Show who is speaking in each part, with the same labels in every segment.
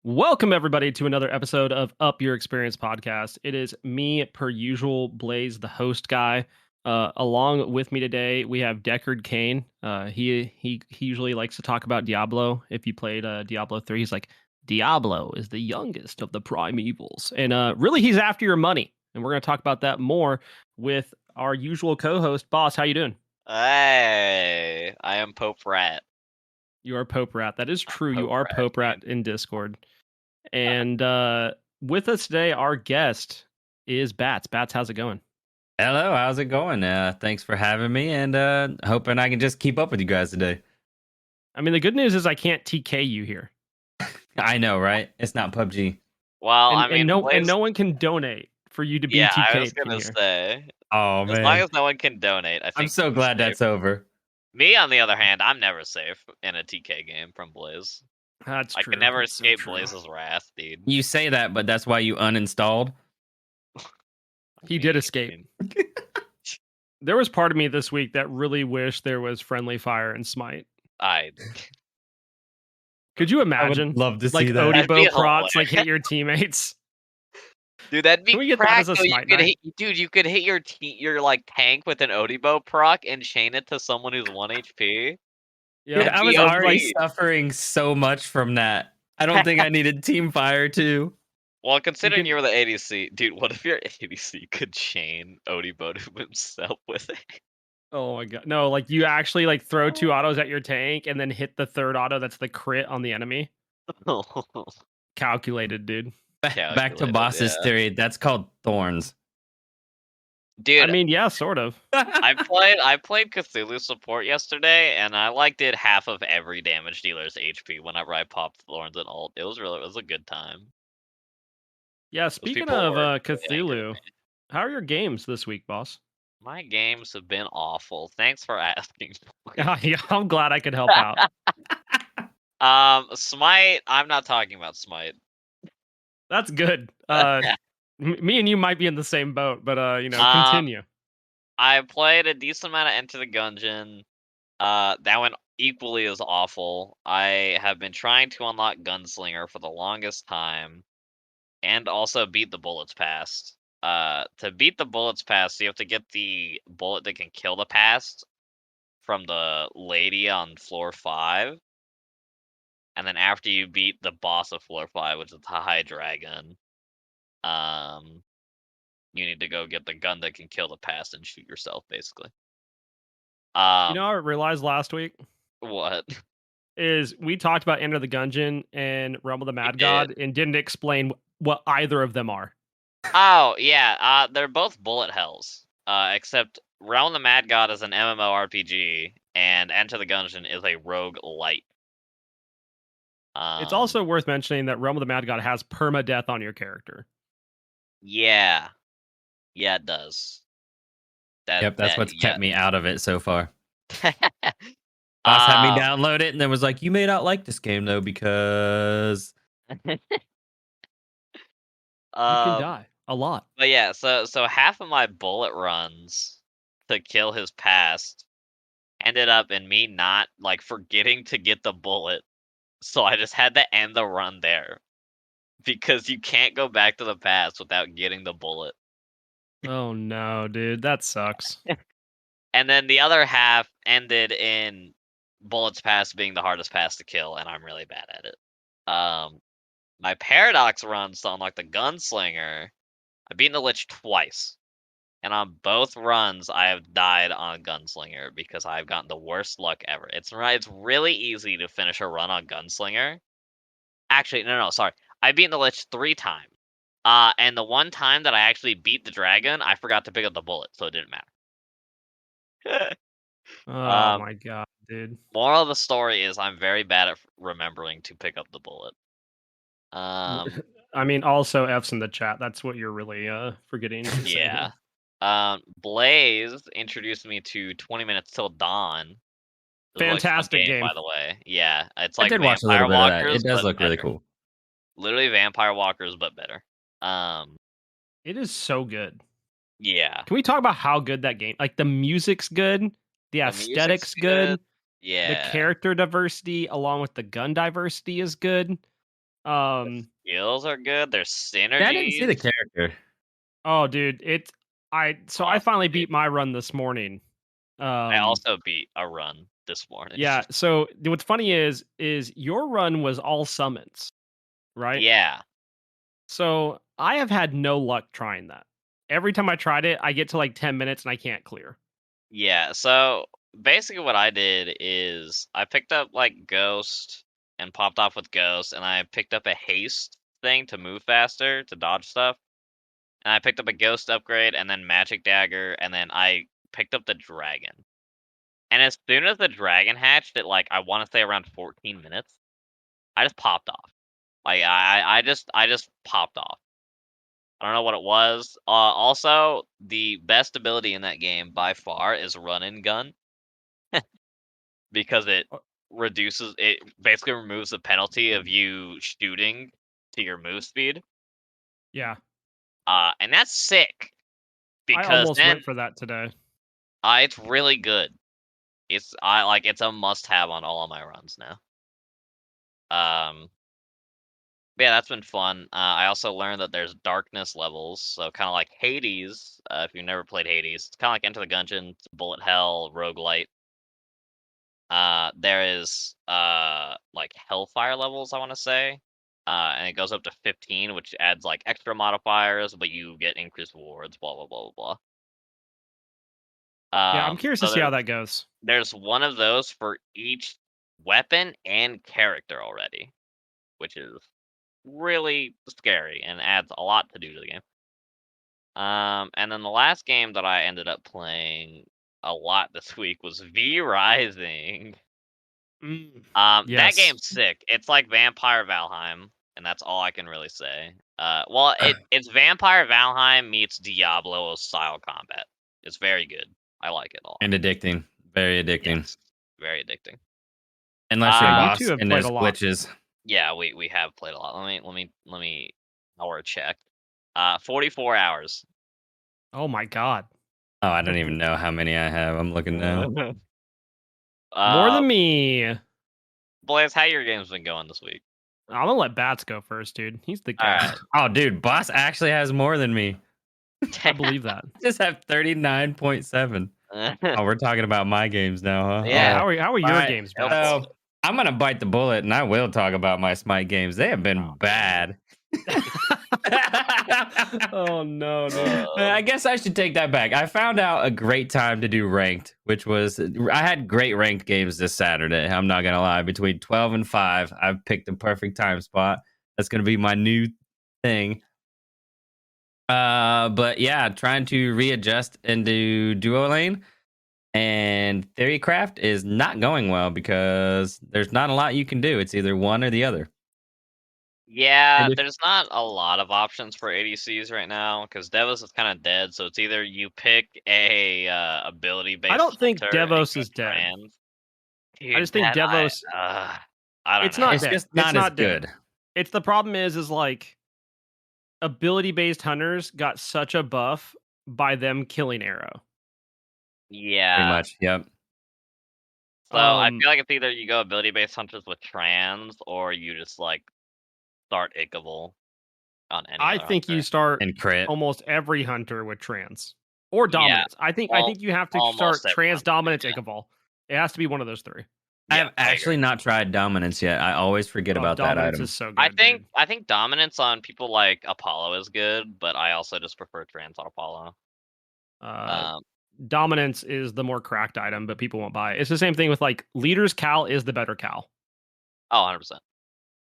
Speaker 1: Welcome everybody to another episode of UpUrXP podcast. It is me, per usual, Blaise, the host guy. Along with me today, we have Deckard Cain. He usually likes to talk about Diablo. If you played Diablo 3, he's like, Diablo is the youngest of the primevals. And really, he's after your money. And we're going to talk about that more with our usual co-host, Boss. How you doing?
Speaker 2: Hey, I am Pope Rat.
Speaker 1: You are Pope Rat. That is true. You
Speaker 2: Pope
Speaker 1: are
Speaker 2: Rat,
Speaker 1: Pope Rat in Discord. And with us today, our guest is Bats. Bats, how's it going?
Speaker 3: Hello, how's it going? Thanks for having me, and hoping I can just keep up with you guys today.
Speaker 1: I mean, the good news is I can't TK you here.
Speaker 3: I know, right? It's not PUBG.
Speaker 2: Well,
Speaker 1: and no one can donate for you to be
Speaker 2: yeah,
Speaker 1: TK'd
Speaker 2: I was gonna
Speaker 1: here.
Speaker 2: say.
Speaker 3: Oh man,
Speaker 2: as long as no one can donate, I think
Speaker 3: I'm so glad that's over.
Speaker 2: Me, on the other hand, I'm never safe in a TK game from Blaise.
Speaker 1: That's
Speaker 2: I
Speaker 1: true.
Speaker 2: can never
Speaker 1: That's
Speaker 2: escape
Speaker 1: so
Speaker 2: Blaise's wrath, dude.
Speaker 3: You say that, but that's why you uninstalled.
Speaker 1: He did escape. There was part of me this week that really wished there was friendly fire in Smite. Could you imagine?
Speaker 3: I would love to
Speaker 1: like
Speaker 3: see that.
Speaker 1: Odibo procs like hit your teammates.
Speaker 2: Dude, that'd be
Speaker 1: Can we get that as a Smite night?
Speaker 2: You could hit your like tank with an Odibo proc and chain it to someone who's 1 HP.
Speaker 3: Yeah, I was already suffering so much from that. I don't think I needed team fire too.
Speaker 2: Well, considering you were the ADC, dude, what if your ADC could chain Odibo to himself with it?
Speaker 1: Oh my god. No, like you actually like throw 2 autos at your tank and then hit the 3rd auto that's the crit on the enemy. Calculated, dude.
Speaker 3: Back to Boss's theory, that's called thorns.
Speaker 2: Dude,
Speaker 1: I mean, yeah, sort of.
Speaker 2: I played Cthulhu support yesterday, and I like did half of every damage dealer's HP whenever I popped thorns and ult. It was a good time.
Speaker 1: Yeah, speaking of Cthulhu, how are your games this week, boss?
Speaker 2: My games have been awful. Thanks for asking.
Speaker 1: Yeah, I'm glad I could help out.
Speaker 2: Smite, I'm not talking about Smite.
Speaker 1: That's good. Me and you might be in the same boat, but continue.
Speaker 2: I played a decent amount of Enter the Gungeon. That one equally is awful. I have been trying to unlock Gunslinger for the longest time, and also beat the Bullets Past. To beat the Bullets Past, you have to get the bullet that can kill the past from the lady on floor 5. And then after you beat the boss of floor 5, which is the High Dragon, you need to go get the gun that can kill the past and shoot yourself, basically.
Speaker 1: You know what I realized last week?
Speaker 2: What?
Speaker 1: Is we talked about Enter the Gungeon and Realm of the Mad God and didn't explain what either of them are.
Speaker 2: Oh, yeah. They're both bullet hells. Except Realm of the Mad God is an MMORPG, and Enter the Gungeon is a rogue light.
Speaker 1: It's also worth mentioning that Realm of the Mad God has permadeath on your character.
Speaker 2: Yeah. Yeah, it does.
Speaker 3: That's what's kept me out of it so far. Boss had me download it and then was like, you may not like this game though because
Speaker 1: you can die a lot.
Speaker 2: But yeah, so half of my bullet runs to kill his past ended up in me not like forgetting to get the bullet. So I just had to end the run there. Because you can't go back to the past without getting the bullet.
Speaker 1: Oh no, dude, that sucks.
Speaker 2: And then the other half ended in Bullets Past being the hardest pass to kill, and I'm really bad at it. My Paradox runs to unlock the Gunslinger, I've beaten the Lich twice. And on both runs, I have died on Gunslinger because I've gotten the worst luck ever. It's really easy to finish a run on Gunslinger. Actually, no, sorry. I've beaten the Lich 3 times. And the one time that I actually beat the dragon, I forgot to pick up the bullet, so it didn't matter.
Speaker 1: Oh my god, dude.
Speaker 2: Moral of the story is I'm very bad at remembering to pick up the bullet.
Speaker 1: I mean, also F's in the chat. That's what you're really forgetting.
Speaker 2: Yeah. Blaise introduced me to 20 Minutes Till Dawn.
Speaker 1: Fantastic game,
Speaker 2: by the way. Yeah, it's like
Speaker 3: I did watch a little bit of that. It does look really cool.
Speaker 2: Literally Vampire Walkers, but better.
Speaker 1: It is so good.
Speaker 2: Yeah.
Speaker 1: Can we talk about how good that game? Like the music's good, the aesthetics good.
Speaker 2: Yeah.
Speaker 1: The character diversity along with the gun diversity is good.
Speaker 2: Skills are good. There's synergies.
Speaker 3: I didn't see the character.
Speaker 1: Oh, dude, I finally beat my run this morning.
Speaker 2: I also beat a run this morning.
Speaker 1: Yeah. So what's funny is your run was all summons, right?
Speaker 2: Yeah.
Speaker 1: So I have had no luck trying that. Every time I tried it, I get to like 10 minutes and I can't clear.
Speaker 2: Yeah. So basically, what I did is I picked up like Ghost and popped off with Ghost, and I picked up a haste thing to move faster to dodge stuff. And I picked up a Ghost upgrade, and then Magic Dagger, and then I picked up the Dragon. And as soon as the Dragon hatched at like I want to say around 14 minutes, I just popped off. Like I just popped off. I don't know what it was. Also, the best ability in that game by far is Run and Gun, because it basically removes the penalty of you shooting to your move speed.
Speaker 1: Yeah.
Speaker 2: And that's sick. Because
Speaker 1: I almost went for that today.
Speaker 2: It's really good. It's a must-have on all of my runs now. But yeah, that's been fun. I also learned that there's darkness levels, so kind of like Hades. If you've never played Hades, it's kind of like Enter the Gungeon, Bullet Hell, Roguelite. There is like Hellfire levels, I want to say, and it goes up to 15, which adds like extra modifiers, but you get increased rewards. Blah blah blah blah blah.
Speaker 1: Yeah, I'm curious to see how that goes.
Speaker 2: There's one of those for each weapon and character already, which is really scary and adds a lot to do to the game. And then the last game that I ended up playing a lot this week was V Rising.
Speaker 1: Yes.
Speaker 2: That game's sick. It's like Vampire Valheim, and that's all I can really say. Well, it's Vampire Valheim meets Diablo style combat. It's very good. I like it a lot.
Speaker 3: And addicting. Very addicting.
Speaker 2: Yes, very addicting.
Speaker 3: Unless you're boss and there's glitches.
Speaker 2: Yeah, we have played a lot. Let me hour check. 44 hours.
Speaker 1: Oh my god.
Speaker 3: Oh, I don't even know how many I have. I'm looking now.
Speaker 1: More than me.
Speaker 2: Blaise, how your game's been going this week?
Speaker 1: I'm gonna let Bats go first, dude. He's the guy.
Speaker 2: Right.
Speaker 3: Oh, dude, boss actually has more than me.
Speaker 1: I believe that.
Speaker 3: Just have 39.7. Oh, we're talking about my games now, huh?
Speaker 2: Yeah.
Speaker 1: How are your games, Bats?
Speaker 3: So, I'm gonna bite the bullet, and I will talk about my Smite games. They have been bad.
Speaker 1: Oh no, dude.
Speaker 3: I guess I should take that back. I found out a great time to do ranked, which was I had great ranked games this Saturday. I'm not gonna lie. Between 12 and 5, I've picked the perfect time spot. That's gonna be my new thing. But yeah, trying to readjust into duo lane and Theorycraft is not going well because there's not a lot you can do. It's either one or the other.
Speaker 2: Yeah, there's not a lot of options for ADCs right now because Devos is kind of dead. So it's either you pick a ability based.
Speaker 1: I don't think Devos is dead.
Speaker 2: Dude,
Speaker 1: I just think Devos.
Speaker 2: I don't
Speaker 1: it's
Speaker 2: know.
Speaker 1: not
Speaker 3: It's
Speaker 1: dead.
Speaker 3: just
Speaker 1: It's
Speaker 3: not
Speaker 1: not
Speaker 3: as
Speaker 1: dead.
Speaker 3: good.
Speaker 1: It's the problem is like ability based hunters got such a buff by them killing Arrow.
Speaker 2: Yeah,
Speaker 3: pretty much. Yep.
Speaker 2: So I feel like it's either you go ability based hunters with trans or you just like start Ickable on any.
Speaker 1: I think you start
Speaker 3: and crit
Speaker 1: almost every hunter with trans or dominance. I think you have to start trans, dominance, Ickable. It has to be one of those three.
Speaker 3: I have actually not tried dominance yet. I always forget about that item.
Speaker 1: Dominance is so good.
Speaker 2: I think dominance on people like Apollo is good, but I also just prefer trans on Apollo.
Speaker 1: Dominance is the more cracked item, but people won't buy it. It's the same thing with like Leader's Cal is the better Cal.
Speaker 2: Oh, 100%.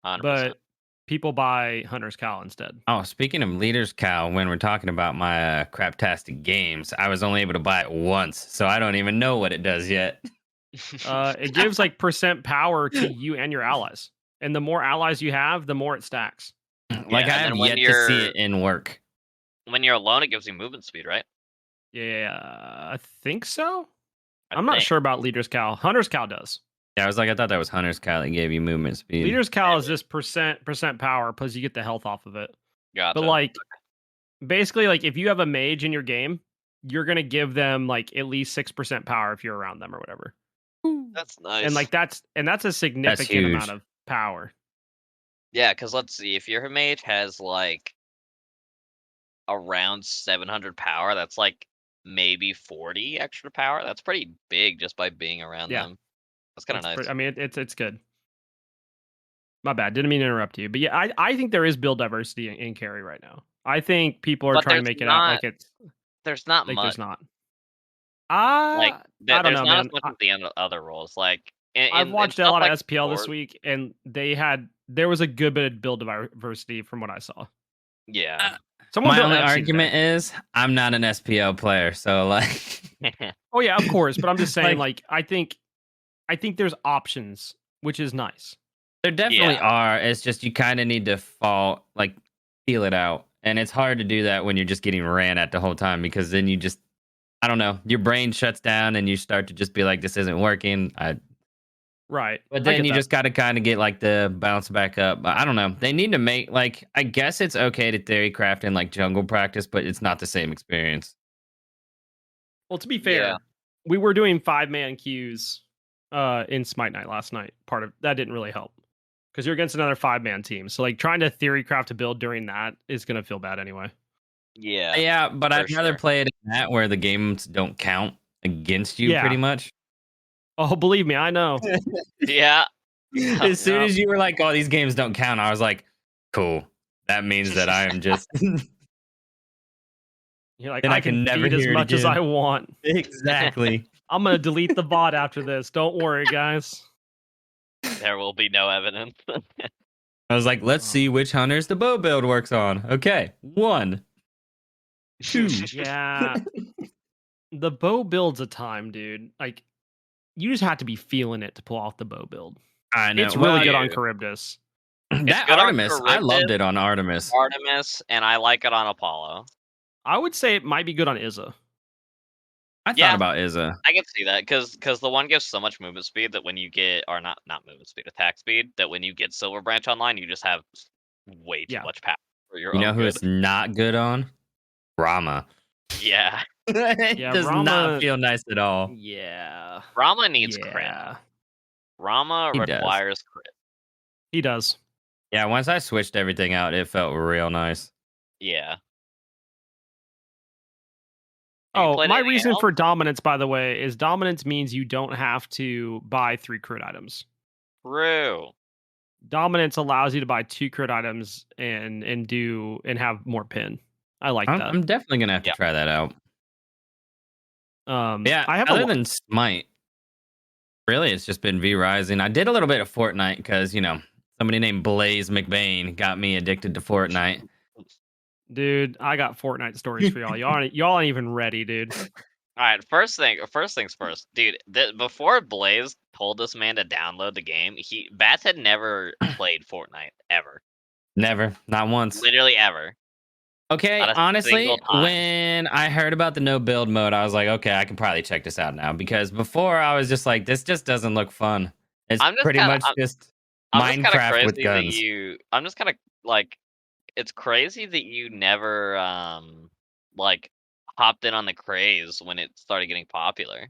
Speaker 2: 100%.
Speaker 1: But people buy Hunter's Cal instead.
Speaker 3: Oh, speaking of Leader's Cal, when we're talking about my craptastic games, I was only able to buy it once, so I don't even know what it does yet.
Speaker 1: It gives like % power to you and your allies. And the more allies you have, the more it stacks.
Speaker 3: Like I have yet to see it in work.
Speaker 2: When you're alone, it gives you movement speed, right?
Speaker 1: Yeah, I think so. I'm not sure about Leader's Cal. Hunter's Cal does.
Speaker 3: Yeah, I thought that was Hunter's Cal that gave you movement speed.
Speaker 1: Leader's Cal is just % power, plus you get the health off of it.
Speaker 2: Gotcha.
Speaker 1: But like, basically, like if you have a mage in your game, you're gonna give them like at least 6% power if you're around them or whatever.
Speaker 2: That's nice.
Speaker 1: And like that's a significant amount of power.
Speaker 2: Yeah, because let's see, if your mage has like around 700 power, that's like maybe 40 extra power. That's pretty big just by being around
Speaker 1: Yeah.
Speaker 2: them. That's kind of nice.
Speaker 1: I mean, it's good. My bad. Didn't mean to interrupt you, but yeah, I think there is build diversity in carry right now. I think people are
Speaker 2: But
Speaker 1: trying to make it out like
Speaker 2: there's not
Speaker 1: there's
Speaker 2: much.
Speaker 1: not.
Speaker 2: Like
Speaker 1: I don't
Speaker 2: there's
Speaker 1: know,
Speaker 2: not as
Speaker 1: man.
Speaker 2: much as the other roles. Like
Speaker 1: I've
Speaker 2: in
Speaker 1: watched a
Speaker 2: stuff
Speaker 1: lot of
Speaker 2: like
Speaker 1: SPL this
Speaker 2: Sword,
Speaker 1: week, and there was a good bit of build diversity from what I saw.
Speaker 2: yeah.
Speaker 1: Someone
Speaker 3: My
Speaker 1: built
Speaker 3: only
Speaker 1: FC
Speaker 3: argument
Speaker 1: today.
Speaker 3: is I'm not an SPL player, so like,
Speaker 1: Oh yeah, of course, but I'm just saying,
Speaker 3: like
Speaker 1: I think there's options, which is nice.
Speaker 3: there definitely
Speaker 2: Yeah.
Speaker 3: are. It's just you kind of need to feel it out, and it's hard to do that when you're just getting ran at the whole time because then you just, I don't know, your brain shuts down and you start to just be like, this isn't working.
Speaker 1: Right.
Speaker 3: But
Speaker 1: I
Speaker 3: then
Speaker 1: get
Speaker 3: you
Speaker 1: that.
Speaker 3: just got to kind of get like the bounce back up. I don't know. They need to make like, I guess it's okay to theory craft in like jungle practice, but it's not the same experience.
Speaker 1: Well, to be
Speaker 2: Yeah.
Speaker 1: fair, we were doing 5-man queues in Smite Night last night. Part of that didn't really help because you're against another 5-man team. So like trying to theory craft a build during that is gonna feel bad anyway.
Speaker 2: Yeah.
Speaker 3: Yeah, but
Speaker 2: For
Speaker 3: I'd rather
Speaker 2: sure.
Speaker 3: play it in that where the games don't count against you
Speaker 1: Yeah.
Speaker 3: pretty much.
Speaker 1: Oh, believe me, I know.
Speaker 2: Yeah. Yeah.
Speaker 3: As soon
Speaker 1: Yeah.
Speaker 3: as you were like, oh, these games don't count, I was like, cool. That means that I am just,
Speaker 1: You're like,
Speaker 3: then
Speaker 1: I
Speaker 3: I
Speaker 1: can
Speaker 3: can never
Speaker 1: feed as
Speaker 3: hear it
Speaker 1: much as I
Speaker 3: again.
Speaker 1: want.
Speaker 3: Exactly.
Speaker 1: I'm gonna delete the bot after this. Don't worry, guys.
Speaker 2: There will be no evidence.
Speaker 3: I was like, let's see which hunters the bow build works on. Okay, 1, 2.
Speaker 1: Yeah. The bow build's a time, dude. Like, you just have to be feeling it to pull off the bow build.
Speaker 3: I know.
Speaker 1: It's really
Speaker 3: Well,
Speaker 1: good on
Speaker 2: Dude,
Speaker 1: Charybdis.
Speaker 2: it's
Speaker 3: that
Speaker 2: good on
Speaker 3: Artemis, I loved
Speaker 2: Charybdis,
Speaker 3: it on Artemis.
Speaker 2: and I like it on Apollo.
Speaker 1: I would say it might be good on Izza.
Speaker 3: I thought
Speaker 2: Yeah,
Speaker 3: about Izza.
Speaker 2: I can see that because the one gives so much movement speed that when you get, or not movement speed, attack speed, that when you get Silver Branch online, you just have way too
Speaker 1: Yeah.
Speaker 2: much power for your
Speaker 3: You know
Speaker 2: own
Speaker 3: who
Speaker 2: good.
Speaker 3: it's not good on? Rama.
Speaker 2: Yeah,
Speaker 3: It
Speaker 1: Yeah,
Speaker 3: does not
Speaker 1: Rama.
Speaker 3: feel nice at all.
Speaker 1: Yeah.
Speaker 2: Rama needs crit.
Speaker 1: Yeah.
Speaker 2: Rama
Speaker 3: He does.
Speaker 2: requires crit.
Speaker 1: He does.
Speaker 3: Yeah, once I switched everything out, it felt real nice.
Speaker 2: Yeah. Have you
Speaker 1: Oh,
Speaker 2: played
Speaker 1: my
Speaker 2: anything
Speaker 1: reason
Speaker 2: else?
Speaker 1: for dominance, by the way, is dominance means you don't have to buy 3 crit items.
Speaker 2: True.
Speaker 1: Dominance allows you to buy 2 crit items and have more pin. I like that.
Speaker 3: I'm definitely gonna have to
Speaker 2: Yep.
Speaker 3: try that out. Yeah,
Speaker 1: I have
Speaker 3: other than Smite, really, it's just been V Rising. I did a little bit of Fortnite because, somebody named BlaiseMcBaine got me addicted to Fortnite.
Speaker 1: dude, I got Fortnite stories for y'all. Y'all ain't even ready, dude.
Speaker 2: All right, first things first, dude. Before Blaise told this man to download the game, Bats had never played Fortnite ever,
Speaker 3: Never, not once.
Speaker 2: literally ever.
Speaker 3: Okay,
Speaker 2: Not a
Speaker 3: honestly,
Speaker 2: single time.
Speaker 3: when I heard about the no build mode, I was like, okay, I can probably check this out now because before I was just like, this just doesn't look fun. It's
Speaker 2: I'm just
Speaker 3: pretty
Speaker 2: kind
Speaker 3: much just
Speaker 2: of
Speaker 3: Minecraft with
Speaker 2: crazy that
Speaker 3: guns.
Speaker 2: I'm just kind of like, it's crazy that you never like hopped in on the craze when it started getting popular.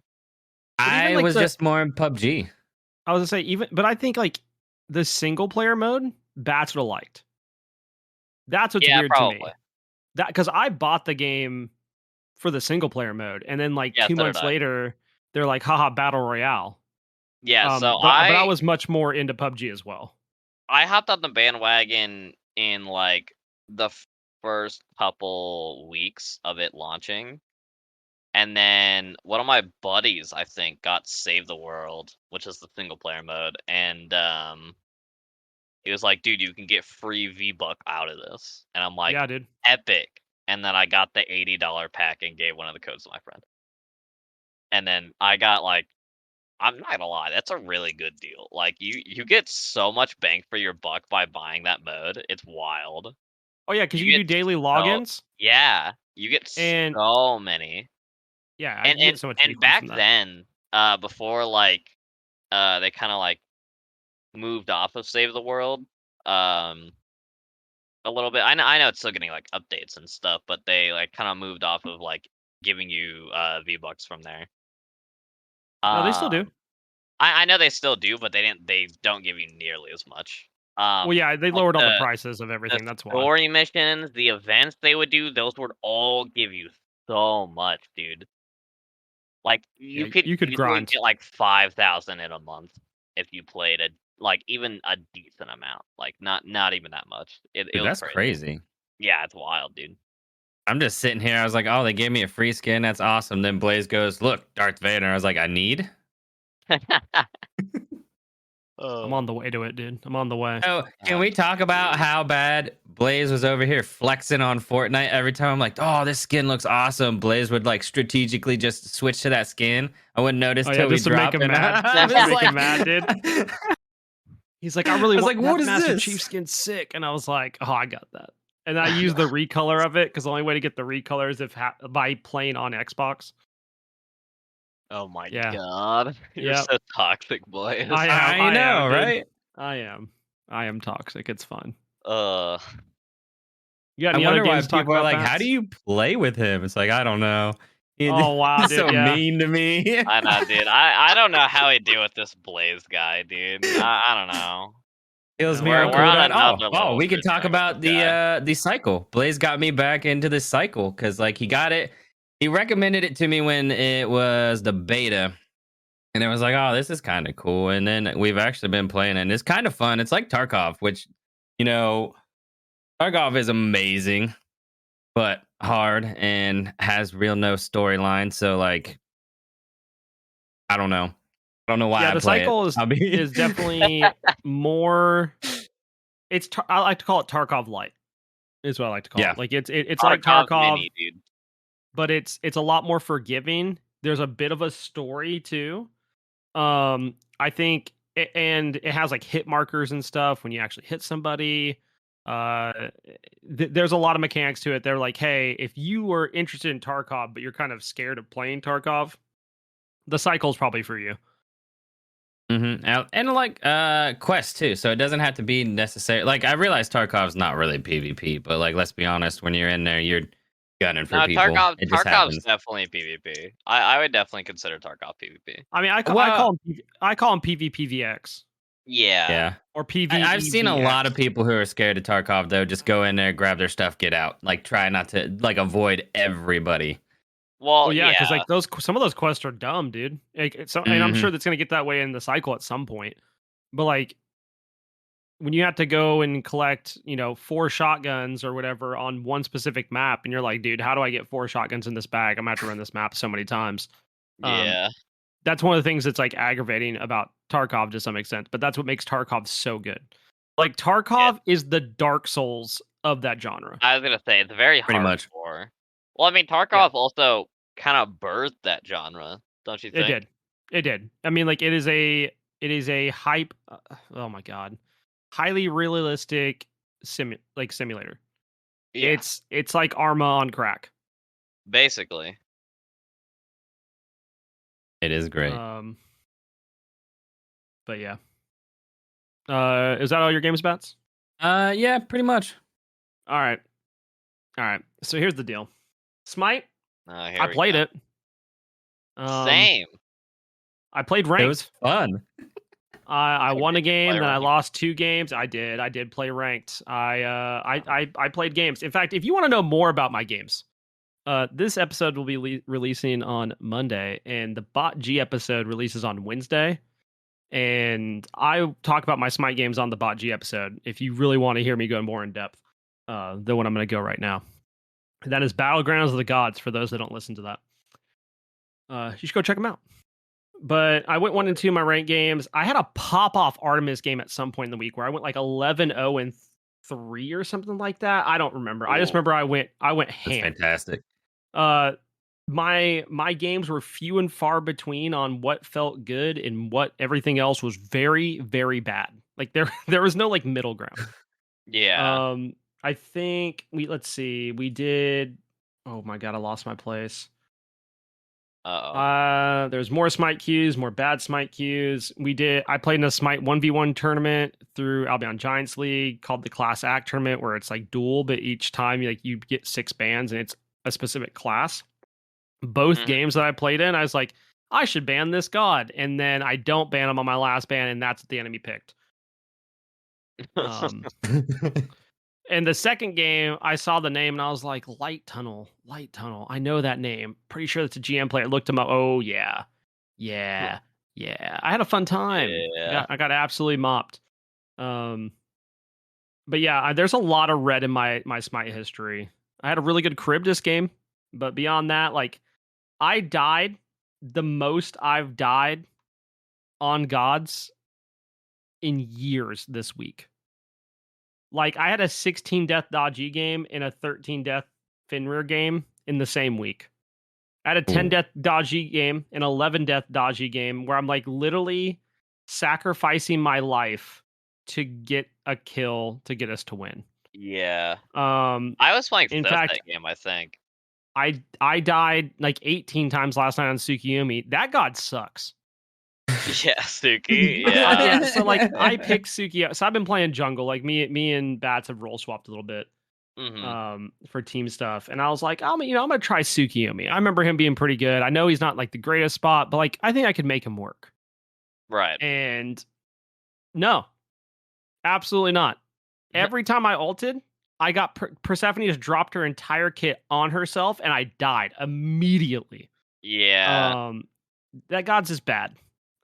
Speaker 1: But even
Speaker 3: I
Speaker 1: like
Speaker 3: was just more in PUBG.
Speaker 1: I was gonna say but I think like the single player mode, Bats would have liked. That's what's
Speaker 2: Yeah,
Speaker 1: weird to me.
Speaker 2: probably.
Speaker 1: That because I bought the game for the single player mode, and then like
Speaker 2: Yeah,
Speaker 1: 2
Speaker 2: so did
Speaker 1: months
Speaker 2: I.
Speaker 1: later, they're like, haha, battle royale.
Speaker 2: Yeah, so
Speaker 1: But I was much more into PUBG as well.
Speaker 2: I hopped on the bandwagon in like the first couple weeks of it launching. And then one of my buddies, I think, got Save the World, which is the single player mode, and he was like, "Dude, you can get free V-Buck out of this." And I'm like,
Speaker 1: Yeah, dude.
Speaker 2: "Epic." And then I got the $80 pack and gave one of the codes to my friend. And then I got like, I'm not gonna lie, that's a really good deal. Like you get so much bang for your buck by buying that mode. It's wild.
Speaker 1: Oh yeah, because
Speaker 2: You
Speaker 1: you can do
Speaker 2: get
Speaker 1: daily
Speaker 2: so
Speaker 1: logins,
Speaker 2: yeah, you get
Speaker 1: and
Speaker 2: so many.
Speaker 1: yeah,
Speaker 2: And
Speaker 1: you get
Speaker 2: and
Speaker 1: so much
Speaker 2: and
Speaker 1: V-Bucks
Speaker 2: back
Speaker 1: from that.
Speaker 2: then, before like they kind of like moved off of Save the World, um, a little bit. I know it's still getting like updates and stuff, but they like kind of moved off of like giving you V-Bucks from there.
Speaker 1: No, they still
Speaker 2: Um,
Speaker 1: do.
Speaker 2: I know they still do, but they don't give you nearly as much.
Speaker 1: Well, yeah, they
Speaker 2: like
Speaker 1: lowered all the prices of
Speaker 2: the
Speaker 1: everything. That's why.
Speaker 2: story missions, the events they would do, those would all give you so much, dude. Like you
Speaker 1: Yeah,
Speaker 2: could
Speaker 1: you could
Speaker 2: easily
Speaker 1: grind.
Speaker 2: get like 5,000 in a month if you played even a decent amount. Like not even that much. It
Speaker 3: Dude,
Speaker 2: was
Speaker 3: that's
Speaker 2: crazy.
Speaker 3: crazy.
Speaker 2: Yeah, it's wild, dude.
Speaker 3: I'm just sitting here. I was like, oh, they gave me a free skin. That's awesome. Then Blaise goes, look, Darth Vader. I was like, I need.
Speaker 1: I'm on the way to it, dude. I'm on the way.
Speaker 3: So, can we talk about how bad Blaise was over here flexing on Fortnite every time? I'm like, oh, this skin looks awesome. Blaise would like strategically just switch to that skin. I wouldn't notice
Speaker 1: Oh, yeah,
Speaker 3: till we
Speaker 1: just to make
Speaker 3: drop.
Speaker 1: him
Speaker 3: And
Speaker 1: mad.
Speaker 3: I
Speaker 1: Just to
Speaker 3: was
Speaker 1: make him
Speaker 3: like,
Speaker 1: mad, dude. He's like, I really
Speaker 3: was
Speaker 1: want
Speaker 3: like,
Speaker 1: that
Speaker 3: what is
Speaker 1: Master
Speaker 3: this?
Speaker 1: Chief skin sick. And I was like, oh, I got that. And I used the recolor of it because the only way to get the recolor is by playing on Xbox.
Speaker 2: Oh my
Speaker 1: Yeah.
Speaker 2: god. You're
Speaker 1: Yep.
Speaker 2: so toxic, boy.
Speaker 3: I know,
Speaker 1: dude.
Speaker 3: right?
Speaker 1: I am toxic. It's fine.
Speaker 2: Uh
Speaker 1: You got
Speaker 3: I
Speaker 1: any other
Speaker 3: wonder why
Speaker 1: games to talk
Speaker 3: people are
Speaker 1: about,
Speaker 3: like, how
Speaker 1: Bats?
Speaker 3: do you play with him? It's like, I don't know.
Speaker 1: Oh, wow,
Speaker 3: He's
Speaker 1: dude,
Speaker 3: so
Speaker 1: yeah.
Speaker 3: mean to me.
Speaker 2: I know, dude. I don't know how he deal with this Blaise guy, dude. I don't know.
Speaker 3: Kills me
Speaker 2: We're
Speaker 3: on
Speaker 2: on
Speaker 3: cooldown.
Speaker 2: another
Speaker 3: Oh,
Speaker 2: level
Speaker 3: we
Speaker 2: of
Speaker 3: could talk
Speaker 2: respect with
Speaker 3: about
Speaker 2: this
Speaker 3: the cycle. Blaise got me back into this cycle because like he got it. He recommended it to me when it was the beta, and it was like, oh, this is kind of cool. And then we've actually been playing, and it's kind of fun. It's like Tarkov, which you know, Tarkov is amazing, but hard and has real no storyline. So like, I don't know. I don't know why
Speaker 1: Yeah,
Speaker 3: I
Speaker 1: the
Speaker 3: play
Speaker 1: cycle
Speaker 3: it.
Speaker 1: is definitely more. I like to call it Tarkov light. Is what I like to call
Speaker 3: Yeah.
Speaker 1: it. Like it's like
Speaker 2: Tarkov
Speaker 1: Tarkov,
Speaker 2: mini, dude.
Speaker 1: but it's a lot more forgiving. There's a bit of a story too. I think, and it has like hit markers and stuff when you actually hit somebody. There's a lot of mechanics to it. They're like, hey, if you were interested in Tarkov, but you're kind of scared of playing Tarkov, the cycle's probably for you.
Speaker 3: And like quest too, so it doesn't have to be necessary. Like I realize Tarkov's not really PvP, but like let's be honest, when you're in there, you're gunning for
Speaker 2: No,
Speaker 3: people. It just
Speaker 2: Tarkov's
Speaker 3: happens.
Speaker 2: definitely PvP. I would definitely consider Tarkov PvP.
Speaker 1: I mean, I
Speaker 3: Well,
Speaker 1: call him PvPvX
Speaker 2: Yeah.
Speaker 1: or PvEvX.
Speaker 3: I've seen a lot of people who are scared of Tarkov though. Just go in there, grab their stuff, get out. Like try not to like avoid everybody.
Speaker 2: Well,
Speaker 1: Yeah, because
Speaker 2: yeah.
Speaker 1: like some of those quests are dumb, dude. Like, and I'm sure that's gonna get that way in the cycle at some point. But like when you have to go and collect, 4 shotguns or whatever on one specific map, and you're like, dude, how do I get 4 shotguns in this bag? I'm gonna have to run this map so many times.
Speaker 2: Yeah.
Speaker 1: That's one of the things that's like aggravating about Tarkov to some extent, but that's what makes Tarkov so good. Like Tarkov is the Dark Souls of that genre.
Speaker 2: I was gonna say it's very
Speaker 3: Pretty much.
Speaker 2: hardcore. Well, I mean, Tarkov also kind of birthed that genre, don't you think?
Speaker 1: It did. I mean, like it is a hype. Oh my god, highly realistic simulator.
Speaker 2: Yeah.
Speaker 1: It's like Arma on crack.
Speaker 2: Basically.
Speaker 3: It is great.
Speaker 1: But yeah. Is that all your games, Bats?
Speaker 3: Yeah, pretty much.
Speaker 1: All right. So here's the deal. Smite.
Speaker 2: Here
Speaker 1: I
Speaker 2: we
Speaker 1: played
Speaker 2: go.
Speaker 1: it.
Speaker 2: Same.
Speaker 1: I played
Speaker 3: It
Speaker 1: ranked.
Speaker 3: was fun.
Speaker 1: I won a game, then I
Speaker 2: ranked.
Speaker 1: lost 2 games. I did play ranked. I played games. In fact, if you want to know more about my games, this episode will be releasing on Monday, and the BOTG episode releases on Wednesday. And I talk about my Smite games on the BOTG episode. If you really want to hear me go more in depth than what I'm going to go right now, that is Battlegrounds of the Gods. For those that don't listen to that, you should go check them out. But I went 1 and 2 in my ranked games. I had a pop off Artemis game at some point in the week where I went like 11-0 and 3 or something like that. I don't remember. I just remember I went
Speaker 3: That's
Speaker 1: ham.
Speaker 3: fantastic.
Speaker 1: My games were few and far between on what felt good and what everything else was very, very bad. Like there was no like middle ground.
Speaker 2: Yeah.
Speaker 1: I think let's see. We did. Oh my god, I lost my place. There's more Smite queues, more bad Smite queues. I played in a Smite 1v1 tournament through Albion Giants League called the Class Act tournament, where it's like duel, but each time you get 6 bans and it's a specific class. Both games that I played in, I was like, I should ban this god, and then I don't ban him on my last ban, and that's what the enemy picked. Um, and the second game, I saw the name and I was like, Light Tunnel. I know that name. Pretty sure that's a GM player. I looked him up. Oh yeah, yeah. I had a fun time.
Speaker 2: Yeah.
Speaker 1: I got absolutely mopped. But yeah, there's a lot of red in my Smite history. I had a really good crib this game, but beyond that, like I died the most I've died on gods in years this week. Like I had a 16 death dodgy game and a 13 death Finrear game in the same week. I had a 10 death dodgy game and 11 death dodgy game where I'm like literally sacrificing my life to get a kill to get us to win.
Speaker 2: Yeah.
Speaker 1: Um,
Speaker 2: I was playing
Speaker 1: in
Speaker 2: fifth
Speaker 1: fact,
Speaker 2: that game, I think.
Speaker 1: I died like 18 times last night on Tsukiyomi. That god sucks.
Speaker 2: Yeah, Suki. Yeah.
Speaker 1: Yeah, so like I picked Suki. So I've been playing jungle. Like me and Bats have role swapped a little bit for team stuff. And I was like, I'm gonna try Tsukiyomi. I remember him being pretty good. I know he's not like the greatest spot, but like I think I could make him work.
Speaker 2: Right.
Speaker 1: And no, absolutely not. Every time I ulted, I got Persephone just dropped her entire kit on herself, and I died immediately.
Speaker 2: Yeah.
Speaker 1: That god's is bad.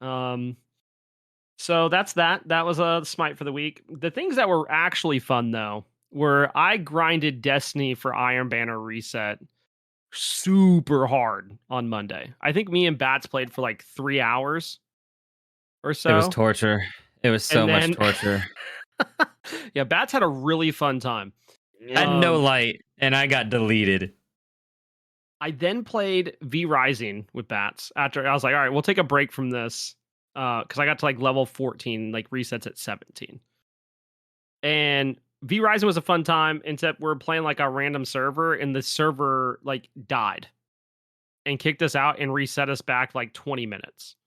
Speaker 1: So that's that. That was a smite for the week. The things that were actually fun though were I grinded Destiny for Iron Banner reset super hard on Monday. I think me and Bats played for like 3 hours or so.
Speaker 3: It was torture. It was so much
Speaker 1: then,
Speaker 3: torture.
Speaker 1: yeah, Bats had a really fun time.
Speaker 3: I had no light, and I got deleted.
Speaker 1: I then played V Rising with Bats after I was like, all right, we'll take a break from this. Because I got to like level 14, like resets at 17. And V Rising was a fun time, except we're playing like a random server, and the server like died and kicked us out and reset us back like 20 minutes.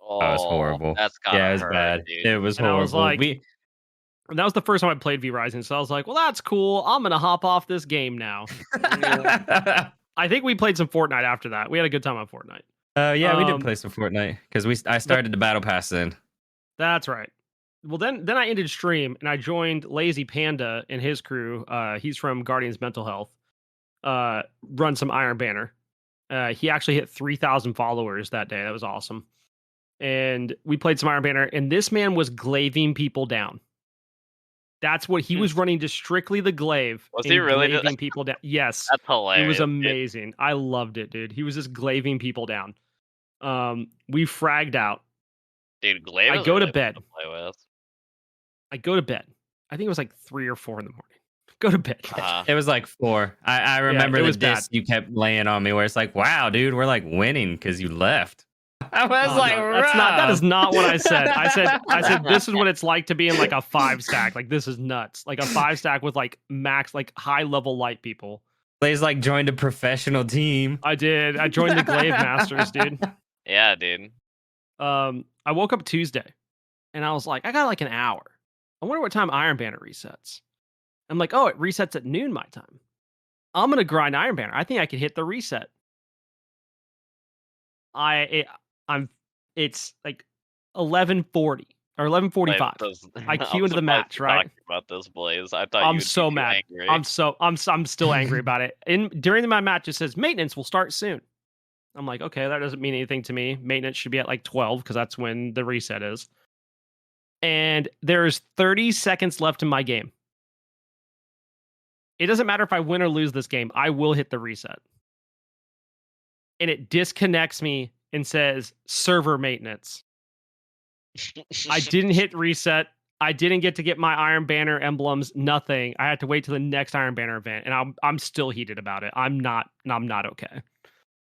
Speaker 2: Oh,
Speaker 3: That was horrible.
Speaker 2: That's gotta
Speaker 3: Yeah, it was
Speaker 2: hurt,
Speaker 3: bad.
Speaker 2: dude.
Speaker 3: It was
Speaker 1: And I was
Speaker 3: horrible.
Speaker 1: like, and that was the first time I played V Rising, so I was like, well, that's cool. I'm gonna hop off this game now. I think we played some Fortnite after that. We had a good time on Fortnite.
Speaker 3: Yeah, we did play some Fortnite because I started the battle pass then.
Speaker 1: That's right. Well, then I ended stream and I joined Lazy Panda and his crew. He's from Guardians Mental Health. Run some Iron Banner. He actually hit 3,000 followers that day. That was awesome. And we played some Iron Banner, and this man was glaving people down. That's what he was running, just strictly the glaive.
Speaker 2: Was he really
Speaker 1: glaving people down? Yes,
Speaker 2: That's hilarious.
Speaker 1: it was
Speaker 2: dude.
Speaker 1: amazing. I loved it, dude. He was just glaving people down. We fragged out.
Speaker 2: Dude, glaive.
Speaker 1: I go to bed.
Speaker 2: Play with.
Speaker 1: I go to bed. I think it was like 3 or 4 in the morning. Go to bed.
Speaker 3: It was like 4. I remember
Speaker 1: it
Speaker 3: the
Speaker 1: was
Speaker 3: disc you kept laying on me where it's like, wow, dude, we're like winning because you left. I was like,
Speaker 1: no, that is not what I said. I said this is what it's like to be in like a 5 stack. Like this is nuts. Like a 5 stack with like max, like high level light people.
Speaker 3: Blaise like joined a professional team.
Speaker 1: I did. I joined the Glaive Masters, dude.
Speaker 2: Yeah, dude.
Speaker 1: I woke up Tuesday and I was like, I got like an hour. I wonder what time Iron Banner resets. I'm like, oh, it resets at noon my time. I'm gonna grind Iron Banner. I think I can hit the reset. It's like 11:40 or 11:45. I queue into the match, right?
Speaker 2: About this, Blaise. I thought
Speaker 1: I'm so mad.
Speaker 2: Angry.
Speaker 1: I'm still angry about it. During my match, it says maintenance will start soon. I'm like, okay, that doesn't mean anything to me. Maintenance should be at like 12 because that's when the reset is. And there's 30 seconds left in my game. It doesn't matter if I win or lose this game. I will hit the reset. And it disconnects me and says server maintenance. I didn't hit reset. I didn't get to get my Iron Banner emblems. Nothing. I had to wait till the next Iron Banner event, and I'm still heated about it. I'm not okay.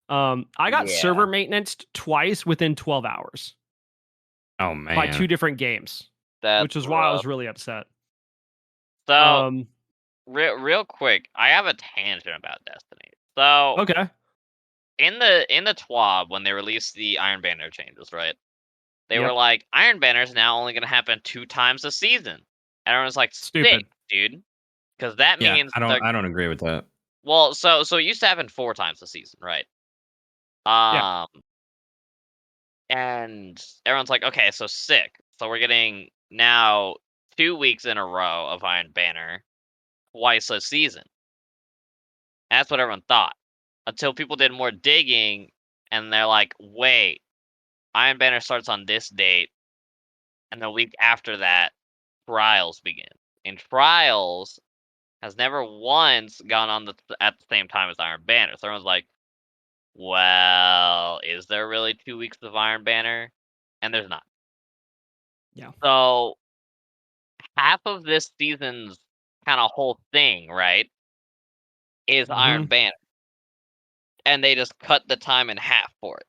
Speaker 1: I got server maintenance twice within 12 hours.
Speaker 3: Oh man!
Speaker 1: By 2 different games, which is why I was really upset.
Speaker 2: So, real quick, I have a tangent about Destiny. So,
Speaker 1: okay.
Speaker 2: In the TWAB, when they released the Iron Banner changes, right? They were like, Iron Banner is now only going to happen 2 times a season. And everyone's like, stupid, dude. Because that means
Speaker 3: I don't agree with that.
Speaker 2: Well, so it used to happen 4 times a season, right? And everyone's like, okay, so sick. So we're getting now 2 weeks in a row of Iron Banner twice a season. That's what everyone thought. Until people did more digging, and they're like, wait, Iron Banner starts on this date, and the week after that, Trials begin. And Trials has never once gone on at the same time as Iron Banner. So everyone's like, well, is there really 2 weeks of Iron Banner? And there's not.
Speaker 1: Yeah.
Speaker 2: So half of this season's kind of whole thing, right, is Iron Banner. And they just cut the time in half for it.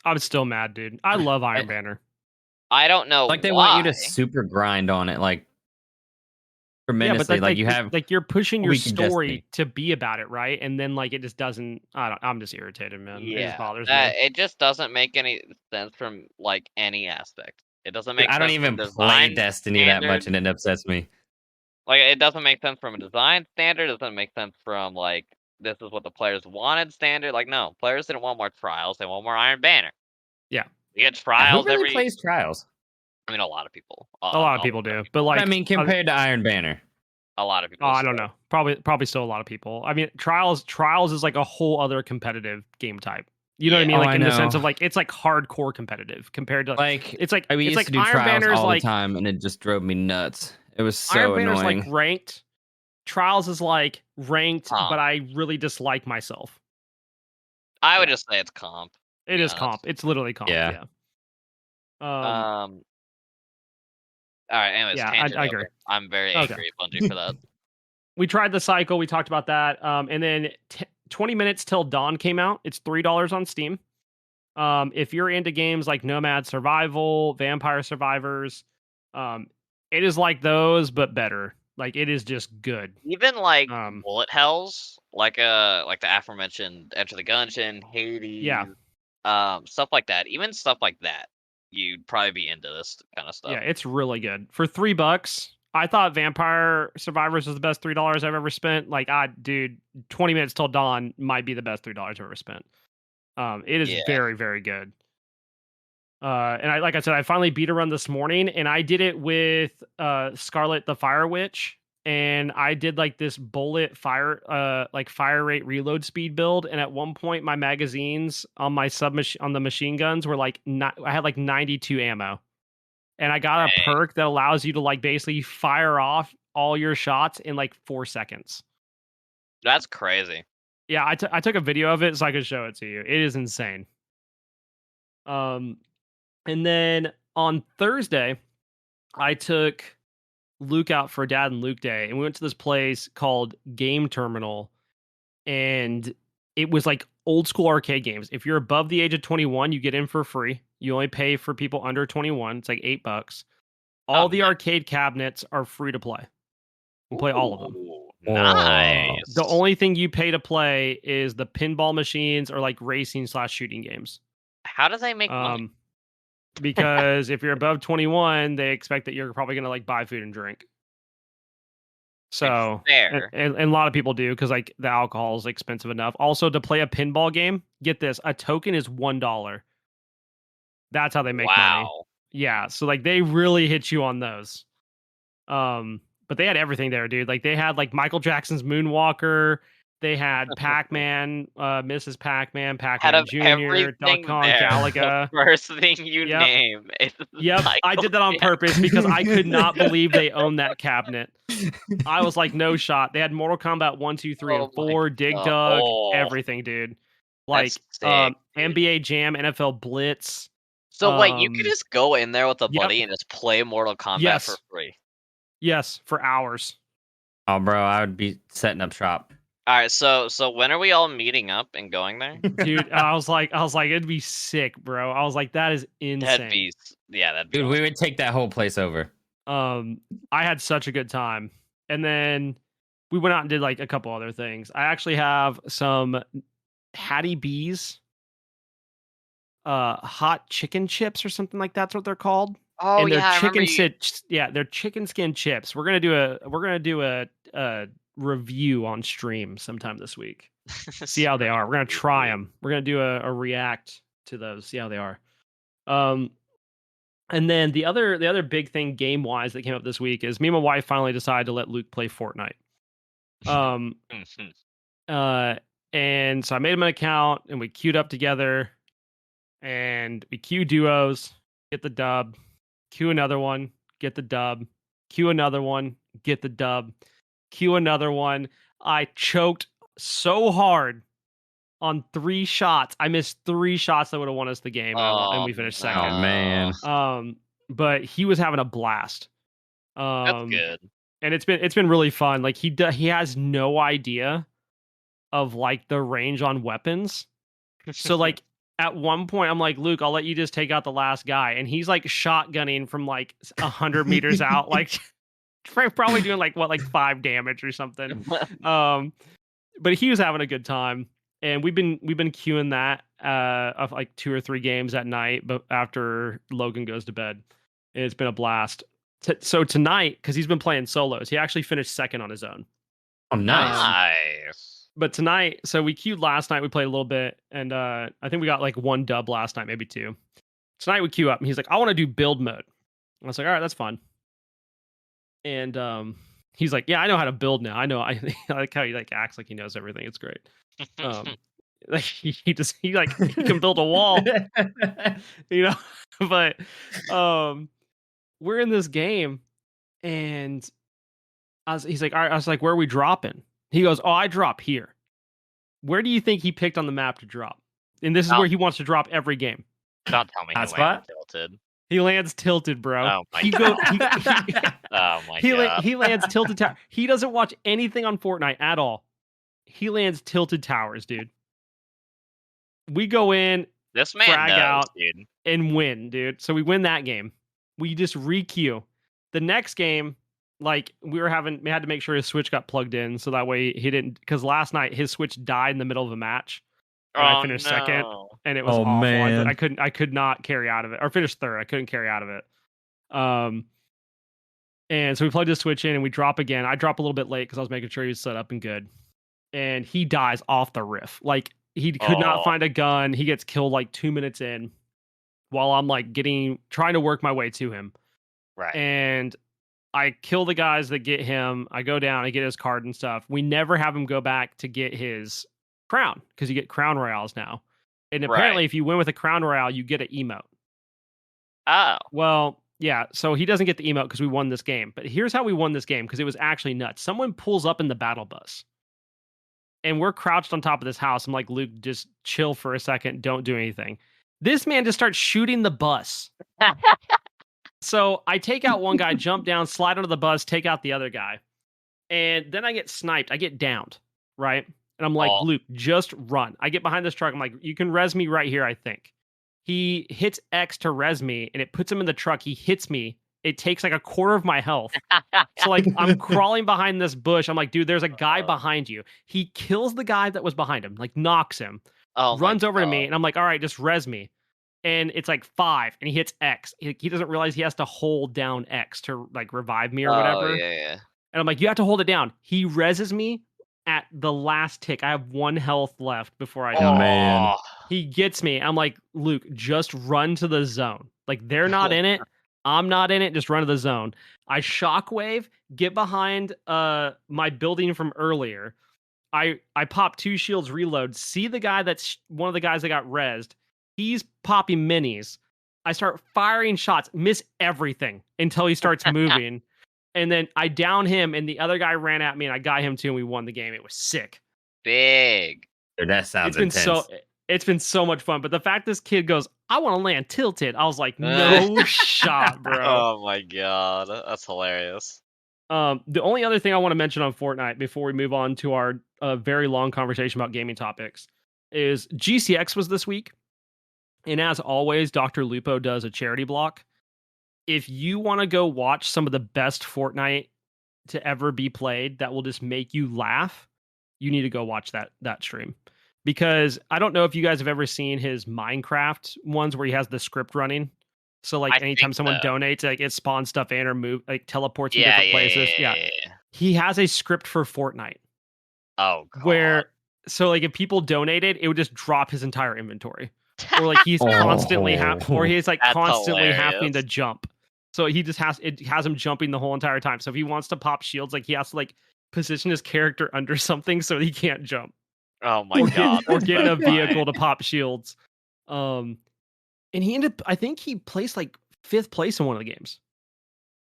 Speaker 1: I'm still mad, dude. I love Iron Banner.
Speaker 2: I don't know
Speaker 3: Like they
Speaker 2: why.
Speaker 3: want you to super grind on it, like tremendously.
Speaker 1: Yeah, but
Speaker 3: like you have
Speaker 1: like you're pushing your
Speaker 3: week of
Speaker 1: story
Speaker 3: Destiny.
Speaker 1: to be about it, right? And then like it just doesn't. I'm just irritated, man. It just bothers me.
Speaker 2: It just doesn't make any sense from like any aspect. It doesn't make
Speaker 3: I
Speaker 2: sense.
Speaker 3: don't even
Speaker 2: from
Speaker 3: play
Speaker 2: design
Speaker 3: Destiny that much,
Speaker 2: standard.
Speaker 3: and it upsets me.
Speaker 2: Like it doesn't make sense from a design standard. It doesn't make sense from like this is what the players wanted standard. Like no, players didn't want more Trials. They want more Iron Banner.
Speaker 1: Yeah.
Speaker 2: You get
Speaker 3: Who
Speaker 2: Trials
Speaker 3: really plays Trials?
Speaker 2: I mean, a lot of people.
Speaker 1: A lot of people do, but like
Speaker 3: I mean, compared to Iron Banner.
Speaker 2: a lot of people.
Speaker 1: I don't know. Probably still a lot of people. I mean, Trials is like a whole other competitive game type. You know what I mean?
Speaker 3: Oh,
Speaker 1: Like
Speaker 3: I
Speaker 1: in the sense
Speaker 3: know.
Speaker 1: of like it's like hardcore competitive compared to
Speaker 3: Like
Speaker 1: it's like
Speaker 3: we
Speaker 1: it's
Speaker 3: used
Speaker 1: like
Speaker 3: to do
Speaker 1: Iron
Speaker 3: Trials
Speaker 1: Banner's
Speaker 3: all
Speaker 1: like
Speaker 3: the time, and it just drove me nuts. It was
Speaker 1: Iron
Speaker 3: so
Speaker 1: Banner's
Speaker 3: annoying.
Speaker 1: like ranked. Trials is like ranked,
Speaker 2: Comp.
Speaker 1: but I really dislike myself.
Speaker 2: I would just say it's comp.
Speaker 1: It is comp. It's literally comp.
Speaker 3: Yeah.
Speaker 2: All right. Anyways,
Speaker 1: yeah,
Speaker 2: tangent
Speaker 1: I
Speaker 2: over.
Speaker 1: agree.
Speaker 2: I'm very
Speaker 1: Okay.
Speaker 2: angry at Bungie for that.
Speaker 1: We tried the cycle. We talked about that. And then 20 minutes till dawn came out. It's $3 on Steam. If you're into games like Nomad Survival, Vampire Survivors, it is like those but better. Like it is just good.
Speaker 2: Even like bullet hells, like the aforementioned Enter the Gungeon, Hades, stuff like that. Even stuff like that, you'd probably be into this kind of stuff.
Speaker 1: Yeah, it's really good. For $3, I thought Vampire Survivors was the best $3 I've ever spent. Like, dude, 20 minutes till dawn might be the best $3 I've ever spent. It is very, very good. And like I said, I finally beat a run this morning, and I did it with Scarlet the Fire Witch, and I did like this bullet fire rate reload speed build. And at one point, my magazines on my on the machine guns were like I had like 92 ammo, and I got a perk that allows you to like basically fire off all your shots in like 4 seconds.
Speaker 2: That's crazy.
Speaker 1: Yeah, I took a video of it so I could show it to you. It is insane. And then on Thursday, I took Luke out for Dad and Luke Day, and we went to this place called Game Terminal, and it was like old school arcade games. If you're above the age of 21, you get in for free. You only pay for people under 21. It's like $8. All the arcade cabinets are free to play. You can play all of them.
Speaker 2: Nice.
Speaker 1: The only thing you pay to play is the pinball machines or like racing/shooting games.
Speaker 2: How do they make money?
Speaker 1: Because if you're above 21, they expect that you're probably gonna like buy food and drink. So
Speaker 2: fair.
Speaker 1: And a lot of people do because like the alcohol is expensive enough. Also, to play a pinball game, get this: a token is $1. That's how they make money. Yeah, so like they really hit you on those. But they had everything there, dude. Like they had like Michael Jackson's Moonwalker. They had Pac-Man, Mrs. Pac-Man, Pac-Man Jr., Donkey Kong, Galaga.
Speaker 2: The first thing you name is
Speaker 1: I did that on purpose because I could not believe they owned that cabinet. I was like, no shot. They had Mortal Kombat 1, 2, 3, and 4, Dig Dug, everything, dude. Like NBA Jam, NFL Blitz.
Speaker 2: So wait, you could just go in there with a buddy and just play Mortal Kombat for free.
Speaker 1: Yes, for hours.
Speaker 3: Oh, bro, I would be setting up shop.
Speaker 2: All right, so when are we all meeting up and going there?
Speaker 1: Dude, I was like, it'd be sick, bro. I was like, that is insane.
Speaker 2: That'd be
Speaker 3: dude, awesome. We would take that whole place over.
Speaker 1: I had such a good time. And then we went out and did like a couple other things. I actually have some Hattie B's hot chicken chips or something like that's what they're called.
Speaker 2: Oh,
Speaker 1: and they're
Speaker 2: chicken
Speaker 1: they're chicken skin chips. We're gonna do a review on stream sometime this week. See how they are. We're gonna try them. We're gonna do a react to those. See how they are. And then the other big thing game wise that came up this week is me and my wife finally decided to let Luke play Fortnite. And so I made him an account and we queued up together and we queue duos, get the dub, queue another one, get the dub, queue another one, get the dub, queue another one. I choked so hard on 3 shots. I missed 3 shots that would have won us the game, and we finished second.
Speaker 3: Oh man.
Speaker 1: But he was having a blast.
Speaker 2: That's good.
Speaker 1: And it's been really fun. Like he has no idea of like the range on weapons. So like at one point I'm like, Luke, I'll let you just take out the last guy, and he's like shotgunning from like 100 meters out, like probably doing like 5 damage or something. But he was having a good time, and we've been queuing that of like 2 or 3 games at night, but after Logan goes to bed, and it's been a blast. So tonight, because he's been playing solos, he actually finished second on his own.
Speaker 3: Oh, nice.
Speaker 1: But tonight, so we queued last night. We played a little bit, and I think we got like 1 dub last night, maybe 2. Tonight we queue up, and he's like, "I want to do build mode." I was like, "All right, that's fun." And he's like, "Yeah, I know how to build now. I know." I like how he like acts like he knows everything. It's great. Like he can build a wall, you know. But we're in this game, and he's like, all right, I was like, "Where are we dropping?" He goes, "Oh, I drop here." Where do you think he picked on the map to drop? And this is where he wants to drop every game.
Speaker 2: Don't tell me he lands tilted.
Speaker 1: He lands tilted, bro.
Speaker 2: Oh my god. Oh my god.
Speaker 1: He lands tilted tower. He doesn't watch anything on Fortnite at all. He lands tilted towers, dude. We go in,
Speaker 2: this man
Speaker 1: frag
Speaker 2: knows,
Speaker 1: out,
Speaker 2: dude,
Speaker 1: and win, dude. So we win that game. We just re-queue. The next game, like we had to make sure his Switch got plugged in, so that way he didn't. Because last night his Switch died in the middle of a match, and I finished second, and it was awful.
Speaker 3: Man.
Speaker 1: I could not carry out of it, or finish third. I couldn't carry out of it. And so we plugged his Switch in, and we drop again. I drop a little bit late because I was making sure he was set up and good, and he dies off the riff. Like he could not find a gun. He gets killed like 2 minutes in, while I'm like trying to work my way to him.
Speaker 2: Right.
Speaker 1: And I kill the guys that get him. I go down, I get his card and stuff. We never have him go back to get his crown, because you get crown royales now. And apparently if you win with a crown royale, you get an emote.
Speaker 2: Oh.
Speaker 1: Well, yeah, so he doesn't get the emote because we won this game. But here's how we won this game, because it was actually nuts. Someone pulls up in the battle bus, and we're crouched on top of this house. I'm like, Luke, just chill for a second. Don't do anything. This man just starts shooting the bus. So I take out one guy, jump down, slide onto the bus, take out the other guy. And then I get sniped. I get downed, right? And I'm like, Luke, just run. I get behind this truck. I'm like, you can res me right here, I think. He hits X to res me, and it puts him in the truck. He hits me. It takes like a quarter of my health. So like I'm crawling behind this bush. I'm like, dude, there's a guy behind you. He kills the guy that was behind him, like knocks him, runs over to me, and I'm like, all right, just res me. And it's like 5, and he hits X. He doesn't realize he has to hold down X to like revive me or whatever.
Speaker 2: Yeah.
Speaker 1: And I'm like, you have to hold it down. He reses me at the last tick. I have 1 health left before I die.
Speaker 3: Oh man.
Speaker 1: He gets me. I'm like, Luke, just run to the zone. Like they're not in it. I'm not in it. Just run to the zone. I shockwave, get behind my building from earlier. I pop 2 shields, reload, see the guy that's one of the guys that got rezzed. He's popping minis. I start firing shots, miss everything until he starts moving. And then I down him, and the other guy ran at me, and I got him too, and we won the game. It was sick.
Speaker 2: Big.
Speaker 3: Dude, that sounds intense.
Speaker 1: It's been so much fun. But the fact this kid goes, I want to land tilted. I was like, no shot, bro.
Speaker 2: Oh my god. That's hilarious.
Speaker 1: The only other thing I want to mention on Fortnite before we move on to our very long conversation about gaming topics is GCX was this week. And as always, Dr. Lupo does a charity block. If you want to go watch some of the best Fortnite to ever be played that will just make you laugh, you need to go watch that stream. Because I don't know if you guys have ever seen his Minecraft ones where he has the script running. So like anytime someone donates, like it spawns stuff in or move, like teleports in different places. Yeah. He has a script for Fortnite.
Speaker 2: Oh god.
Speaker 1: Where so like if people donated, it would just drop his entire inventory. or like he's constantly
Speaker 3: That's
Speaker 1: constantly having to
Speaker 2: hilarious.
Speaker 1: jump. So he just has him jumping the whole entire time. So if he wants to pop shields, like he has to like position his character under something so he can't jump.
Speaker 2: Oh my god.
Speaker 1: Or
Speaker 2: that's
Speaker 1: get in a
Speaker 2: so funny.
Speaker 1: vehicle to pop shields. And he ended I think he placed like 5th place in one of the games.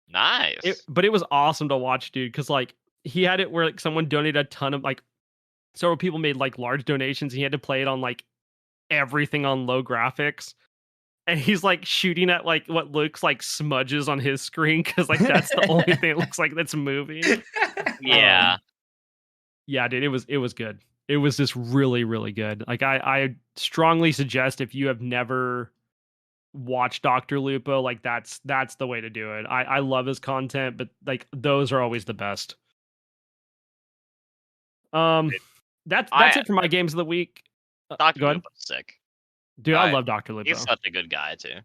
Speaker 2: Nice.
Speaker 1: But it was awesome to watch, dude, because like he had it where like someone donated a ton of like several people made like large donations. And he had to play it on like everything on low graphics. And he's like shooting at like what looks like smudges on his screen because like that's the only thing it looks like that's moving.
Speaker 2: Yeah.
Speaker 1: Yeah, dude, it was good. It was just really, really good. Like I strongly suggest if you have never watched Dr. Lupo, like that's the way to do it. I love his content, but like those are always the best. That's it for my games of the week.
Speaker 2: Dr.
Speaker 1: Go ahead.
Speaker 2: Lupo's sick.
Speaker 1: Dude, I love Dr. Lupo.
Speaker 2: He's such a good guy too.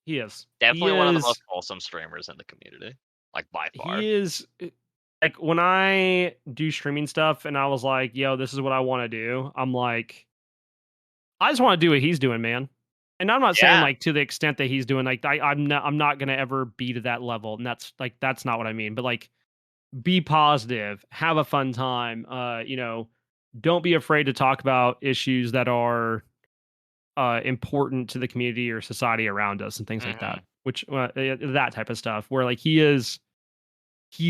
Speaker 1: He is.
Speaker 2: Definitely one of the most wholesome streamers in the community. Like by far.
Speaker 1: He is like when I do streaming stuff and I was like, yo, this is what I want to do. I'm like, I just want to do what he's doing, man. And I'm not saying like to the extent that he's doing, like I'm not gonna ever be to that level. And that's not what I mean. But like be positive, have a fun time. You know, don't be afraid to talk about issues that are important to the community or society around us and things like that. Which that type of stuff where like he's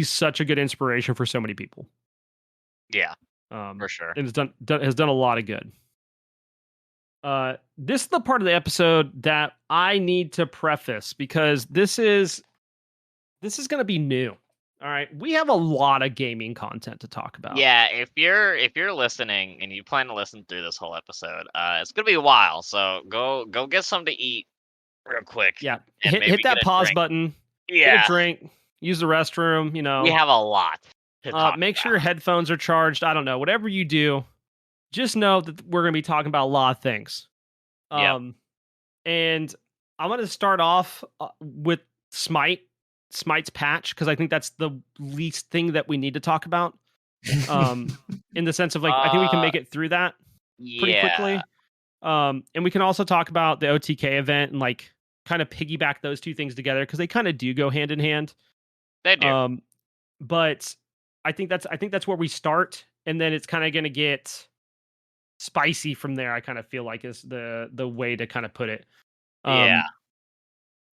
Speaker 1: such a good inspiration for so many people.
Speaker 2: Yeah, for sure.
Speaker 1: And has done a lot of good. This is the part of the episode that I need to preface because this is going to be new. All right, we have a lot of gaming content to talk about.
Speaker 2: Yeah, if you're listening and you plan to listen through this whole episode, it's gonna be a while. So go get something to eat real quick.
Speaker 1: Yeah, hit that pause button.
Speaker 2: Yeah,
Speaker 1: get a drink. Use the restroom. You know,
Speaker 2: we have a lot to talk
Speaker 1: make sure your headphones are charged. I don't know. Whatever you do, just know that we're going to be talking about a lot of things. And I'm going to start off with Smite's patch, because I think that's the least thing that we need to talk about. In the sense of like, I think we can make it through that pretty quickly. And we can also talk about the OTK event and like kind of piggyback those two things together because they kind of do go hand in hand.
Speaker 2: They do.
Speaker 1: But I think that's where we start, and then it's kind of going to get spicy from there. I kind of feel like is the way to kind of put it.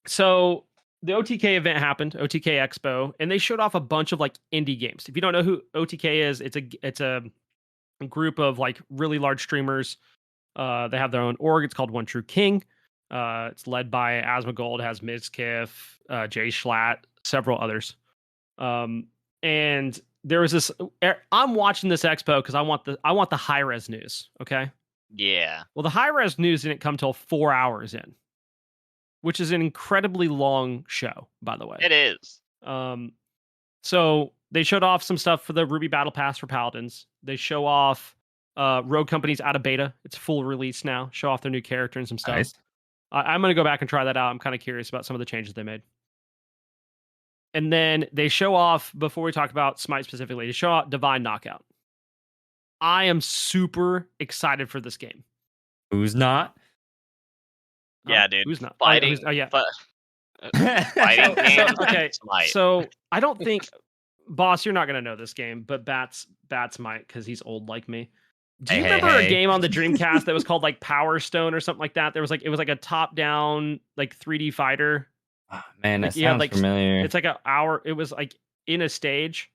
Speaker 1: So the OTK event happened, OTK Expo, and they showed off a bunch of like indie games. If you don't know who OTK is, it's a group of like really large streamers. They have their own org. It's called One True King. It's led by Asmongold, has Mizkif, Jay Schlatt, several others. And there was this. I'm watching this expo because I want the high res news. Okay.
Speaker 2: Yeah.
Speaker 1: Well, the high res news didn't come till 4 hours in, which is an incredibly long show, by the way.
Speaker 2: It is.
Speaker 1: So they showed off some stuff for the Ruby Battle Pass for Paladins. They show off Rogue Company's out of beta. It's full release now. Show off their new character and some stuff.
Speaker 3: Nice.
Speaker 1: I'm going to go back and try that out. I'm kind of curious about some of the changes they made. And then they show off, before we talk about Smite specifically, they show off Divine Knockout. I am super excited for this game.
Speaker 3: Who's not?
Speaker 2: Yeah, dude.
Speaker 1: Who's not?
Speaker 2: Fighting.
Speaker 1: Yeah.
Speaker 2: Fighting games.
Speaker 1: Okay.
Speaker 2: Smite.
Speaker 1: So I don't think, Boss, you're not going to know this game, but Bats might because he's old like me. Do you remember a game on the Dreamcast that was called like Power Stone or something like that? It was like a top-down like 3D fighter.
Speaker 3: Oh, man, that
Speaker 1: like,
Speaker 3: sounds familiar.
Speaker 1: It's like an hour. It was like in a stage,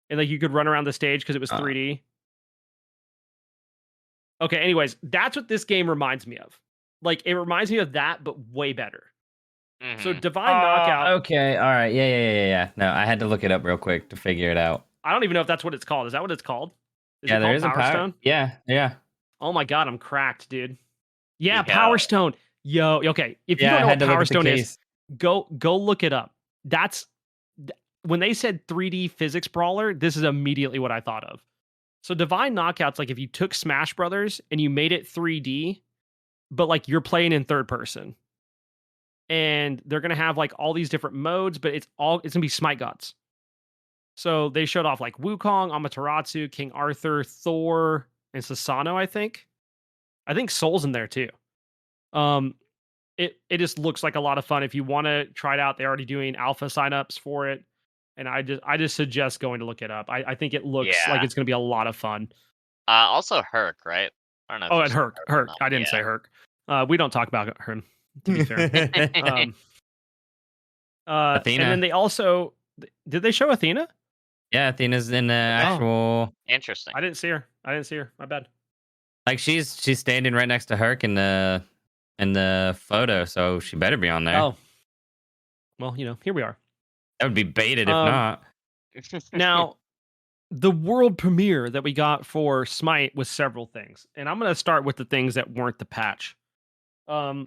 Speaker 1: and like you could run around the stage because it was 3D. Okay, anyways, that's what this game reminds me of. Like it reminds me of that, but way better. So Divine Knockout.
Speaker 3: Okay, all right, yeah. No, I had to look it up real quick to figure it out.
Speaker 1: I don't even know if that's what it's called. Is that what it's called?
Speaker 3: There is a Power Stone. Yeah.
Speaker 1: Oh my god, I'm cracked, dude. Yeah, Power Stone. Yo, okay. If you don't know what Power Stone is, go look it up. That's when they said 3D physics brawler, this is immediately what I thought of. So Divine Knockout's like if you took Smash Brothers and you made it 3D, but like you're playing in third person. And they're gonna have like all these different modes, but it's gonna be Smite gods. So they showed off like Wukong, Amaterasu, King Arthur, Thor, and Sasano, I think. I think Soul's in there too. It just looks like a lot of fun. If you want to try it out, they're already doing alpha signups for it, and I just suggest going to look it up. I think it looks like
Speaker 2: Yeah.
Speaker 1: it's going to be a lot of fun.
Speaker 2: Also Herc, right? I don't know if
Speaker 1: Oh,
Speaker 2: you
Speaker 1: and
Speaker 2: said
Speaker 1: Herc.
Speaker 2: or
Speaker 1: Herc.
Speaker 2: not.
Speaker 1: I didn't say
Speaker 2: Yeah.
Speaker 1: Herc. We don't talk about him, to be fair. And
Speaker 3: Athena.
Speaker 1: then they also did they show Athena?
Speaker 3: Yeah, Athena's in the actual.
Speaker 2: Interesting.
Speaker 1: I didn't see her. My bad.
Speaker 3: Like she's standing right next to Herc in the photo, so she better be on there.
Speaker 1: Oh, well, here we are.
Speaker 3: That would be baited if not.
Speaker 1: Now, the world premiere that we got for Smite was several things, and I'm going to start with the things that weren't the patch. Our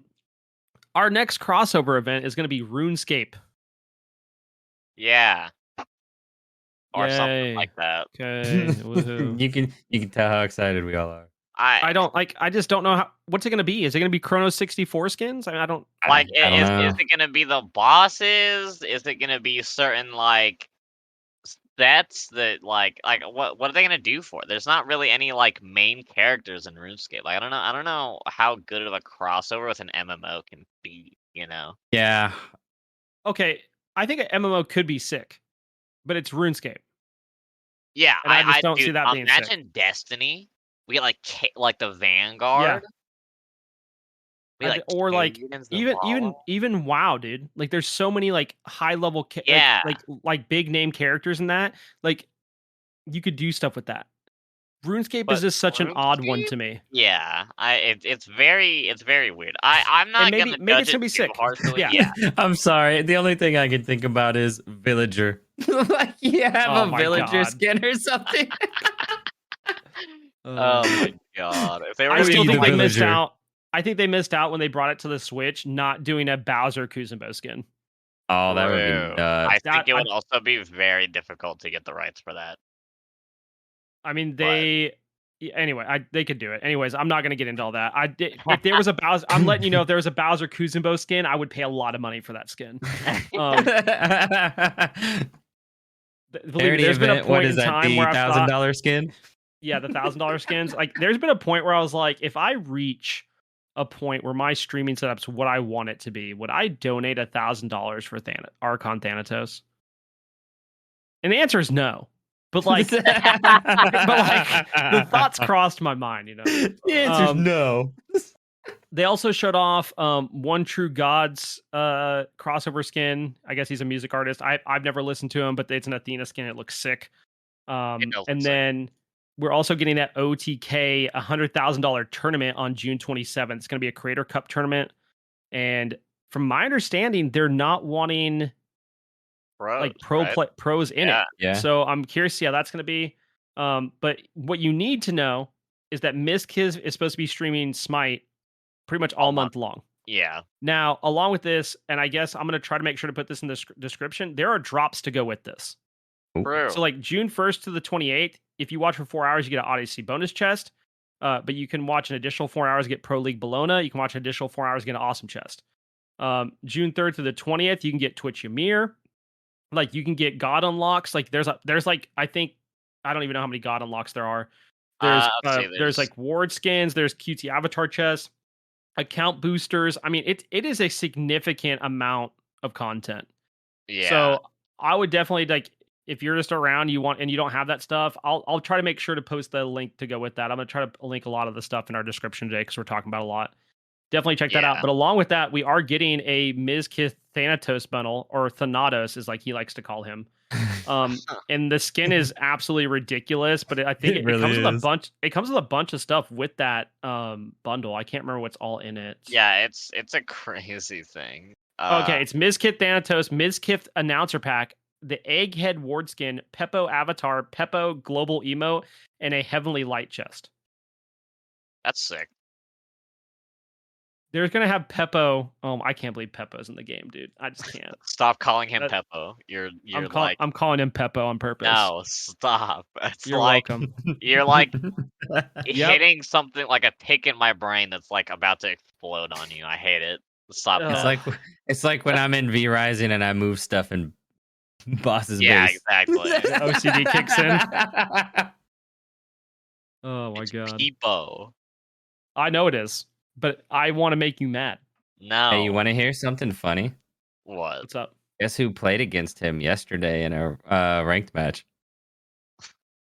Speaker 1: next crossover event is going to be RuneScape.
Speaker 2: Yeah. Or something
Speaker 1: Yay.
Speaker 2: like that.
Speaker 1: Okay. Woohoo.
Speaker 3: You can tell how excited we all are.
Speaker 1: I don't like. I just don't know what's it going to be. Is it going to be Chrono 64 skins? I don't.
Speaker 2: Like,
Speaker 3: I don't know.
Speaker 2: is it gonna be the bosses? Is it gonna be certain like sets that like what are they gonna do for it? There's not really any like main characters in RuneScape. Like I don't know how good of a crossover with an MMO can be. You know?
Speaker 3: Yeah.
Speaker 1: Okay, I think an MMO could be sick, but it's RuneScape.
Speaker 2: Yeah,
Speaker 1: And I just don't see that being sick.
Speaker 2: Imagine Destiny. We get like the Vanguard.
Speaker 1: Yeah. Or like even WoW, dude. Like there's so many like high level like big name characters in that. Like you could do stuff with that. RuneScape is just such an odd one to me.
Speaker 2: Yeah, it's very weird. I'm not
Speaker 1: maybe it's gonna be sick.
Speaker 2: Yeah.
Speaker 3: I'm sorry. The only thing I can think about is villager. Like you have a villager skin or something.
Speaker 2: Oh my god! If they were
Speaker 1: I still think they missed
Speaker 3: villager.
Speaker 1: out. I think they missed out when they brought it to the Switch, not doing a Bowser Kuzenbo skin.
Speaker 3: Oh, that would be
Speaker 2: I think it would also be very difficult to get the rights for that.
Speaker 1: I mean, anyway, they could do it. Anyways, I'm not going to get into all that. If there was a Bowser, I'm letting you know if there was a Bowser Kuzenbo skin, I would pay a lot of money for that skin. Believe me, there's been a point in time where I thought,
Speaker 3: $1,000 skin.
Speaker 1: Yeah, the $1,000 skins. Like, there's been a point where I was like, if I reach a point where my streaming setup's what I want it to be, would I donate $1,000 for Archon Thanatos? And the answer is no. But like, the thoughts crossed my mind.
Speaker 3: The answer is no.
Speaker 1: They also showed off One True God's crossover skin. I guess he's a music artist. I've never listened to him, but it's an Athena skin. It looks sick. And then we're also getting that OTK $100,000 tournament on June 27th. It's going to be a Creator Cup tournament. And from my understanding, they're not wanting pros in it.
Speaker 3: Yeah.
Speaker 1: So I'm curious to see how that's going to be. But what you need to know is that Mizkif is supposed to be streaming Smite pretty much all month long.
Speaker 2: Yeah.
Speaker 1: Now, along with this, and I guess I'm going to try to make sure to put this in the description, there are drops to go with this.
Speaker 2: True.
Speaker 1: So like June 1st to the 28th, if you watch for 4 hours, you get an Odyssey bonus chest. But you can watch an additional 4 hours, get Pro League Bologna. You can watch an additional 4 hours, get an awesome chest. June 3rd to the 20th, you can get Twitch Ymir. Like you can get God unlocks. Like there's like, I think, I don't even know how many God unlocks there are. There's like ward skins. There's QT avatar chests, account boosters. I mean, it is a significant amount of content.
Speaker 2: Yeah.
Speaker 1: So I would definitely like, if you're just around, you don't have that stuff, I'll try to make sure to post the link to go with that. I'm gonna try to link a lot of the stuff in our description today because we're talking about a lot. Definitely check that out. But along with that, we are getting a Mizkif Thanatos bundle, or Thanatos is like he likes to call him. And the skin is absolutely ridiculous, but I think it comes with a bunch. It comes with a bunch of stuff with that bundle. I can't remember what's all in it.
Speaker 2: Yeah, it's a crazy thing.
Speaker 1: Okay, it's Mizkif Thanatos, Mizkif Announcer Pack, the Egghead Ward skin, Peppo Avatar, Peppo Global Emote, and a Heavenly Light chest.
Speaker 2: That's sick.
Speaker 1: They're gonna have Peppo. I can't believe Peppo's in the game, dude. I just can't.
Speaker 2: Stop calling him Peppo.
Speaker 1: I'm calling him Peppo on purpose.
Speaker 2: No, stop. It's
Speaker 1: You're welcome.
Speaker 2: You're like hitting something like a pick in my brain that's like about to explode on you. I hate it. Stop.
Speaker 3: It's like when I'm in V Rising and I move stuff in Boss's base.
Speaker 2: Yeah, exactly.
Speaker 1: OCD kicks in. Oh my god.
Speaker 2: Peepo.
Speaker 1: I know it is. but I want to make you mad.
Speaker 2: No.
Speaker 3: Hey, you want to hear something funny?
Speaker 2: What?
Speaker 1: What's up?
Speaker 3: Guess who played against him yesterday in a ranked match?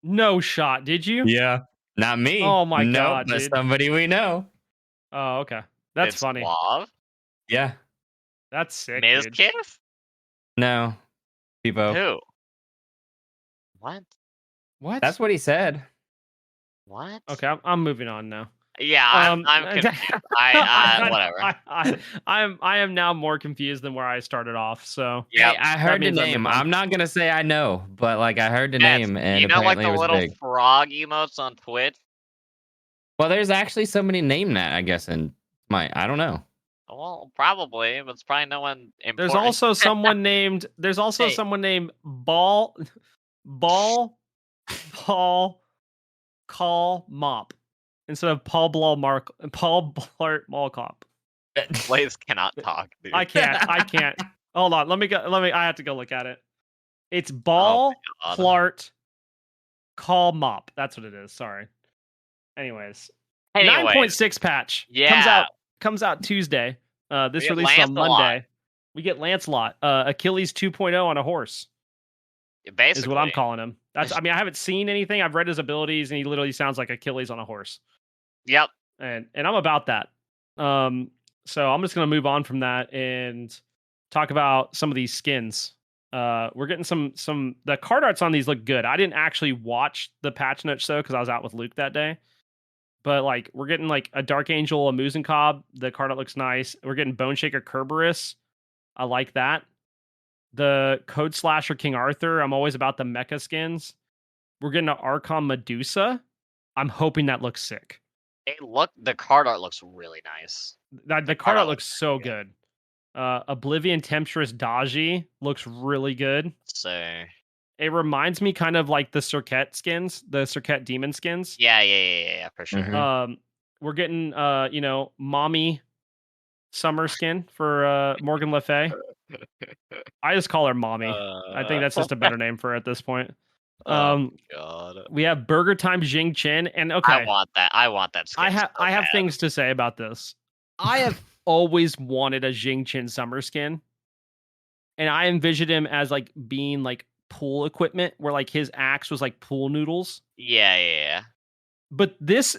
Speaker 1: No shot. Did you?
Speaker 3: Yeah. Not me.
Speaker 1: Oh my
Speaker 3: Nope,
Speaker 1: God,
Speaker 3: but
Speaker 1: dude.
Speaker 3: somebody we know.
Speaker 1: Oh, okay. That's
Speaker 2: It's
Speaker 1: funny.
Speaker 2: Suave?
Speaker 3: Yeah.
Speaker 1: That's sick, dude.
Speaker 2: Mizkif?
Speaker 3: No. People.
Speaker 2: Who? What?
Speaker 1: What?
Speaker 3: That's what he said.
Speaker 2: What?
Speaker 1: Okay, I'm moving on now.
Speaker 2: Yeah, I'm confused. Whatever.
Speaker 1: I am now more confused than where I started off. So
Speaker 2: Yeah,
Speaker 3: Hey, I heard the
Speaker 1: means I
Speaker 3: name.
Speaker 1: moved on.
Speaker 3: I'm not gonna say I know, but like I heard the
Speaker 2: Nets,
Speaker 3: name, and
Speaker 2: you know, like
Speaker 3: apparently
Speaker 2: the
Speaker 3: it was
Speaker 2: little
Speaker 3: big.
Speaker 2: frog emotes on Twitch.
Speaker 3: Well, there's actually somebody named that, I guess, in Smite. I don't know.
Speaker 2: Well, probably, but it's probably no one important.
Speaker 1: There's also someone named. There's also
Speaker 3: Hey.
Speaker 1: someone named Paul Call Mop instead of Paul Blart Mallcop.
Speaker 2: Blaise cannot talk, dude.
Speaker 1: I can't. Hold on. Let me go. I have to go look at it. It's
Speaker 2: Oh
Speaker 1: Ball
Speaker 2: my God.
Speaker 1: Plart Call Mop. That's what it is. Sorry. Anyways,
Speaker 2: Anyway,
Speaker 1: 9.6 patch
Speaker 2: yeah,
Speaker 1: comes out Tuesday. This
Speaker 2: get
Speaker 1: released on
Speaker 2: Lancelot.
Speaker 1: Monday. We get Lancelot, Achilles 2.0 on a horse.
Speaker 2: basically,
Speaker 1: Is what I'm calling him. That's. I mean, I haven't seen anything. I've read his abilities, and he literally sounds like Achilles on a horse.
Speaker 2: Yep.
Speaker 1: And I'm about that. So I'm just gonna move on from that and talk about some of these skins. We're getting some the card arts on these look good. I didn't actually watch the patch notes though because I was out with Luke that day. But like we're getting like a Dark Angel, a Muzenkob. The card art looks nice. We're getting Bone Shaker Kerberos. I like that. The Code Slasher King Arthur. I'm always about the mecha skins. We're getting an Archon Medusa. I'm hoping that looks sick.
Speaker 2: The card art looks really nice.
Speaker 1: The card art looks so good. Oblivion Temptress Daji looks really good.
Speaker 2: So
Speaker 1: It reminds me kind of like the Circuit skins, the Circuit demon skins.
Speaker 2: yeah, for sure.
Speaker 3: Mhm.
Speaker 1: We're getting mommy summer skin for Morgan Le Fay. I just call her mommy. I think that's just a better name for her at this point.
Speaker 2: Oh God.
Speaker 1: We have Burger Time Jing Chin, and okay,
Speaker 2: I want that skin.
Speaker 1: I have
Speaker 2: bad.
Speaker 1: things to say about this. I have always wanted a Jing Chin summer skin, and I envisioned him as like being like pool equipment, where like his axe was like pool noodles.
Speaker 2: Yeah.
Speaker 1: But this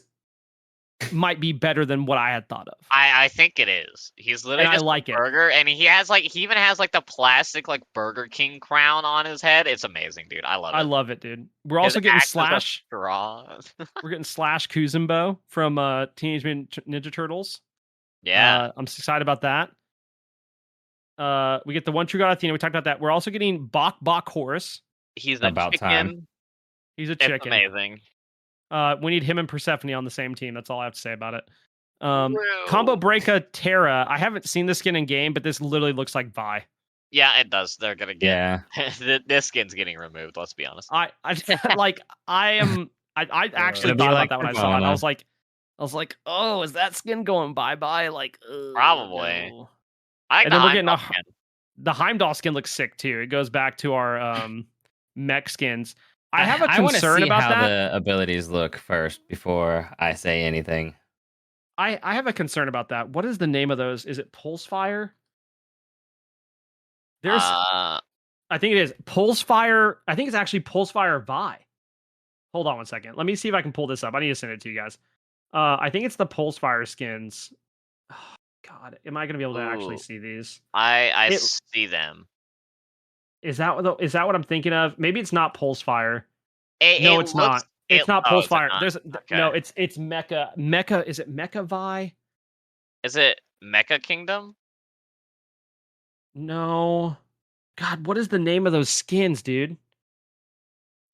Speaker 1: might be better than what I had thought of.
Speaker 2: I think it is. He's literally
Speaker 1: And I
Speaker 2: just
Speaker 1: like
Speaker 2: a
Speaker 1: it.
Speaker 2: burger, and he even has like the plastic like Burger King crown on his head. It's amazing, dude. I love it.
Speaker 1: I love it, dude. We're
Speaker 2: His
Speaker 1: also getting
Speaker 2: axe is a
Speaker 1: Slash.
Speaker 2: straw.
Speaker 1: We're getting Slash Kuzumbo from Teenage Mutant Ninja Turtles.
Speaker 2: Yeah.
Speaker 1: I'm excited about that. We get the One True God Athena. We talked about that. We're also getting Bok Horus.
Speaker 2: He's a
Speaker 3: About
Speaker 2: chicken.
Speaker 3: time.
Speaker 1: He's a
Speaker 2: It's
Speaker 1: chicken.
Speaker 2: amazing.
Speaker 1: We need him and Persephone on the same team. That's all I have to say about it. Combo Breaka Terra. I haven't seen this skin in game, but this literally looks like Vi.
Speaker 2: Yeah, it does. They're gonna get
Speaker 3: Yeah.
Speaker 2: this skin's getting removed. Let's be honest.
Speaker 1: I actually
Speaker 3: It'll be
Speaker 1: thought
Speaker 3: like
Speaker 1: about that when I saw it.
Speaker 3: Nirvana.
Speaker 1: I was like, oh, is that skin going bye-bye? Like,
Speaker 2: Probably.
Speaker 1: no.
Speaker 2: I
Speaker 1: And then we're
Speaker 2: got
Speaker 1: getting
Speaker 2: Heimdall skin.
Speaker 1: the Heimdall skin looks sick too. It goes back to our mech skins. I have a
Speaker 3: I wanna
Speaker 1: concern
Speaker 3: see
Speaker 1: about
Speaker 3: how
Speaker 1: that.
Speaker 3: the abilities look first before I say anything.
Speaker 1: I have a concern about that. What is the name of those? Is it Pulse Fire? There's I think it is Pulse Fire. I think it's actually Pulse Fire Vi. Hold on one second. Let me see if I can pull this up. I need to send it to you guys. I think it's the Pulse Fire skins. Oh, God, am I going to be able to actually
Speaker 2: Ooh.
Speaker 1: see these?
Speaker 2: I see them.
Speaker 1: Is that what I'm thinking of? Maybe it's not Pulse Fire.
Speaker 2: It
Speaker 1: No, it's
Speaker 2: looks,
Speaker 1: not. It's not Pulse
Speaker 2: is it
Speaker 1: Fire.
Speaker 2: not?
Speaker 1: There's
Speaker 2: Okay.
Speaker 1: no. It's Mecha. Mecha. Is it Mecha Vi?
Speaker 2: Is it Mecha Kingdom?
Speaker 1: No. God, what is the name of those skins, dude?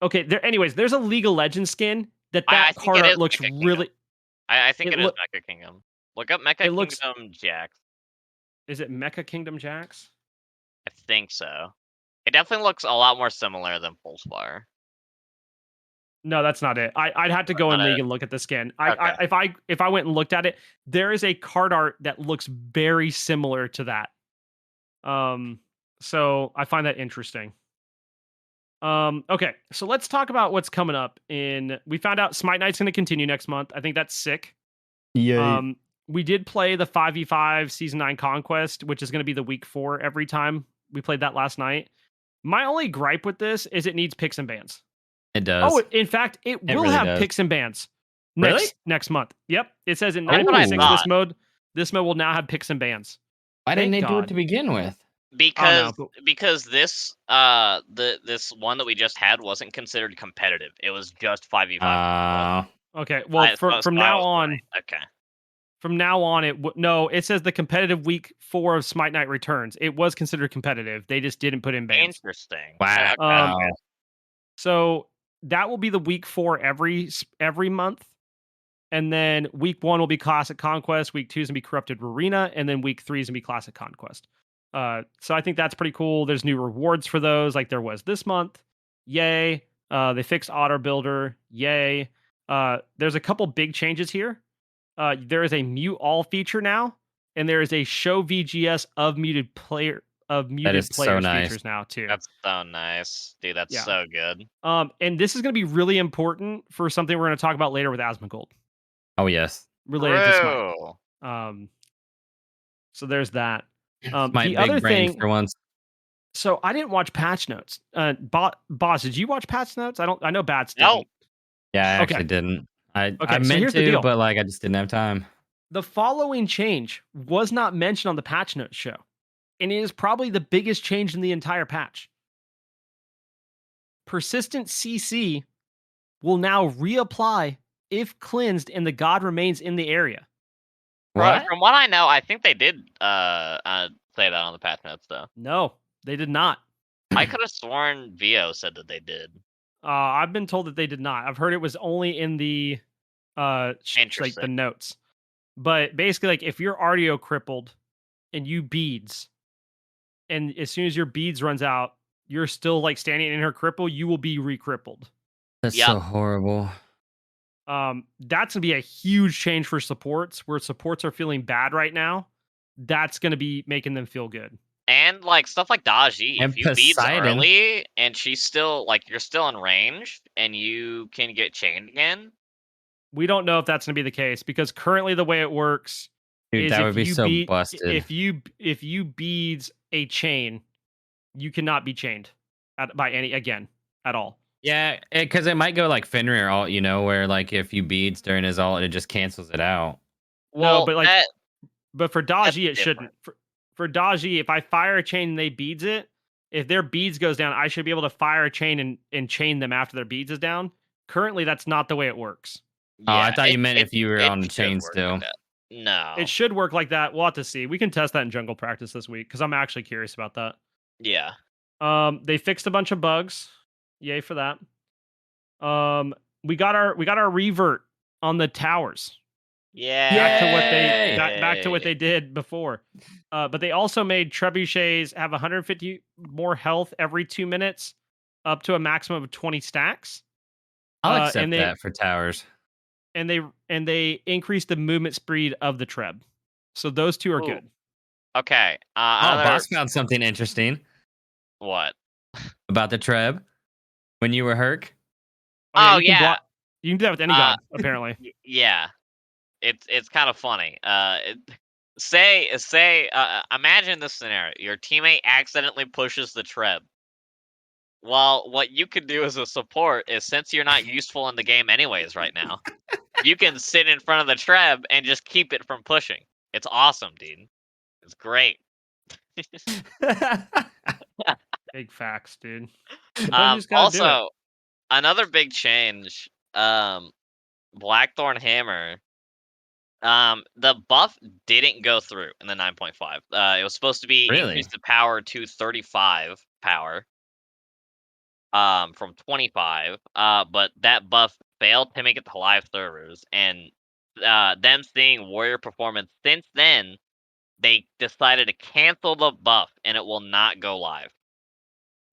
Speaker 1: Okay, anyways, there's a League of Legends skin
Speaker 2: I think
Speaker 1: card
Speaker 2: it
Speaker 1: art
Speaker 2: is
Speaker 1: looks
Speaker 2: Mecha Kingdom.
Speaker 1: really.
Speaker 2: I think
Speaker 1: It
Speaker 2: it is
Speaker 1: look-
Speaker 2: Mecha Kingdom. Look up Mecha
Speaker 1: it looks-
Speaker 2: Kingdom Jax.
Speaker 1: Is it Mecha Kingdom Jax?
Speaker 2: I think so. It definitely looks a lot more similar than Pulse Fire.
Speaker 1: No, that's not it. I'd have to go in
Speaker 2: not
Speaker 1: League
Speaker 2: it.
Speaker 1: and look at the skin.
Speaker 2: Okay.
Speaker 1: If I went and looked at it, there is a card art that looks very similar to that. So I find that interesting. Okay, so let's talk about what's coming up. We found out Smite Night's going to continue next month. I think that's sick.
Speaker 3: Yeah.
Speaker 1: we did play the 5v5 Season 9 Conquest, which is going to be the week 4 every time. We played that last night. My only gripe with this is it needs picks and bans.
Speaker 3: It does.
Speaker 1: Oh, in fact, it will
Speaker 3: really
Speaker 1: have
Speaker 3: does.
Speaker 1: picks and bans
Speaker 3: Really?
Speaker 1: next month. Yep. It says in
Speaker 2: That's what I
Speaker 1: 9.6
Speaker 2: thought.
Speaker 1: this mode will now have picks and bans.
Speaker 3: Why didn't they
Speaker 1: Thank
Speaker 3: do it
Speaker 1: God.
Speaker 3: to begin with?
Speaker 2: Because this this one that we just had wasn't considered competitive. It was just 5v5.
Speaker 1: Okay. Well, from now on,
Speaker 2: right. Okay.
Speaker 1: From now on, no. It says the competitive week 4 of Smite Night returns. It was considered competitive. They just didn't put in bans.
Speaker 2: Interesting.
Speaker 3: Wow.
Speaker 1: So that will be the week 4 every month, and then week 1 will be Classic Conquest. Week 2 is gonna be Corrupted Arena, and then week 3 is gonna be Classic Conquest. So I think that's pretty cool. There's new rewards for those, like there was this month. Yay! They fixed Auto Builder. Yay! There's a couple big changes here. There is a mute all feature now, and there is a show VGS of muted players
Speaker 3: so nice.
Speaker 1: features now too.
Speaker 2: That's so nice, dude. That's so good.
Speaker 1: And this is going to be really important for something we're going to talk about later with Asmongold.
Speaker 3: Oh yes,
Speaker 1: related to Smite. So there's that. The other thing
Speaker 3: for once.
Speaker 1: So I didn't watch patch notes. Boss, did you watch patch notes? I know Bats didn't.
Speaker 2: No.
Speaker 3: Yeah, I actually didn't. I meant
Speaker 1: so here's the
Speaker 3: to,
Speaker 1: deal.
Speaker 3: but like I just didn't have time.
Speaker 1: The following change was not mentioned on the patch notes show, and it is probably the biggest change in the entire patch. Persistent CC will now reapply if cleansed and the god remains in the area.
Speaker 3: What?
Speaker 2: From what I know, I think they did say that on the patch notes, though.
Speaker 1: No, they did not.
Speaker 2: I could have sworn VO said that they did.
Speaker 1: I've been told that they did not. I've heard it was only in the like the notes. But basically, like if you're RDO crippled and you beads, and as soon as your beads runs out, you're still like standing in her cripple, you will be re-crippled.
Speaker 3: That's so horrible.
Speaker 1: That's gonna be a huge change for supports, where supports are feeling bad right now. That's gonna be making them feel good.
Speaker 2: And like stuff like Daji,
Speaker 3: And
Speaker 2: if you beats early and she's still like you're still in range and you can get chained again.
Speaker 1: We don't know if that's gonna be the case, because currently the way it works
Speaker 3: is that would be so busted.
Speaker 1: If you beads a chain, you cannot be chained by any again at all.
Speaker 3: Yeah, because it might go like Fenrir ult, you know, where like if you beads during his ult, it just cancels it out.
Speaker 2: Well,
Speaker 1: no, but like, but for Daji it shouldn't. For Daji, if I fire a chain and they beads it, if their beads goes down, I should be able to fire a chain and chain them after their beads is down. Currently, that's not the way it works.
Speaker 3: Yeah, I thought you meant if you were on the chain still.
Speaker 2: No,
Speaker 1: it should work like that. We'll have to see. We can test that in jungle practice this week, because I'm actually curious about that.
Speaker 2: Yeah.
Speaker 1: They fixed a bunch of bugs. Yay for that. We got our revert on the towers.
Speaker 2: Yeah.
Speaker 1: Back to what they did before. But they also made trebuchets have 150 more health every 2 minutes, up to a maximum of 20 stacks.
Speaker 3: I'll accept that for towers.
Speaker 1: And they increased the movement speed of the treb. So those two are good.
Speaker 2: Okay.
Speaker 3: Boss found something interesting.
Speaker 2: What?
Speaker 3: About the treb when you were Herc?
Speaker 1: You can do that with any god, apparently.
Speaker 2: Yeah. It's kind of funny. Imagine this scenario. Your teammate accidentally pushes the treb. Well, what you could do as a support is, since you're not useful in the game anyways right now, you can sit in front of the treb and just keep it from pushing. It's awesome, dude. It's great.
Speaker 1: Big facts, dude.
Speaker 2: Also, another big change, Blackthorn Hammer. The buff didn't go through in the 9.5. It was supposed to be increased the power to 35 power. From 25. But that buff failed to make it to live servers, and them seeing Warrior performance since then, they decided to cancel the buff, and it will not go live.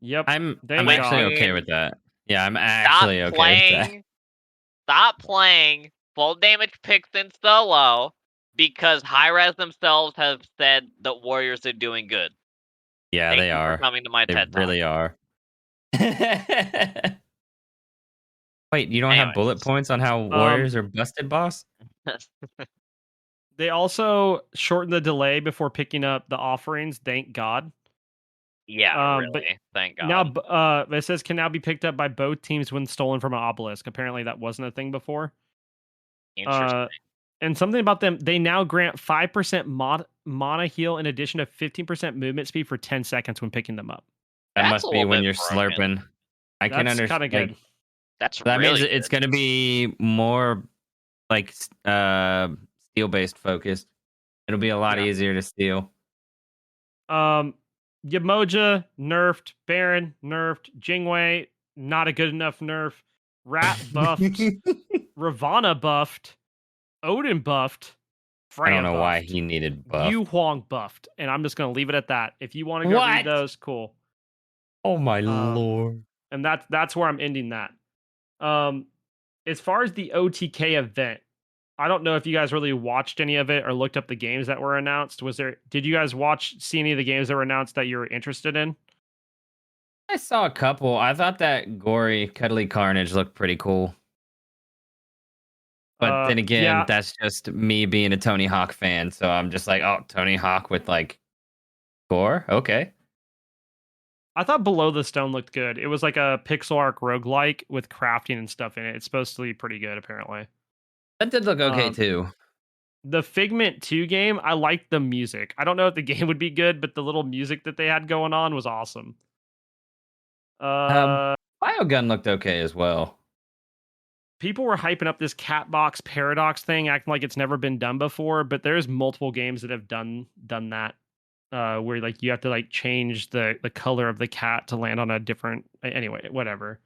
Speaker 1: Yep.
Speaker 3: I'm actually okay with that. Yeah, I'm actually okay with that.
Speaker 2: Stop playing full damage picks in solo, because Hi-Rez themselves have said that Warriors are doing good.
Speaker 3: Yeah,
Speaker 2: Thank
Speaker 3: they
Speaker 2: you
Speaker 3: are.
Speaker 2: For coming to my TED Talk.
Speaker 3: Really are. Wait, you don't have bullet points on how Warriors are busted, boss?
Speaker 1: They also shortened the delay before picking up the offerings. Thank God.
Speaker 2: Yeah,
Speaker 1: But
Speaker 2: really. Thank
Speaker 1: now,
Speaker 2: God.
Speaker 1: it says can now be picked up by both teams when stolen from an obelisk. Apparently, that wasn't a thing before.
Speaker 2: Interesting.
Speaker 1: And something about them, they now grant 5% mana heal in addition to 15% movement speed for 10 seconds when picking them up.
Speaker 3: That
Speaker 2: That's a
Speaker 3: must be
Speaker 2: little
Speaker 3: when
Speaker 2: bit
Speaker 3: you're
Speaker 2: broken.
Speaker 3: slurping. I can
Speaker 1: That's kind of
Speaker 3: understand.
Speaker 1: good.
Speaker 3: Like,
Speaker 2: That's
Speaker 3: that means
Speaker 2: really
Speaker 3: it's
Speaker 2: good.
Speaker 3: going to be more like steel based focused. It'll be a lot
Speaker 1: Yeah.
Speaker 3: easier to steal.
Speaker 1: Yamoja nerfed, Baron nerfed, Jingwei not a good enough nerf, Rat buffed, Ravana buffed, Odin buffed,
Speaker 3: I don't
Speaker 1: Freya
Speaker 3: know why
Speaker 1: buffed,
Speaker 3: he needed buff.
Speaker 1: Yu Huang buffed, and I'm just gonna leave it at that. If you want to go read
Speaker 3: What?
Speaker 1: those, cool.
Speaker 3: Oh my lord.
Speaker 1: And that's where I'm ending that. As far as the OTK event, I don't know if you guys really watched any of it or looked up the games that were announced. Did you guys see any of the games that were announced that you were interested in?
Speaker 3: I saw a couple. I thought that gory, cuddly carnage looked pretty cool. But then again,
Speaker 1: Yeah.
Speaker 3: that's just me being a Tony Hawk fan. So I'm just like, oh, Tony Hawk with like gore? Okay.
Speaker 1: I thought Below the Stone looked good. It was like a pixel art roguelike with crafting and stuff in it. It's supposed to be pretty good, apparently.
Speaker 3: That did look okay too.
Speaker 1: The Figment 2 game, I liked the music. I don't know if the game would be good, but the little music that they had going on was awesome.
Speaker 3: Biogun looked okay as well.
Speaker 1: People were hyping up this Catbox Paradox thing, acting like it's never been done before, but there's multiple games that have done that. Where like you have to like change the color of the cat to land on a different anyway, whatever.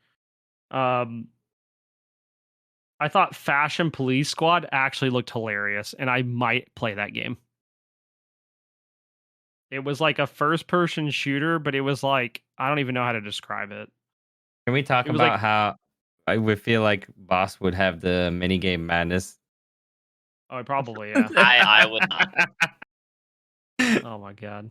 Speaker 1: I thought Fashion Police Squad actually looked hilarious, and I might play that game. It was like a first-person shooter, but it was like I don't even know how to describe it.
Speaker 3: Can we talk
Speaker 1: It was
Speaker 3: about
Speaker 1: like,
Speaker 3: how I would feel like Boss would have the minigame madness?
Speaker 1: oh, probably, yeah.
Speaker 2: I would not.
Speaker 1: Oh my god.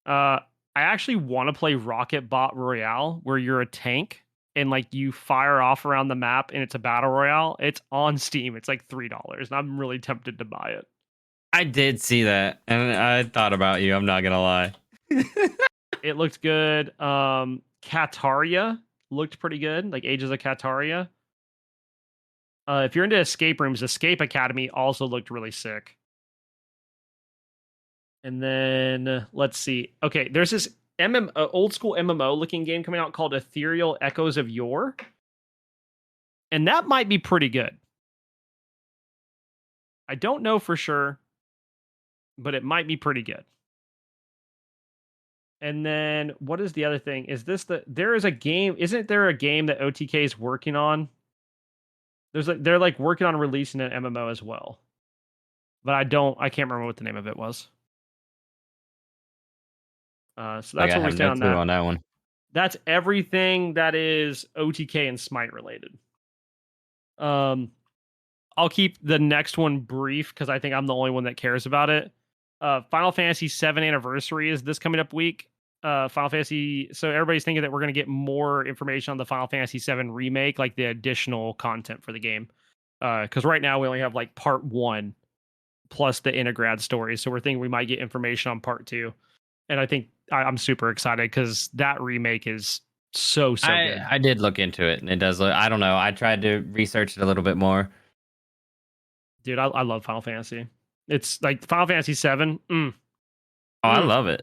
Speaker 1: I actually want to play Rocket Bot Royale, where you're a tank and like you fire off around the map, and it's a battle royale. It's on Steam. It's like $3, and I'm really tempted to buy it.
Speaker 3: I did see that, and I thought about you. I'm not gonna lie.
Speaker 1: It looked good. Kataria looked pretty good, like Ages of Kataria. If you're into escape rooms, Escape Academy also looked really sick. And then let's see. Okay, there's this old school MMO looking game coming out called Ethereal Echoes of Yore, and that might be pretty good. I don't know for sure, but it might be pretty good. And then what is the other thing? There is a game, isn't there a game that OTK is working on? They're like working on releasing an MMO as well. But I can't remember what the name of it was. So that's where we stand on that
Speaker 3: one.
Speaker 1: That's everything that is OTK and Smite related. I'll keep the next one brief because I think I'm the only one that cares about it. Final Fantasy VII Anniversary is this coming up week. Final Fantasy. So everybody's thinking that we're going to get more information on the Final Fantasy VII remake, like the additional content for the game. Because right now we only have like part 1 plus the Integrad story. So we're thinking we might get information on part 2. And I think I'm super excited because that remake is so good.
Speaker 3: I did look into it, and it does look. I don't know. I tried to research it a little bit more.
Speaker 1: Dude, I love Final Fantasy. It's like Final Fantasy 7.
Speaker 3: I love it.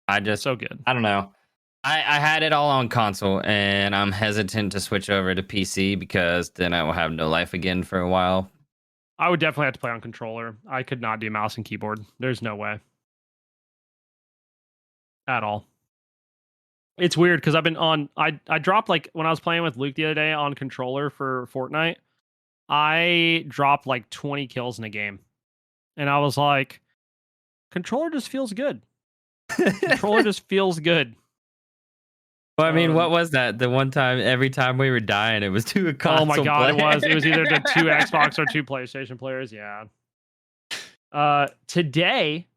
Speaker 3: I just
Speaker 1: so good.
Speaker 3: I don't know. I had it all on console, and I'm hesitant to switch over to PC because then I will have no life again for a while.
Speaker 1: I would definitely have to play on controller. I could not do mouse and keyboard. There's no way. At all. It's weird because I've been on. I dropped like when I was playing with Luke the other day on controller for Fortnite. I dropped like 20 kills in a game, and I was like, controller just feels good. Controller just feels good.
Speaker 3: Well, I mean, what was that? The one time, every time we were dying, it was to a console.
Speaker 1: Oh my god,
Speaker 3: player.
Speaker 1: it was either to 2 Xbox or 2 PlayStation players. Yeah. Today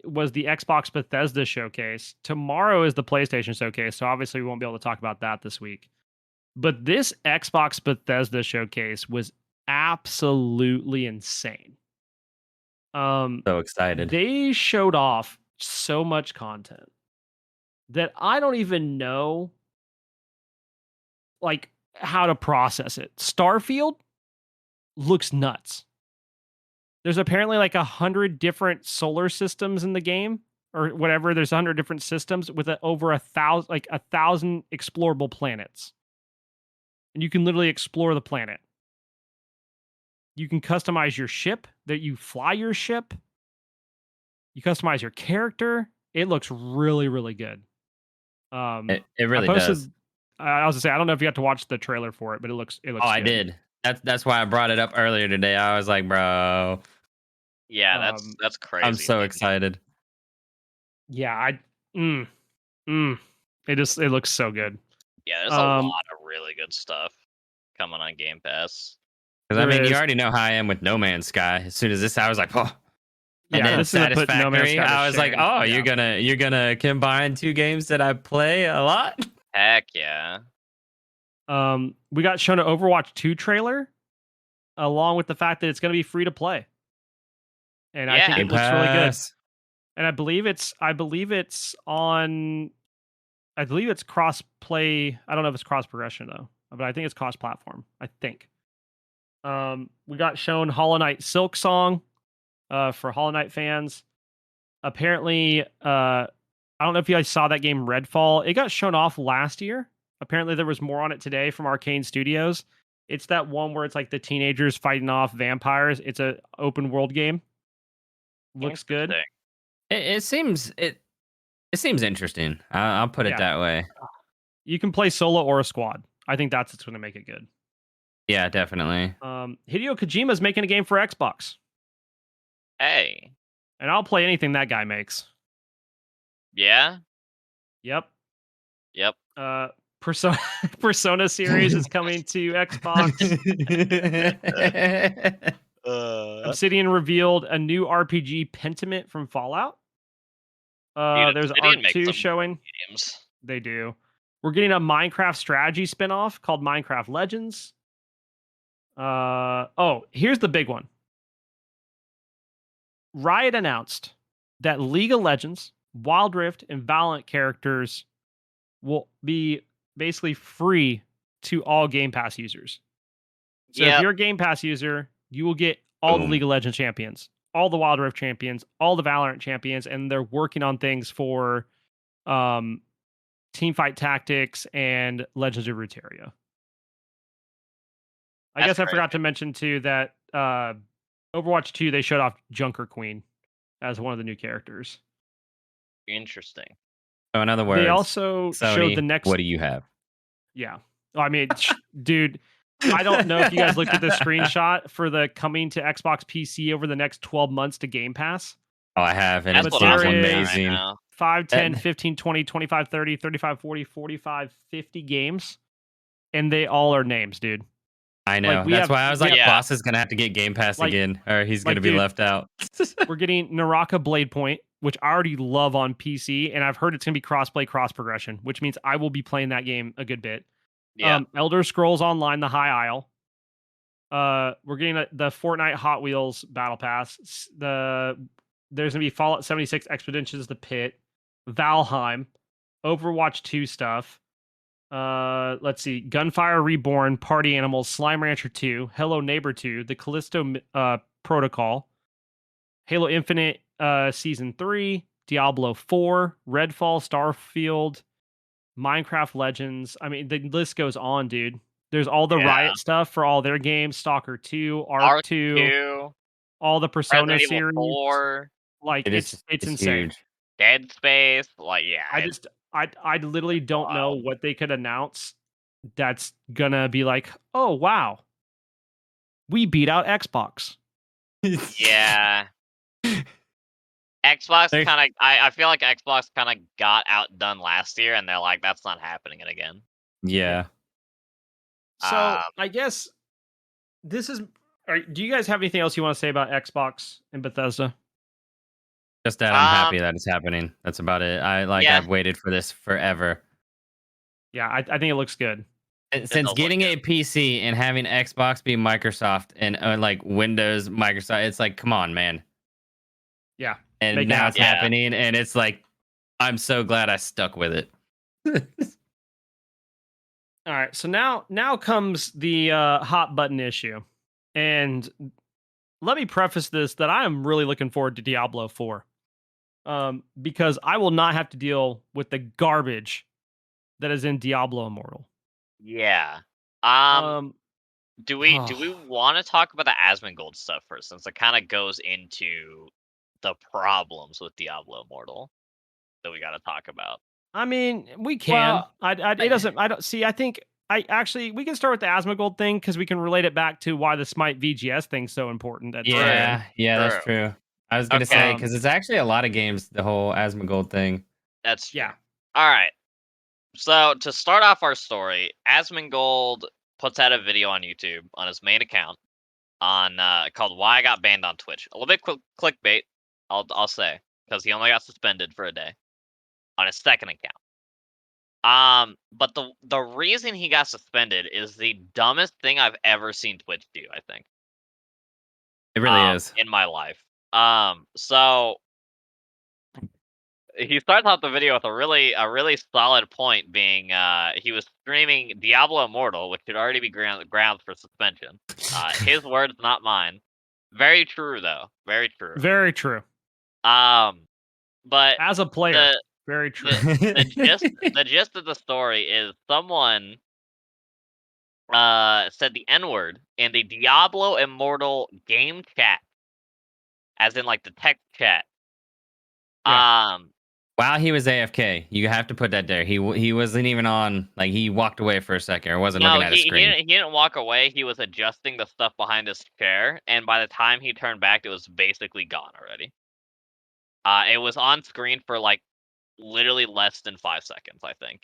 Speaker 1: was the Xbox Bethesda Showcase. Tomorrow is the PlayStation Showcase, so obviously we won't be able to talk about that this week. But this Xbox Bethesda Showcase was absolutely insane.
Speaker 3: So excited.
Speaker 1: They showed off so much content that I don't even know like how to process it. Starfield looks nuts. There's apparently like 100 different solar systems in the game or whatever. There's 100 different systems with over 1,000 explorable planets. And you can literally explore the planet. You can customize your ship, that you fly your ship. You customize your character. It looks really, really good.
Speaker 3: It really does.
Speaker 1: I was gonna say I don't know if you got to watch the trailer for it, but it looks.
Speaker 3: Oh, I did. That's why I brought it up earlier today. I was like, bro.
Speaker 2: Yeah, that's crazy.
Speaker 3: I'm so excited.
Speaker 1: Yeah, it looks so good.
Speaker 2: Yeah, there's a lot of really good stuff coming on Game Pass.
Speaker 3: Because I mean, you already know how I am with No Man's Sky. As soon as this, I was like, oh. And
Speaker 1: yeah,
Speaker 3: then
Speaker 1: this is put No Man's Sky
Speaker 3: I was like, oh,
Speaker 1: yeah.
Speaker 3: you're gonna combine two games that I play a lot.
Speaker 2: Heck yeah.
Speaker 1: We got shown an Overwatch 2 trailer, along with the fact that it's going to be free to play, and I think it looks really good. And I believe it's cross play. I don't know if it's cross progression though, but I think it's cross platform. I think. We got shown Hollow Knight Silk Song, for Hollow Knight fans. Apparently, I don't know if you guys saw that game Redfall. It got shown off last year. Apparently, there was more on it today from Arcane Studios. It's that one where it's like the teenagers fighting off vampires. It's a open world game. Looks good.
Speaker 3: It seems interesting. I'll put it that way.
Speaker 1: You can play solo or a squad. I think that's what's going to make it good.
Speaker 3: Yeah, definitely.
Speaker 1: Hideo Kojima's making a game for Xbox.
Speaker 2: Hey.
Speaker 1: And I'll play anything that guy makes.
Speaker 2: Yeah?
Speaker 1: Yep.
Speaker 2: Persona
Speaker 1: series is coming to Xbox. Obsidian revealed a new RPG, Pentiment from Fallout. There's Arc 2 showing.
Speaker 2: Games.
Speaker 1: They do. We're getting a Minecraft strategy spinoff called Minecraft Legends. Here's the big one. Riot announced that League of Legends, Wild Rift, and Valorant characters will be basically free to all Game Pass users. So if you're a Game Pass user, you will get all the League of Legends champions, all the Wild Rift champions, all the Valorant champions, and they're working on things for Teamfight Tactics and Legends of Runeterra. I guess I forgot to mention too that Overwatch 2, they showed off Junker Queen as one of the new characters.
Speaker 2: Interesting.
Speaker 3: So in other words,
Speaker 1: they also showed the next.
Speaker 3: What do you have?
Speaker 1: Yeah. I mean, dude, I don't know if you guys looked at the screenshot for the coming to Xbox PC over the next 12 months to Game Pass.
Speaker 3: Oh, I have. And
Speaker 2: it's
Speaker 3: amazing.
Speaker 1: 5, 10, 15, 20, 25, 30, 35, 40, 45, 50 games. And they all are names, dude.
Speaker 3: I know. That's why I was like, Boss is going to have to get Game Pass again, or he's going to be left out.
Speaker 1: We're getting Naraka Blade Point, which I already love on PC, and I've heard it's going to be cross-play, cross-progression, which means I will be playing that game a good bit.
Speaker 2: Yeah.
Speaker 1: Elder Scrolls Online, The High Isle. We're getting the Fortnite Hot Wheels Battle Pass. There's going to be Fallout 76 Expeditions, The Pit, Valheim, Overwatch 2 stuff. Let's see, Gunfire Reborn, Party Animals, Slime Rancher 2, Hello Neighbor 2, The Callisto Protocol, Halo Infinite Season 3, Diablo 4, Redfall, Starfield, Minecraft Legends. I mean, the list goes on, dude. There's all the Riot stuff for all their games, Stalker 2, Arc 2, all the Persona series. 4. Like, it's insane.
Speaker 3: Huge.
Speaker 2: Dead Space, like, yeah.
Speaker 1: I literally don't know what they could announce that's gonna be like, oh wow, we beat out Xbox.
Speaker 2: Yeah. Xbox kind of, I feel like Xbox kind of got outdone last year, and they're like, that's not happening again.
Speaker 3: Yeah.
Speaker 1: So I guess this is. Do you guys have anything else you want to say about Xbox and Bethesda?
Speaker 3: Just that I'm happy that it's happening. That's about it. I've waited for this forever.
Speaker 1: Yeah, I think it looks good.
Speaker 3: Since getting a PC and having Xbox be Microsoft and like Windows Microsoft, it's like, come on, man.
Speaker 1: Yeah.
Speaker 3: and
Speaker 1: Make it
Speaker 3: now it's
Speaker 1: happen.
Speaker 2: Yeah.
Speaker 3: happening, and it's like I'm so glad I stuck with it.
Speaker 1: All right. So now comes the hot button issue. And let me preface this that I am really looking forward to Diablo 4. Because I will not have to deal with the garbage that is in Diablo Immortal.
Speaker 2: Yeah. Do we want to talk about the Asmongold stuff first, since it kind of goes into the problems with Diablo Immortal that we got to talk about?
Speaker 1: I mean, we can.
Speaker 3: Well,
Speaker 1: It doesn't. I don't see. I think we can start with the Asmongold thing because we can relate it back to why the Smite VGS thing's so important.
Speaker 3: yeah, that's
Speaker 2: True.
Speaker 3: true. I was gonna say
Speaker 2: Okay.
Speaker 3: because it's actually a lot of games. The whole Asmongold thing.
Speaker 2: That's true.
Speaker 1: Yeah.
Speaker 2: All right. So to start off our story, Asmongold puts out a video on YouTube on his main account on called "Why I Got Banned on Twitch." A little bit clickbait, I'll say, because he only got suspended for a day on his second account. But the reason he got suspended is the dumbest thing I've ever seen Twitch do, I think.
Speaker 3: It really is.
Speaker 2: In my life. So he starts off the video with a really solid point, being he was streaming Diablo Immortal, which should already be grounds for suspension. His words, not mine. Very true, though. Very true.
Speaker 1: Very true.
Speaker 2: But
Speaker 1: As a player, very true.
Speaker 2: the gist of the story is someone said the N-word in the Diablo Immortal game chat, as in like the text chat.
Speaker 1: Yeah.
Speaker 3: While he was AFK, you have to put that there. He wasn't even on. Like he walked away for a second or wasn't
Speaker 2: No,
Speaker 3: looking at a screen.
Speaker 2: he didn't walk away. He was adjusting the stuff behind his chair, and by the time he turned back, it was basically gone already. It was on screen for like literally less than 5 seconds, I think.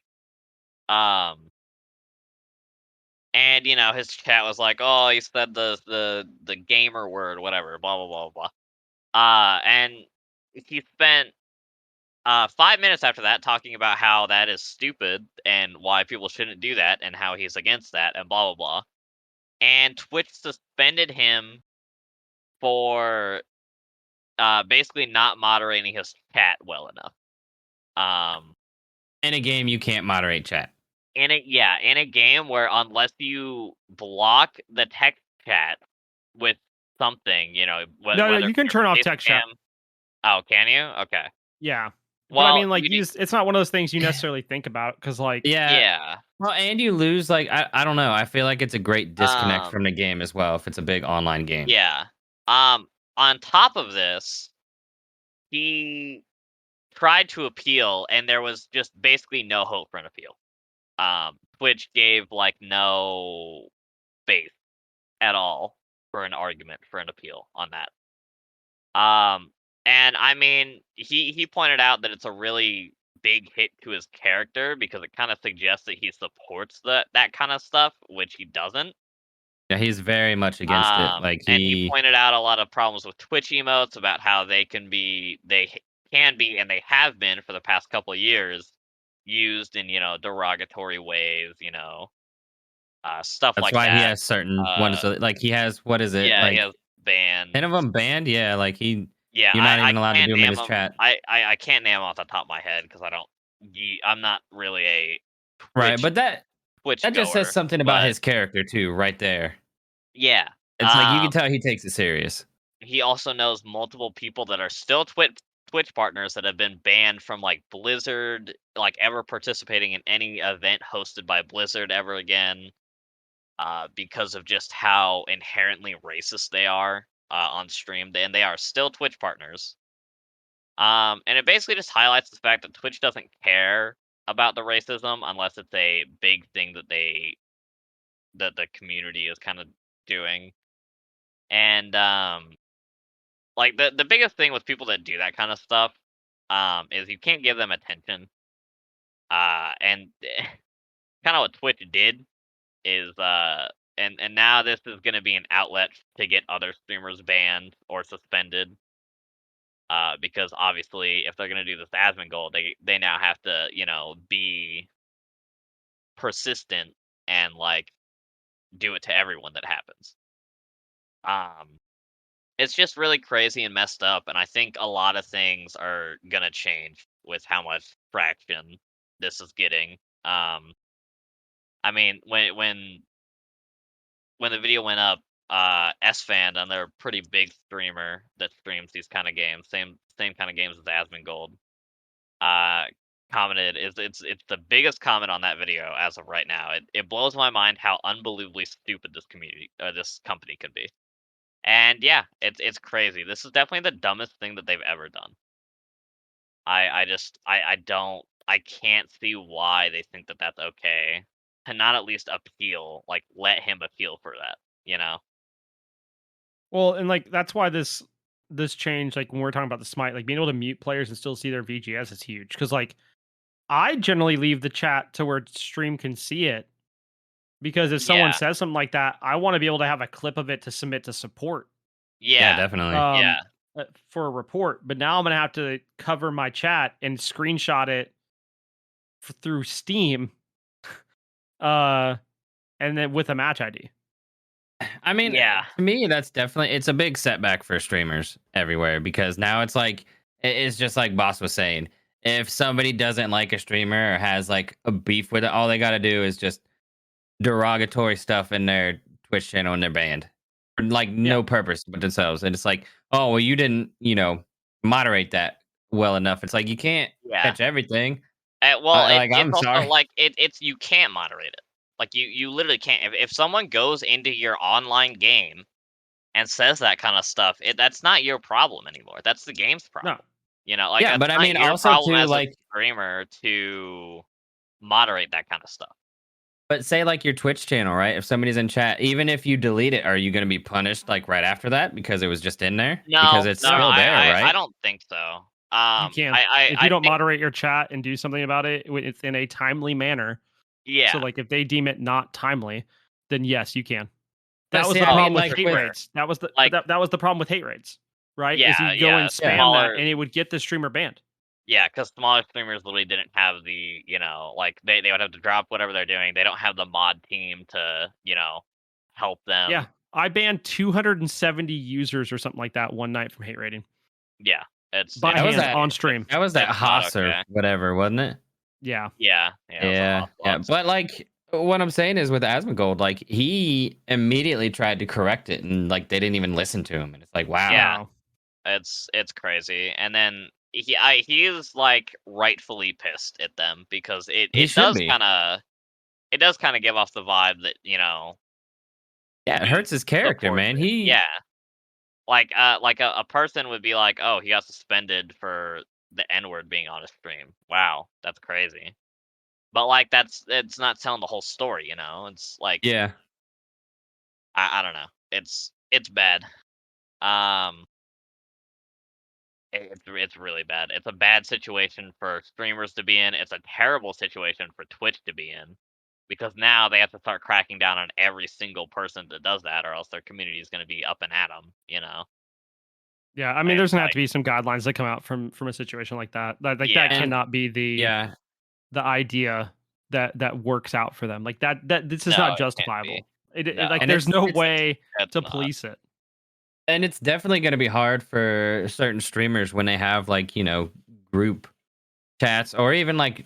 Speaker 2: And you know, his chat was like, "Oh, he said the gamer word, whatever, blah blah blah blah." And he spent 5 minutes after that talking about how that is stupid and why people shouldn't do that and how he's against that and blah blah blah. And Twitch suspended him for basically not moderating his chat well enough.
Speaker 3: In a game, you can't moderate chat.
Speaker 2: In a game where unless you block the text chat with something, you know,
Speaker 1: No, you can turn off text chat.
Speaker 2: Oh, can you? Okay.
Speaker 1: Yeah. But
Speaker 2: Well,
Speaker 1: I mean, like, it's not one of those things you necessarily think about because, like,
Speaker 2: yeah.
Speaker 3: Well, and you lose like I don't know. I feel like it's a great disconnect from the
Speaker 2: Um,
Speaker 3: game as well if it's a big online game.
Speaker 2: Yeah. On top of this, he tried to appeal, and there was just basically no hope for an appeal. Twitch gave like no faith at all for an argument for an appeal on that. And I mean, he pointed out that it's a really big hit to his character because it kind of suggests that he supports that kind of stuff, which he doesn't.
Speaker 3: Yeah, he's very much against it. Like
Speaker 2: And he pointed out a lot of problems with Twitch emotes about how they can be, and they have been for the past couple of years, used in, you know, derogatory ways, you know, stuff
Speaker 3: that's
Speaker 2: like
Speaker 3: why he
Speaker 2: that.
Speaker 3: has certain ones. Like he has what is it?
Speaker 2: Yeah, he
Speaker 3: Like
Speaker 2: has banned.
Speaker 3: 10 of them banned. Yeah, like
Speaker 2: Yeah,
Speaker 3: you're not
Speaker 2: I
Speaker 3: even allowed to
Speaker 2: can't
Speaker 3: do them in
Speaker 2: name
Speaker 3: his
Speaker 2: them.
Speaker 3: chat.
Speaker 2: I can't name them off the top of my head because I'm not really a
Speaker 3: Right, but that
Speaker 2: Twitch
Speaker 3: just says
Speaker 2: goer,
Speaker 3: something about
Speaker 2: but
Speaker 3: his character too, right there.
Speaker 2: yeah.
Speaker 3: It's like you can tell he takes it serious.
Speaker 2: He also knows multiple people that are still Twitch partners that have been banned from like Blizzard, like ever participating in any event hosted by Blizzard ever again, because of just how inherently racist they are on stream, and they are still Twitch partners. And it basically just highlights the fact that Twitch doesn't care about the racism unless it's a big thing that the community is kind of doing. And like the biggest thing with people that do that kind of stuff is you can't give them attention. And kind of what Twitch did is and now this is going to be an outlet to get other streamers banned or suspended. Because obviously, if they're gonna do this Asmongold, they now have to, you know, be persistent and like do it to everyone that happens. Um, it's just really crazy and messed up, and I think a lot of things are gonna change with how much traction this is getting. I mean, when the video went up, SFan, and they're a pretty big streamer that streams these kind of games, same kind of games as Asmongold, uh, commented, it's the biggest comment on that video as of right now. It blows my mind how unbelievably stupid this company can be. And yeah, it's crazy. This is definitely the dumbest thing that they've ever done. I can't see why they think that that's okay to not at least appeal, like let him appeal for that, you know?
Speaker 1: Well, and like that's why this change, like when we're talking about the Smite, like being able to mute players and still see their VGS is huge. Because like I generally leave the chat to where stream can see it because if someone
Speaker 2: Yeah,
Speaker 1: says something like that, I want to be able to have a clip of it to submit to support
Speaker 3: Yeah,
Speaker 2: yeah,
Speaker 3: definitely.
Speaker 1: um
Speaker 2: yeah,
Speaker 1: for a report. But now I'm gonna have to cover my chat and screenshot it through Steam, uh, and then with a match ID.
Speaker 3: I mean,
Speaker 2: yeah,
Speaker 3: to me, that's definitely it's a big setback for streamers everywhere because now it's like it's just like Boss was saying. If somebody doesn't like a streamer or has like a beef with it, all they got to do is just derogatory stuff in their Twitch channel and they're banned for like
Speaker 1: Yeah,
Speaker 3: no purpose but themselves. And it's like, oh well, you didn't, moderate that well enough. It's like you can't
Speaker 2: yeah.
Speaker 3: catch everything.
Speaker 2: Well,
Speaker 3: Like
Speaker 2: it's
Speaker 3: I'm
Speaker 2: also
Speaker 3: sorry.
Speaker 2: like it's you can't moderate it. Like you literally can't. If someone goes into your online game and says that kind of stuff, that's not your problem anymore. That's the game's
Speaker 1: no,
Speaker 2: problem. You know, like
Speaker 3: Yeah,
Speaker 2: that's
Speaker 3: but I
Speaker 2: not
Speaker 3: mean
Speaker 2: your
Speaker 3: also
Speaker 2: problem
Speaker 3: too
Speaker 2: as a
Speaker 3: like
Speaker 2: streamer to moderate that kind of stuff.
Speaker 3: but say like your Twitch channel, right? If somebody's in chat, even if you delete it, are you going to be punished like right after that because it was just in there? Because
Speaker 2: No,
Speaker 3: it's
Speaker 2: no,
Speaker 1: yeah.
Speaker 3: still there,
Speaker 2: I
Speaker 3: right?
Speaker 2: don't think so.
Speaker 1: You can. If you
Speaker 2: I
Speaker 1: don't
Speaker 2: think
Speaker 1: moderate your chat and do something about it, it's in a timely manner. So,
Speaker 2: yeah,
Speaker 1: like, if they deem it not timely, then yes, you can.
Speaker 3: But
Speaker 1: That was
Speaker 3: see,
Speaker 1: the
Speaker 3: I
Speaker 2: oh,
Speaker 1: problem
Speaker 3: mean
Speaker 1: with
Speaker 2: for
Speaker 3: like
Speaker 1: hate
Speaker 3: with
Speaker 2: sure.
Speaker 1: raids. That was the but
Speaker 2: Like
Speaker 1: that was the problem with hate raids, right? Is
Speaker 2: yeah,
Speaker 1: you go and
Speaker 2: yeah,
Speaker 3: yeah.
Speaker 1: spam that,
Speaker 2: smaller.
Speaker 1: and it would get the streamer banned.
Speaker 2: Yeah, because smaller streamers literally didn't have the, like they would have to drop whatever they're doing. They don't have the mod team to, help
Speaker 1: Yeah,
Speaker 2: them.
Speaker 1: I banned 270 users or something like that one night from hate raiding
Speaker 2: Yeah, it's
Speaker 1: by
Speaker 3: That
Speaker 2: it's
Speaker 3: was
Speaker 1: hand
Speaker 2: crazy.
Speaker 3: that
Speaker 1: on
Speaker 2: It's
Speaker 1: stream.
Speaker 3: that was that
Speaker 2: it's not
Speaker 3: Haas or
Speaker 2: okay.
Speaker 3: whatever, wasn't it?
Speaker 1: Yeah,
Speaker 2: Yeah, yeah, it was a
Speaker 3: Yeah.
Speaker 2: hot
Speaker 3: Yeah.
Speaker 2: box.
Speaker 3: But like what I'm saying is with Asmongold, like he immediately tried to correct it and like they didn't even listen to him. And it's like, wow.
Speaker 2: Yeah,
Speaker 1: no,
Speaker 2: it's crazy. And then he's like rightfully pissed at them because it
Speaker 3: He
Speaker 2: it
Speaker 3: should
Speaker 2: does
Speaker 3: be.
Speaker 2: kind of it does kind of give off the vibe that
Speaker 3: Yeah, it
Speaker 2: he
Speaker 3: hurts his character,
Speaker 2: supports
Speaker 3: man.
Speaker 2: it.
Speaker 3: He
Speaker 2: Yeah. Like a person would be like, "Oh, he got suspended for the N word being on his stream." Wow, that's crazy. But like, it's not telling the whole story, you know. It's like
Speaker 3: yeah.
Speaker 2: I don't know. It's bad. Um, it's really bad. It's a bad situation for streamers to be in. It's a terrible situation for Twitch to be in because now they have to start cracking down on every single person that does that, or else their community is going to be up and at them. You know,
Speaker 1: yeah. I mean,
Speaker 2: and
Speaker 1: there's gonna have
Speaker 2: like
Speaker 1: to be some guidelines that come out from a situation like that. Like that
Speaker 2: yeah,
Speaker 3: And
Speaker 1: cannot be
Speaker 3: yeah.
Speaker 1: the idea that works out for them. Like that this is
Speaker 2: no,
Speaker 1: not
Speaker 2: it can't be.
Speaker 1: justifiable. Like
Speaker 2: No,
Speaker 3: And
Speaker 1: there's
Speaker 3: it's
Speaker 1: no
Speaker 3: it's
Speaker 1: way
Speaker 2: it's
Speaker 1: to
Speaker 2: not.
Speaker 1: police it.
Speaker 3: and it's definitely going to be hard for certain streamers when they have like, group chats or even like,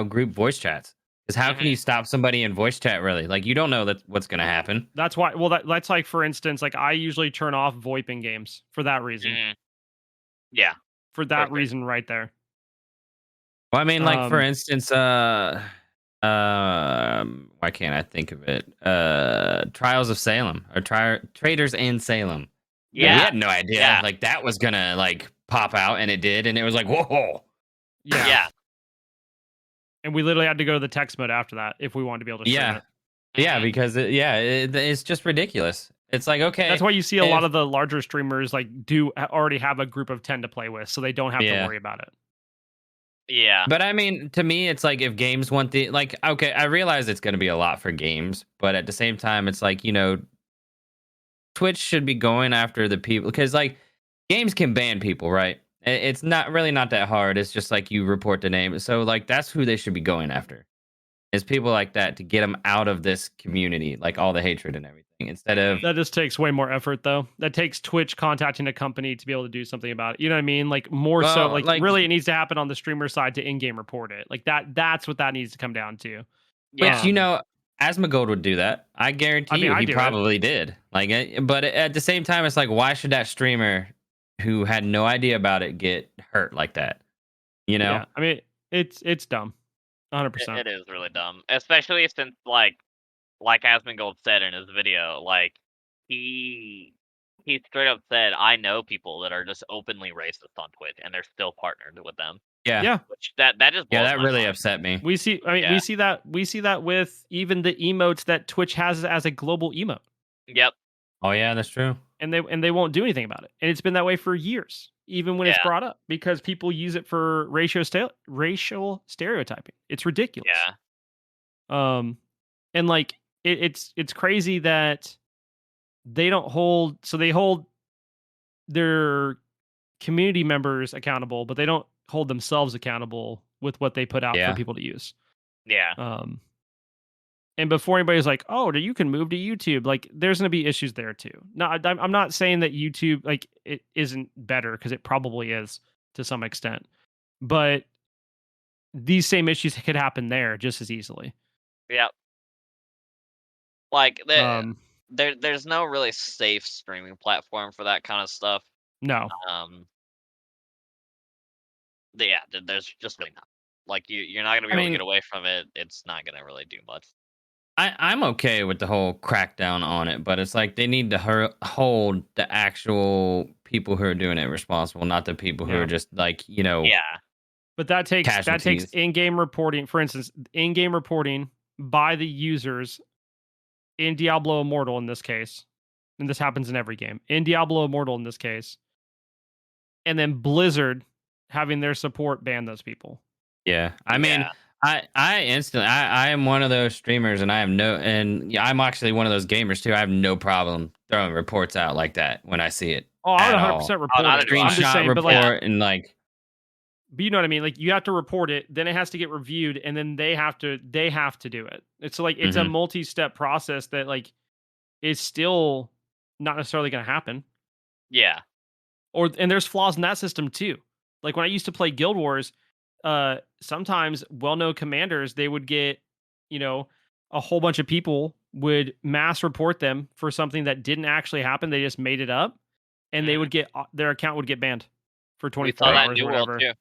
Speaker 3: group voice chats. Cuz how can
Speaker 2: Hmm.
Speaker 3: you stop somebody in voice chat really? Like you don't know what's going to happen.
Speaker 1: That's why. Well, that's like for instance, like I usually turn off VoIP in games for that reason.
Speaker 2: Hmm. Yeah,
Speaker 1: For
Speaker 2: for
Speaker 1: that
Speaker 2: sure.
Speaker 1: reason, right there.
Speaker 3: Well, I mean like for
Speaker 1: Um,
Speaker 3: instance why can't I think of it? Trials of Salem or Traders in Salem. We
Speaker 1: yeah,
Speaker 2: Yeah,
Speaker 3: had no idea
Speaker 2: yeah,
Speaker 3: like that was going to like pop out and it did and it was like, "Whoa."
Speaker 1: yeah.
Speaker 2: yeah.
Speaker 1: And we literally had to go to the text mode after that if we wanted to be able to stream
Speaker 3: Yeah.
Speaker 1: it.
Speaker 3: Yeah,
Speaker 2: Hmm.
Speaker 3: because it's just ridiculous. It's like,
Speaker 1: That's
Speaker 3: okay,
Speaker 1: why you see a lot
Speaker 3: if
Speaker 1: of the larger streamers like already have a group of 10 to play with, so they don't have to
Speaker 3: yeah.
Speaker 1: worry about it.
Speaker 2: Yeah,
Speaker 3: But I mean, to me, it's like if games want the like, okay, I realize it's going to be a lot for games, but at the same time, it's like Twitch should be going after the people because like games can ban people, right? It's not really not that hard. It's just like you report the name, so like that's who they should be going after. is people like that to get them out of this community, like all the hatred and everything. Instead of
Speaker 1: That just takes way more effort, though. That takes Twitch contacting a company to be able to do something about it. You know what I mean? Like more so,
Speaker 3: well,
Speaker 1: like really, it needs to happen on the streamer side to in-game report it. Like that's what that needs to come down to.
Speaker 3: which
Speaker 1: Um,
Speaker 3: Asmongold would do that. I guarantee
Speaker 1: I mean,
Speaker 3: you,
Speaker 1: I
Speaker 3: he
Speaker 1: do it.
Speaker 3: probably did. Like, but at the same time, it's like, why should that streamer who had no idea about it get hurt like that? You know?
Speaker 1: Yeah, I mean, it's dumb, 100%.
Speaker 2: It is really dumb, especially since like Asmongold said in his video, like he straight up said, "I know people that are just openly racist on Twitch, and they're still partnered with them."
Speaker 3: Yeah.
Speaker 1: Yeah.
Speaker 2: Which that just
Speaker 3: Yeah,
Speaker 2: blows
Speaker 3: that
Speaker 2: my
Speaker 3: really
Speaker 2: mind.
Speaker 3: upset me.
Speaker 1: We see. I mean,
Speaker 2: Yeah.
Speaker 1: we see that with even the emotes that Twitch has as a global emote,
Speaker 2: Yep.
Speaker 3: Oh yeah, that's true.
Speaker 1: and they won't do anything about it. And it's been that way for years, even when it's
Speaker 2: Yeah.
Speaker 1: brought up, because people use it for racial stereotyping. It's ridiculous.
Speaker 2: Yeah.
Speaker 1: And like it's crazy that they don't hold. So they hold their community members accountable, but they don't hold themselves accountable with what they put out
Speaker 3: Yeah.
Speaker 1: for people to use.
Speaker 2: Yeah.
Speaker 1: And before anybody's like, "Oh, you can move to YouTube," like there's going to be issues there too. No, I'm not saying that YouTube like it isn't better, because it probably is to some extent, but these same issues could happen there just as easily.
Speaker 2: Yep. Like
Speaker 1: Um,
Speaker 2: there's no really safe streaming platform for that kind of stuff.
Speaker 1: no,
Speaker 2: Yeah, there's just really not. Like you're not gonna be able to get away from it. It's not gonna really do much.
Speaker 3: I'm okay with the whole crackdown on it, but it's like they need to hold the actual people who are doing it responsible, not the people who
Speaker 1: Yeah.
Speaker 3: are just like,
Speaker 2: Yeah.
Speaker 1: but that takes
Speaker 3: Casualties.
Speaker 1: in-game reporting. For instance, in-game reporting by the users in Diablo Immortal in this case, and this happens in every game. In Diablo Immortal in this case, and then Blizzard having their support ban those people.
Speaker 3: Yeah. I mean, I instantly I am one of those streamers, and I'm actually one of those gamers too. I have no problem throwing reports out like that when I see it.
Speaker 1: Oh, I would
Speaker 3: at
Speaker 1: 100%
Speaker 3: all.
Speaker 1: report
Speaker 2: not
Speaker 1: it.
Speaker 2: at all.
Speaker 1: I'm just
Speaker 3: Screenshot
Speaker 1: saying,
Speaker 3: report,
Speaker 1: but like,
Speaker 3: and like,
Speaker 1: but you know what I mean? Like you have to report it, then it has to get reviewed, and then they have to do it. It's like it's a multi-step process that like is still not necessarily going to happen.
Speaker 2: Yeah.
Speaker 1: And there's flaws in that system too. Like when I used to play Guild Wars, sometimes well-known commanders, they would get, a whole bunch of people would mass report them for something that didn't actually happen. They just made it up, and they would get their account would get banned for 24
Speaker 2: We saw that in
Speaker 1: hours
Speaker 2: New
Speaker 1: or
Speaker 2: World
Speaker 1: whatever.
Speaker 2: too.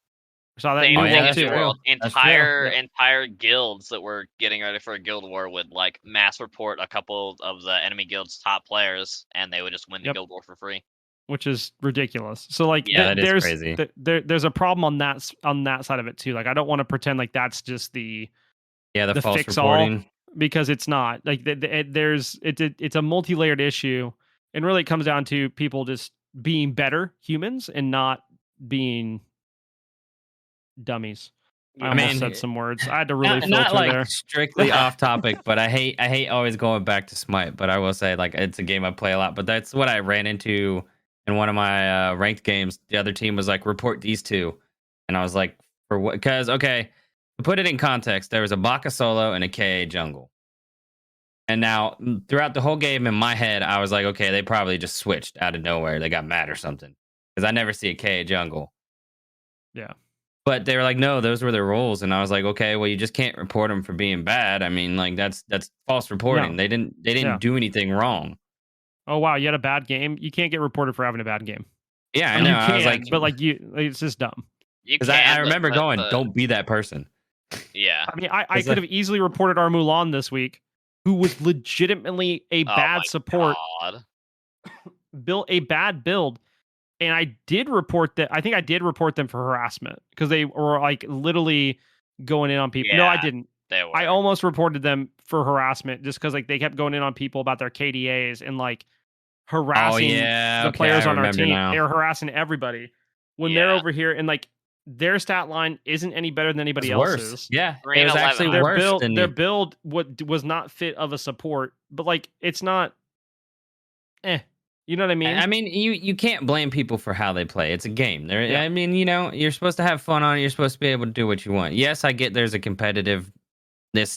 Speaker 1: We saw that
Speaker 2: Same
Speaker 1: in New
Speaker 2: thing
Speaker 1: World
Speaker 2: in
Speaker 1: too.
Speaker 2: New World.
Speaker 3: That's true.
Speaker 2: Entire guilds that were getting ready for a guild war would like mass report a couple of the enemy guild's top players, and they would just win the guild war for free.
Speaker 1: Which is ridiculous. So like,
Speaker 2: Yeah,
Speaker 3: that is
Speaker 1: there's
Speaker 3: crazy.
Speaker 1: There's a problem on that side of it too. Like, I don't want to pretend like that's just the
Speaker 3: false
Speaker 1: fix
Speaker 3: reporting.
Speaker 1: all, because it's not. Like, it's a multi-layered issue, and really it comes down to people just being better humans and not being dummies. I almost said some words. I had to really filter
Speaker 3: not like
Speaker 1: there.
Speaker 3: strictly off topic, but I hate always going back to Smite. But I will say, like, it's a game I play a lot. But that's what I ran into in one of my ranked games. The other team was like, report these two, and I was like, for what? Because okay, to put it in context, there was a Baka solo and a KA jungle. And now throughout the whole game in my head, I was like, okay, they probably just switched out of nowhere. They got mad or something, because I never see a KA jungle.
Speaker 1: Yeah.
Speaker 3: But they were like, no, those were their roles. And I was like, okay, well, you just can't report them for being bad. I mean, like that's false reporting.
Speaker 1: Yeah.
Speaker 3: They didn't do anything wrong.
Speaker 1: Oh wow, you had a bad game. You can't get reported for having a bad game.
Speaker 3: Yeah, I
Speaker 1: mean,
Speaker 3: know.
Speaker 1: you
Speaker 3: I
Speaker 1: can,
Speaker 3: was like,
Speaker 1: but like it's just dumb.
Speaker 3: Because I remember going, don't be that person.
Speaker 2: Yeah.
Speaker 1: I mean, I could have easily reported our Mulan this week, who was legitimately a bad support, built a bad build. And I did report that. I think I did report them for harassment, because they were like literally going in on people.
Speaker 2: Yeah,
Speaker 1: no, I didn't.
Speaker 2: They were.
Speaker 1: I almost reported them for harassment, just because like they kept going in on people about their KDAs and like harassing the players on our team.
Speaker 3: Now.
Speaker 1: They were harassing everybody when they're over here, and like their stat line isn't any better than anybody else's.
Speaker 3: Worse. Yeah, it was actually worse.
Speaker 1: Their build was not fit of a support, but like it's not. You know what I mean?
Speaker 3: I mean, you can't blame people for how they play. It's a game. I mean, you're supposed to have fun on it. You're supposed to be able to do what you want. Yes, I get there's a competitiveness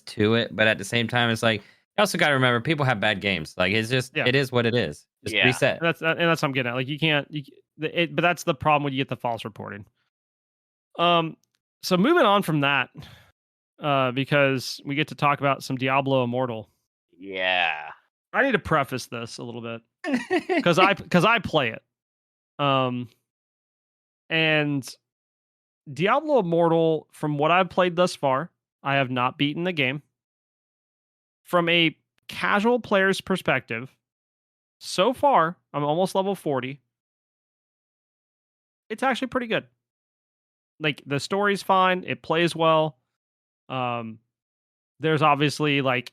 Speaker 3: to it, but at the same time, it's like you also got to remember people have bad games. Like it's just
Speaker 1: Yeah.
Speaker 3: it is what it is. Just
Speaker 2: Yeah.
Speaker 3: reset.
Speaker 1: And that's what I'm getting at. Like you can't, but that's the problem when you get the false reporting. So moving on from that, because we get to talk about some Diablo Immortal.
Speaker 2: Yeah.
Speaker 1: I need to preface this a little bit because I play it. And Diablo Immortal, from what I've played thus far, I have not beaten the game. From a casual player's perspective, so far, I'm almost level 40. It's actually pretty good. Like the story's fine, it plays well. There's obviously like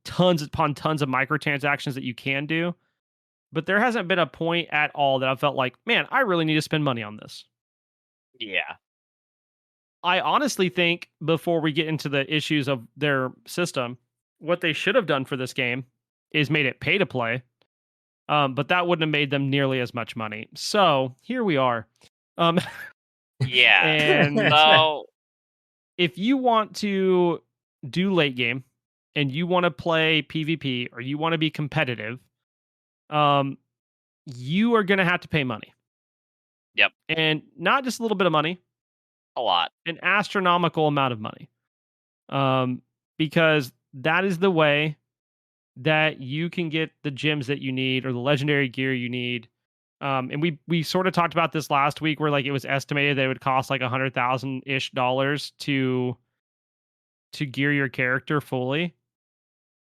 Speaker 1: tons upon tons of microtransactions that you can do, but there hasn't been a point at all that I felt like, man, I really need to spend money on this.
Speaker 2: Yeah.
Speaker 1: I honestly think before we get into the issues of their system, what they should have done for this game is made it pay to play. But that wouldn't have made them nearly as much money. So here we are.
Speaker 2: Yeah.
Speaker 1: And
Speaker 2: So
Speaker 1: if you want to do late game and you want to play PvP or you want to be competitive, you are going to have to pay money.
Speaker 2: Yep.
Speaker 1: And not just a little bit of money,
Speaker 2: a lot.
Speaker 1: an astronomical amount of money. Because that is the way that you can get the gems that you need or the legendary gear you need. And we sort of talked about this last week where like it was estimated that it would cost like $100,000-ish to gear your character fully.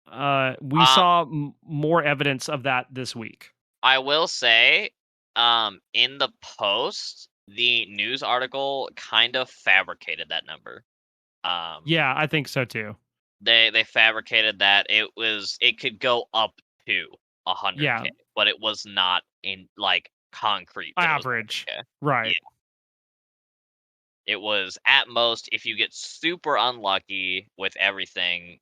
Speaker 1: We saw more evidence of that this week.
Speaker 2: I will say, in the post, the news article kind of fabricated that number.
Speaker 1: Yeah, I think so too.
Speaker 2: They fabricated that it could go up to 100K,
Speaker 1: Yeah.
Speaker 2: but it was not in like concrete.
Speaker 1: Average, right?
Speaker 2: Yeah. It was at most, if you get super unlucky with everything,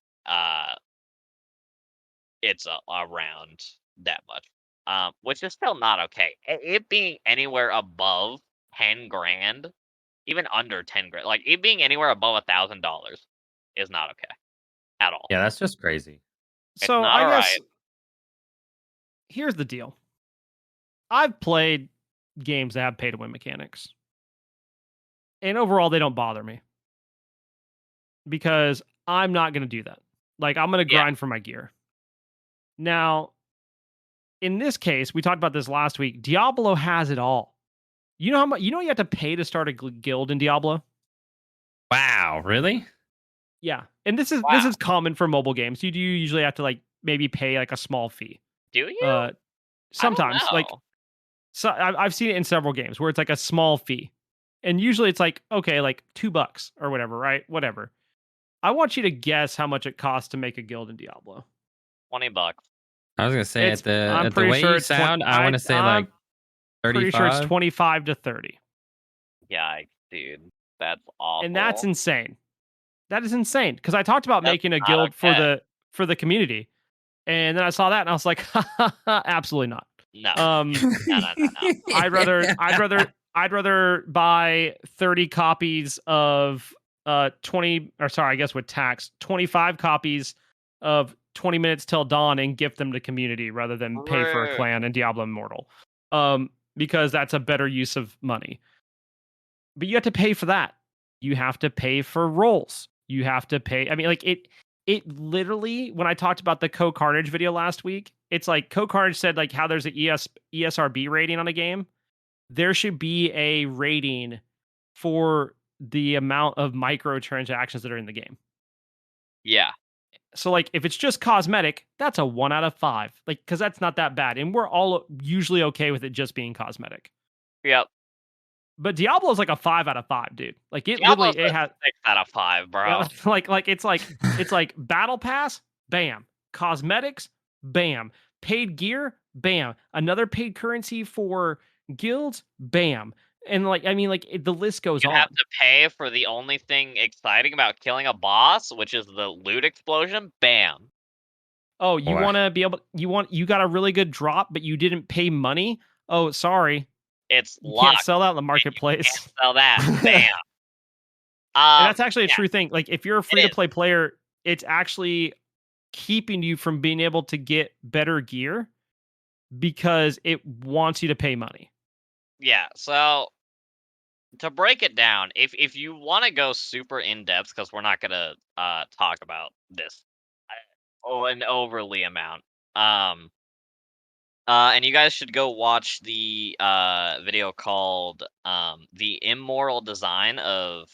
Speaker 2: it's around that much, which is still not okay. It being anywhere above 10 grand, even under 10 grand, like it being anywhere above $1,000 is not okay at all.
Speaker 3: Yeah, that's just crazy.
Speaker 1: So
Speaker 2: not
Speaker 1: I guess
Speaker 2: alright.
Speaker 1: Here's the deal. I've played games that have pay to win mechanics. And overall, they don't bother me. Because I'm not going to do that. Like, I'm going to grind for my gear. Now, in this case, we talked about this last week. Diablo has it all. You know how much? You know you have to pay to start a guild in Diablo.
Speaker 3: Wow, really?
Speaker 1: Yeah, and this is common for mobile games. You do usually have to like maybe pay like a small fee.
Speaker 2: Do you?
Speaker 1: Sometimes, like, so I've seen it in several games where it's like a small fee, and usually it's like okay, like $2 or whatever, right? Whatever. I want you to guess how much it costs to make a guild in Diablo.
Speaker 2: $20.
Speaker 3: I was gonna say
Speaker 1: It's-
Speaker 3: at the way you sound, I want to say like 35.
Speaker 1: Pretty sure it's 25 to 30.
Speaker 2: Yikes, dude, that's awful.
Speaker 1: And that's insane. That is insane because I talked about
Speaker 2: That's
Speaker 1: making a
Speaker 2: not
Speaker 1: guild
Speaker 2: okay.
Speaker 1: for the community, and then I saw that and I was like, absolutely not.
Speaker 2: No. No.
Speaker 1: I'd rather buy 30 copies of 20 or sorry, I guess with tax, 25 copies of 20 Minutes Till Dawn and gift them to community rather than pay for a clan in Diablo Immortal. Because that's a better use of money. But you have to pay for that. You have to pay for roles. You have to pay. I mean, like it literally, when I talked about the Co-Carnage video last week, it's like Co-Carnage said like how there's an ESRB rating on a game. There should be a rating for the amount of microtransactions that are in the game.
Speaker 2: Yeah.
Speaker 1: So like if it's just cosmetic, that's a 1 out of 5. Like, because that's not that bad. And we're all usually okay with it just being cosmetic.
Speaker 2: Yep.
Speaker 1: But Diablo is like a 5 out of 5, dude. Like it
Speaker 2: Diablo's
Speaker 1: literally it has
Speaker 2: 6 out of 5, bro.
Speaker 1: it's like battle pass, bam. Cosmetics, bam. Paid gear, bam. Another paid currency for guilds, bam. And like I mean, like the list goes on.
Speaker 2: You have to pay for the only thing exciting about killing a boss, which is the loot explosion. Bam.
Speaker 1: Oh, you want to be able? You got a really good drop, but you didn't pay money. Oh, sorry.
Speaker 2: It's
Speaker 1: You
Speaker 2: locked.
Speaker 1: can't sell that in the marketplace.
Speaker 2: You can't sell that. Bam.
Speaker 1: And that's actually a
Speaker 2: yeah,
Speaker 1: true thing. Like if you're a free to play player, it's actually keeping you from being able to get better gear because it wants you to pay money.
Speaker 2: Yeah, so to break it down, if you want to go super in depth, because we're not gonna talk about this an overly amount, and you guys should go watch the video called "The Immoral Design of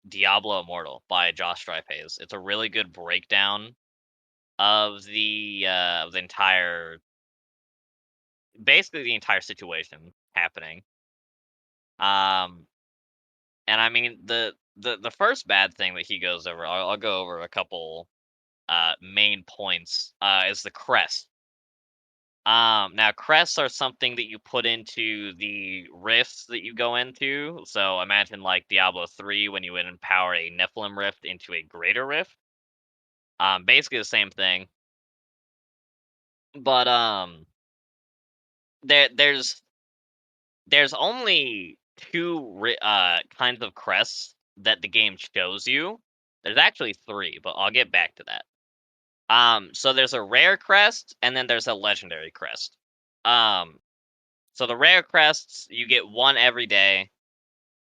Speaker 2: Diablo Immortal" by Josh Strife. It's a really good breakdown of the entire, basically the entire situation happening. And I mean the first bad thing that he goes over, I'll go over a couple main points, is the crest. Now crests are something that you put into the rifts that you go into. So imagine like Diablo 3 when you would empower a Nephilim rift into a greater rift. Basically the same thing. But there's only two kinds of crests that the game shows you. There's actually three, but I'll get back to that. So there's a rare crest, and then there's a legendary crest. So the rare crests, you get one every day.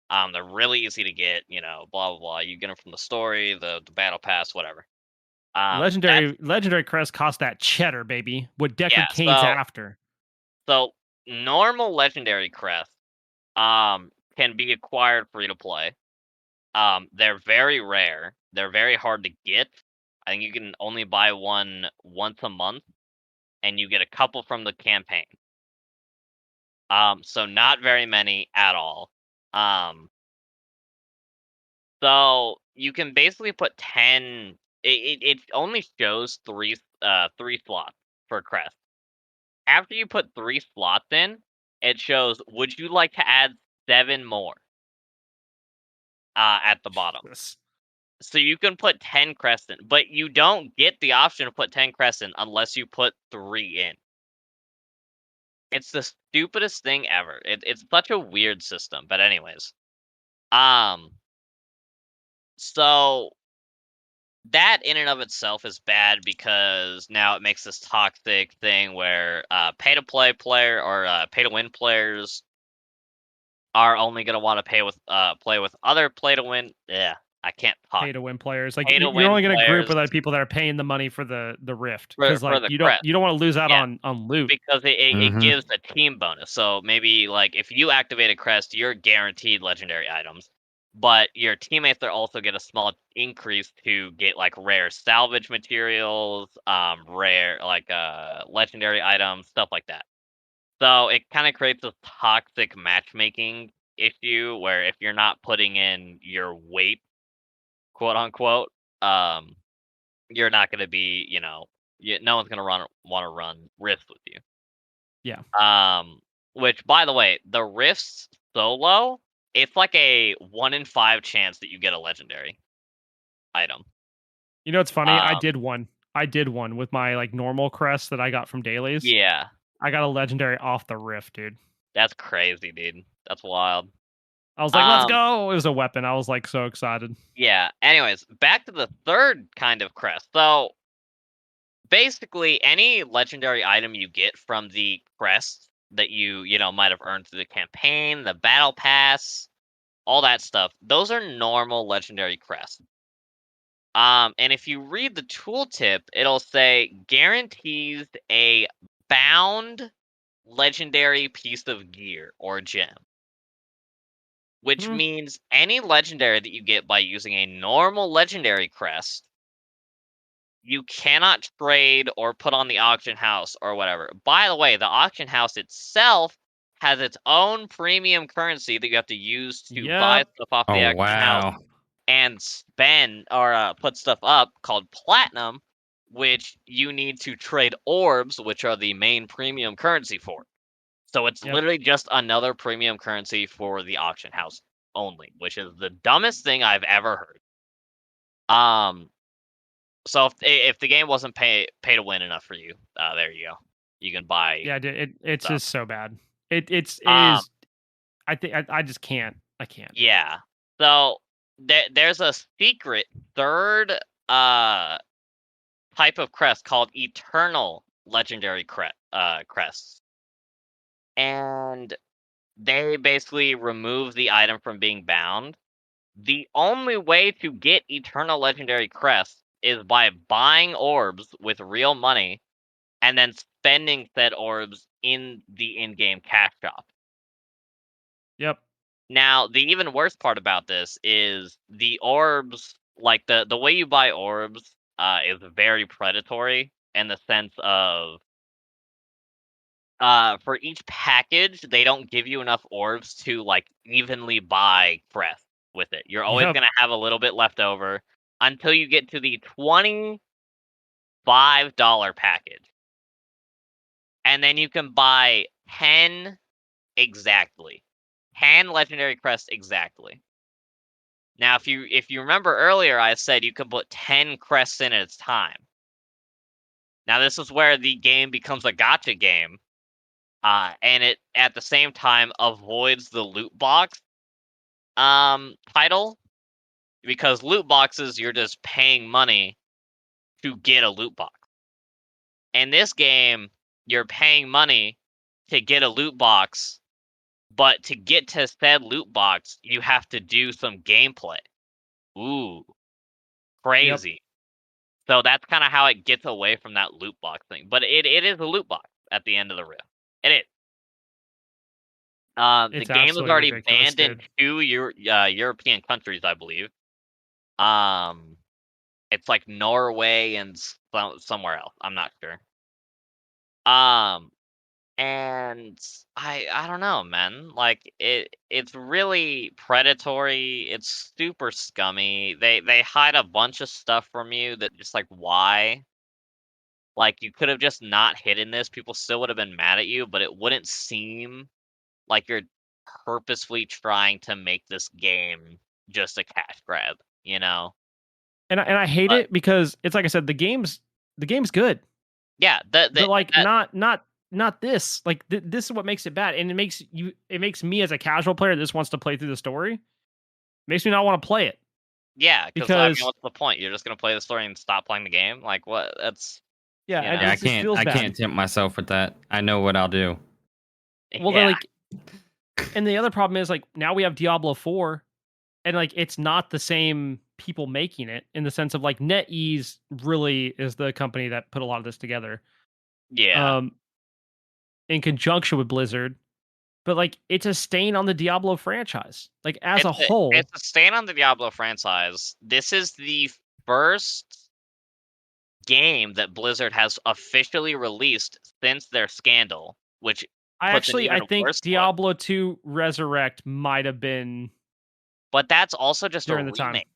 Speaker 2: They're really easy to get, blah blah blah. You get them from the story, the battle pass, whatever.
Speaker 1: Legendary crest cost that cheddar, baby. What
Speaker 2: Yeah,
Speaker 1: Deckard Cain's after.
Speaker 2: So normal legendary crests can be acquired free to play. They're very rare. They're very hard to get. I think you can only buy one once a month, and you get a couple from the campaign. So not very many at all. So you can basically put 10. It only shows three slots for crest. After you put 3 slots in, it shows, would you like to add 7 more? At the bottom.
Speaker 1: Jesus.
Speaker 2: So you can put 10 crests in, but you don't get the option to put 10 crests in unless you put 3 in. It's the stupidest thing ever. It's such a weird system, but anyways. So that in and of itself is bad because now it makes this toxic thing where pay to play player or pay to win players are only going to want to play with other play to win. Yeah, I can't talk.
Speaker 1: Pay to win players. Like
Speaker 2: Pay to
Speaker 1: you're
Speaker 2: win
Speaker 1: only going to group
Speaker 2: players
Speaker 1: with other people that are paying the money for the rift
Speaker 2: for
Speaker 1: because like
Speaker 2: the
Speaker 1: you
Speaker 2: crest.
Speaker 1: don't want to lose out
Speaker 2: Yeah.
Speaker 1: on loot
Speaker 2: Because it gives a team bonus. So maybe like if you activate a crest, you're guaranteed legendary items, but your teammates are also get a small increase to get like rare salvage materials, rare like legendary items, stuff like that. So it kind of creates a toxic matchmaking issue where if you're not putting in your weight, quote unquote, you're not going to be, no one's going to want to run rifts with you.
Speaker 1: Yeah.
Speaker 2: Which by the way, the rifts solo, it's like a 1 in 5 chance that you get a legendary item.
Speaker 1: You know what's funny? I did one with my like normal crest that I got from dailies.
Speaker 2: Yeah.
Speaker 1: I got a legendary off the rift, dude.
Speaker 2: That's crazy, dude. That's wild.
Speaker 1: I was like, let's go. It was a weapon. I was like so excited.
Speaker 2: Yeah. Anyways, back to the third kind of crest. So basically any legendary item you get from the crest that you might have earned through the campaign, the battle pass, all that stuff, those are normal legendary crests. And if you read the tooltip, it'll say guarantees a bound legendary piece of gear or gem. Which means any legendary that you get by using a normal legendary crest, you cannot trade or put on the auction house or whatever. By the way, the auction house itself has its own premium currency that you have to use to buy stuff off the auction house and spend or put stuff up called platinum, which you need to trade orbs, which are the main premium currency for. So it's literally just another premium currency for the auction house only, which is the dumbest thing I've ever heard. So if the game wasn't pay to win enough for you, there you go. You can buy.
Speaker 1: Yeah, it's
Speaker 2: stuff.
Speaker 1: just so bad. It is. I think I just can't. I can't.
Speaker 2: Yeah. So there's a secret third type of crest called Eternal Legendary crests, and they basically remove the item from being bound. The only way to get Eternal Legendary crests is by buying orbs with real money and then spending said orbs in the in-game cash shop.
Speaker 1: Yep.
Speaker 2: Now, the even worse part about this is the orbs, like the way you buy orbs, is very predatory in the sense of for each package, they don't give you enough orbs to like evenly buy crests with it. You're always
Speaker 1: Yep.
Speaker 2: gonna have a little bit left over until you get to the $25 package. And then you can buy 10 exactly. 10 legendary crests exactly. Now, if you remember earlier, I said you can put 10 crests in at a time. Now, this is where the game becomes a gacha game, and it at the same time avoids the loot box title, because loot boxes, you're just paying money to get a loot box. In this game, you're paying money to get a loot box, but to get to said loot box, you have to do some gameplay. Ooh, crazy. So that's kind of how it gets away from that loot box thing. But it is a loot box at the end of the reel. It is. The
Speaker 1: It's
Speaker 2: game is
Speaker 1: absolutely
Speaker 2: already
Speaker 1: ridiculous,
Speaker 2: banned in
Speaker 1: dude.
Speaker 2: 2 European countries, I believe. It's like Norway and somewhere else. I'm not sure. And I don't know, man. Like it's really predatory. It's super scummy. They hide a bunch of stuff from you that just like why? Like you could have just not hidden this. People still would have been mad at you, but it wouldn't seem like you're purposefully trying to make this game just a cash grab, you know?
Speaker 1: And I hate
Speaker 2: But
Speaker 1: it because it's like I said, the game's good,
Speaker 2: yeah,
Speaker 1: but like not this. Like this is what makes it bad, and it makes me as a casual player that just wants to play through the story, makes me not want to play it
Speaker 2: yeah, because I mean,
Speaker 1: because
Speaker 2: what's the point? You're just gonna play the story and stop playing the game? Like what? That's
Speaker 1: yeah,
Speaker 2: you
Speaker 1: and
Speaker 2: know,
Speaker 3: Yeah,
Speaker 1: it just feels
Speaker 3: I
Speaker 1: bad.
Speaker 3: can't tempt myself with that. I know what I'll do.
Speaker 1: Well,
Speaker 2: yeah,
Speaker 1: like, and the other problem is like now we have Diablo 4, and like it's not the same people making it in the sense of like NetEase really is the company that put a lot of this together.
Speaker 2: yeah.
Speaker 1: Um, in conjunction with Blizzard, but like it's a stain on the Diablo franchise, like as a whole.
Speaker 2: It's a stain on the Diablo franchise. This is the first game that Blizzard has officially released since their scandal, which puts an
Speaker 1: I
Speaker 2: even
Speaker 1: think
Speaker 2: worse look.
Speaker 1: Diablo 2 Resurrect might have been
Speaker 2: But that's also just a
Speaker 1: during the time.
Speaker 2: remake.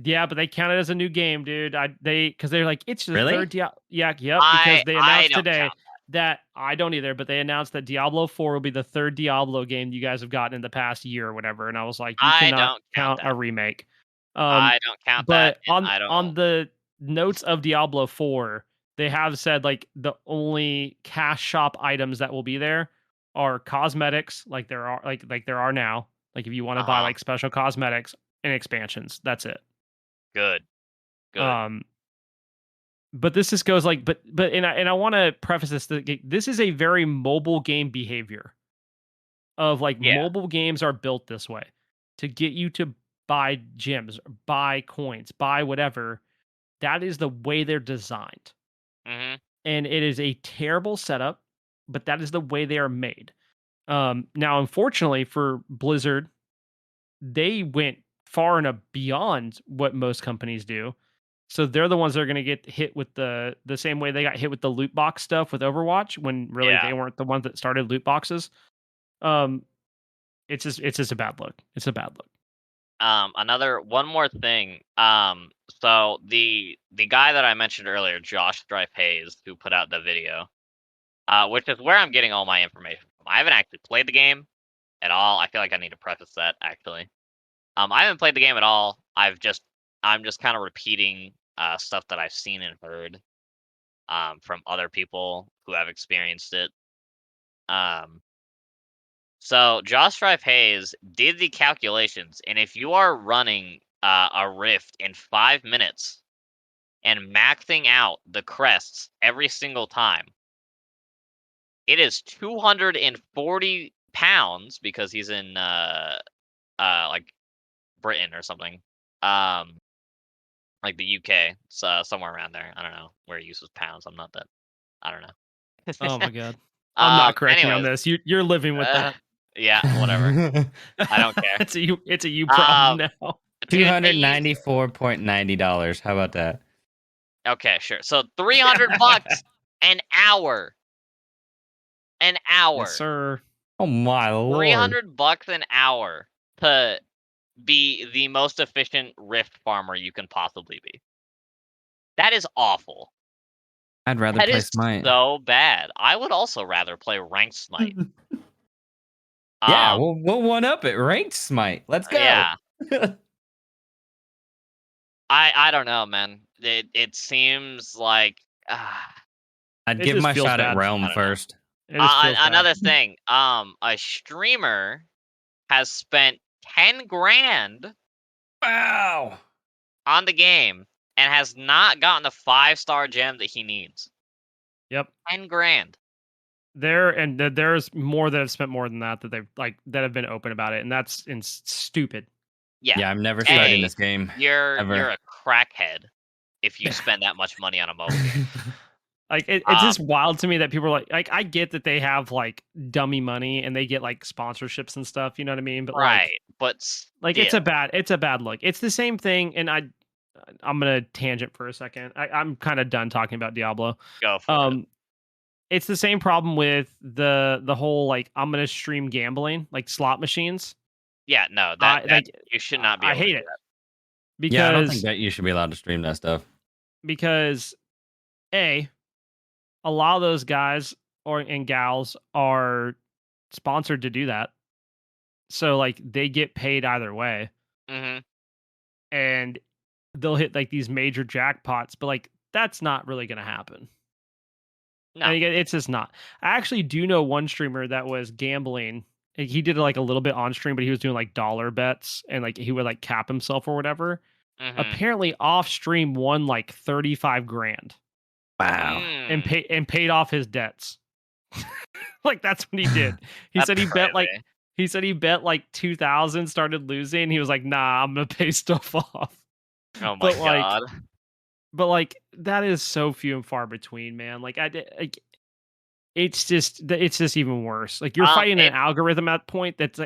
Speaker 1: Yeah, but they count it as a new game, dude. Because they're like it's the
Speaker 3: Really?
Speaker 1: third Diablo. Yeah, yep. Because they
Speaker 2: I
Speaker 1: announced
Speaker 2: don't
Speaker 1: today
Speaker 2: count.
Speaker 1: that I don't either, but they announced that Diablo 4 will be the third Diablo game you guys have gotten in the past year or whatever. And I was like, you
Speaker 2: I
Speaker 1: cannot
Speaker 2: don't count
Speaker 1: count a
Speaker 2: that.
Speaker 1: remake.
Speaker 2: I don't count that,
Speaker 1: But
Speaker 2: and I
Speaker 1: on
Speaker 2: don't.
Speaker 1: the notes of Diablo 4, they have said like the only cash shop items that will be there are cosmetics, like there are now. Like if you want to buy like special cosmetics and expansions, that's it.
Speaker 2: Good, good.
Speaker 1: Um, but this just goes like, and I want to preface this that this is a very mobile game behavior of like
Speaker 2: Yeah.
Speaker 1: mobile games are built this way to get you to buy gems, buy coins, buy whatever. That is the way they're designed.
Speaker 2: Mhm.
Speaker 1: And it is a terrible setup, but that is the way they are made. Now, unfortunately for Blizzard, they went far and beyond what most companies do. So they're the ones that are going to get hit with the same way they got hit with the loot box stuff with Overwatch when really
Speaker 2: Yeah.
Speaker 1: they weren't the ones that started loot boxes. Um, it's just a bad look. It's a bad look.
Speaker 2: One more thing. So the guy that I mentioned earlier, Josh Strife Hayes, who put out the video, which is where I'm getting all my information from. I haven't actually played the game at all. I feel like I need to preface that actually. I haven't played the game at all. I'm just kind of repeating stuff that I've seen and heard from other people who have experienced it. So Josh Strife Hayes did the calculations, and if you are running a rift in 5 minutes and maxing out the crests every single time, it is 240 pounds because he's in like Britain or something, like the UK, so somewhere around there. I don't know where he uses pounds. I'm not that. I don't know.
Speaker 1: Oh my god. I'm not correcting on
Speaker 2: Anyways,
Speaker 1: this. You're living with that.
Speaker 2: yeah, whatever. I don't care.
Speaker 1: It's a you problem now.
Speaker 2: Dude, they use-
Speaker 3: $294.90. How about that?
Speaker 2: Okay, sure. So $300 an hour. An hour.
Speaker 1: Yes, sir.
Speaker 3: Oh my lord.
Speaker 2: $300 an hour to be the most efficient rift farmer you can possibly be. That is awful.
Speaker 3: I'd rather
Speaker 2: That
Speaker 3: play
Speaker 2: is
Speaker 3: Smite.
Speaker 2: so bad. I would also rather play ranked Smite.
Speaker 3: Yeah, we'll one up it. Ranked Smite. Let's go.
Speaker 2: Yeah. I don't know, man. It seems like
Speaker 3: I'd
Speaker 1: It
Speaker 3: give
Speaker 1: just
Speaker 3: my
Speaker 1: feels
Speaker 3: shot
Speaker 1: bad.
Speaker 3: at Realm
Speaker 2: I don't know.
Speaker 3: first.
Speaker 1: It just feels bad.
Speaker 2: another thing. A streamer has spent 10 grand
Speaker 3: Wow.
Speaker 2: on the game and has not gotten the 5-star gem that he needs.
Speaker 1: Yep.
Speaker 2: 10 grand.
Speaker 1: There's more that have spent more than that they've that have been open about it, and that's stupid.
Speaker 2: Yeah.
Speaker 3: I'm never starting this game.
Speaker 2: You're
Speaker 3: ever.
Speaker 2: a crackhead if you spend that much money on a mobile game.
Speaker 1: Like it's just wild to me that people are like I get that they have like dummy money and they get like sponsorships and stuff, you know what I mean? But
Speaker 2: right, but
Speaker 1: like it's a bad look. It's the same thing, and I'm gonna tangent for a second. I'm kind of done talking about Diablo.
Speaker 2: Go for it.
Speaker 1: It's the same problem with the whole like I'm gonna stream gambling, like slot machines.
Speaker 2: Yeah, no, that you should not be.
Speaker 1: I hate it. Because
Speaker 3: I don't think that you should be allowed to stream that stuff.
Speaker 1: Because a lot of those guys and gals are sponsored to do that, so like they get paid either way, and they'll hit like these major jackpots, but like that's not really gonna happen. No, and it's just not. I actually do know one streamer that was gambling. He did like a little bit on stream, but he was doing like dollar bets and like he would like cap himself or whatever. Apparently off stream won like 35 grand.
Speaker 3: Wow.
Speaker 1: And paid off his debts. Like that's what he did. He said he bet like 2,000, started losing. He was like, "Nah, I'm gonna pay stuff off."
Speaker 2: Oh my god.
Speaker 1: But like that is so few and far between, man. Like it's just even worse. Like you're fighting an algorithm at point that's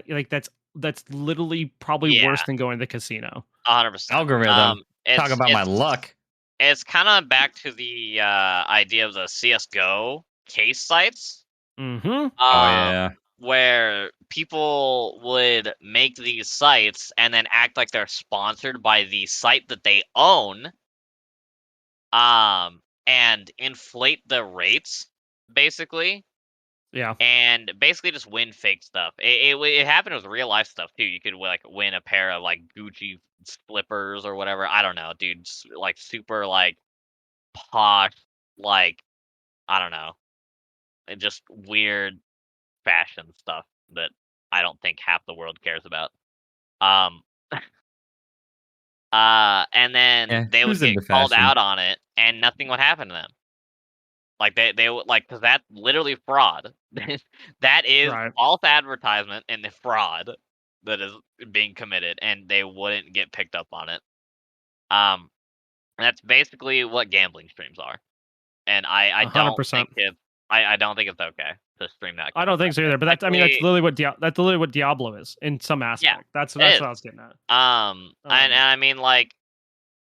Speaker 1: that's literally probably worse than going to the casino.
Speaker 2: 100%.
Speaker 3: Algorithm. Talk about my luck.
Speaker 2: It's kind of back to the idea of the CS:GO case sites.
Speaker 1: Oh
Speaker 3: yeah.
Speaker 2: Where people would make these sites and then act like they're sponsored by the site that they own, and inflate the rates, basically.
Speaker 1: Yeah.
Speaker 2: And basically just win fake stuff. It happened with real life stuff too. You could like win a pair of like Gucci slippers or whatever. I don't know, dude. Like super like posh, like I don't know, just weird fashion stuff that I don't think half the world cares about. And then they would get called out on it, and nothing would happen to them. Like they would like because that's literally fraud. That is false advertisement and the fraud that is being committed, and they wouldn't get picked up on it. And that's basically what gambling streams are. And I don't
Speaker 1: 100%.
Speaker 2: think I don't think it's okay to stream that.
Speaker 1: I don't think so either. But that's that's literally what Diablo is in some aspect. That's what I was getting at.
Speaker 2: And I mean like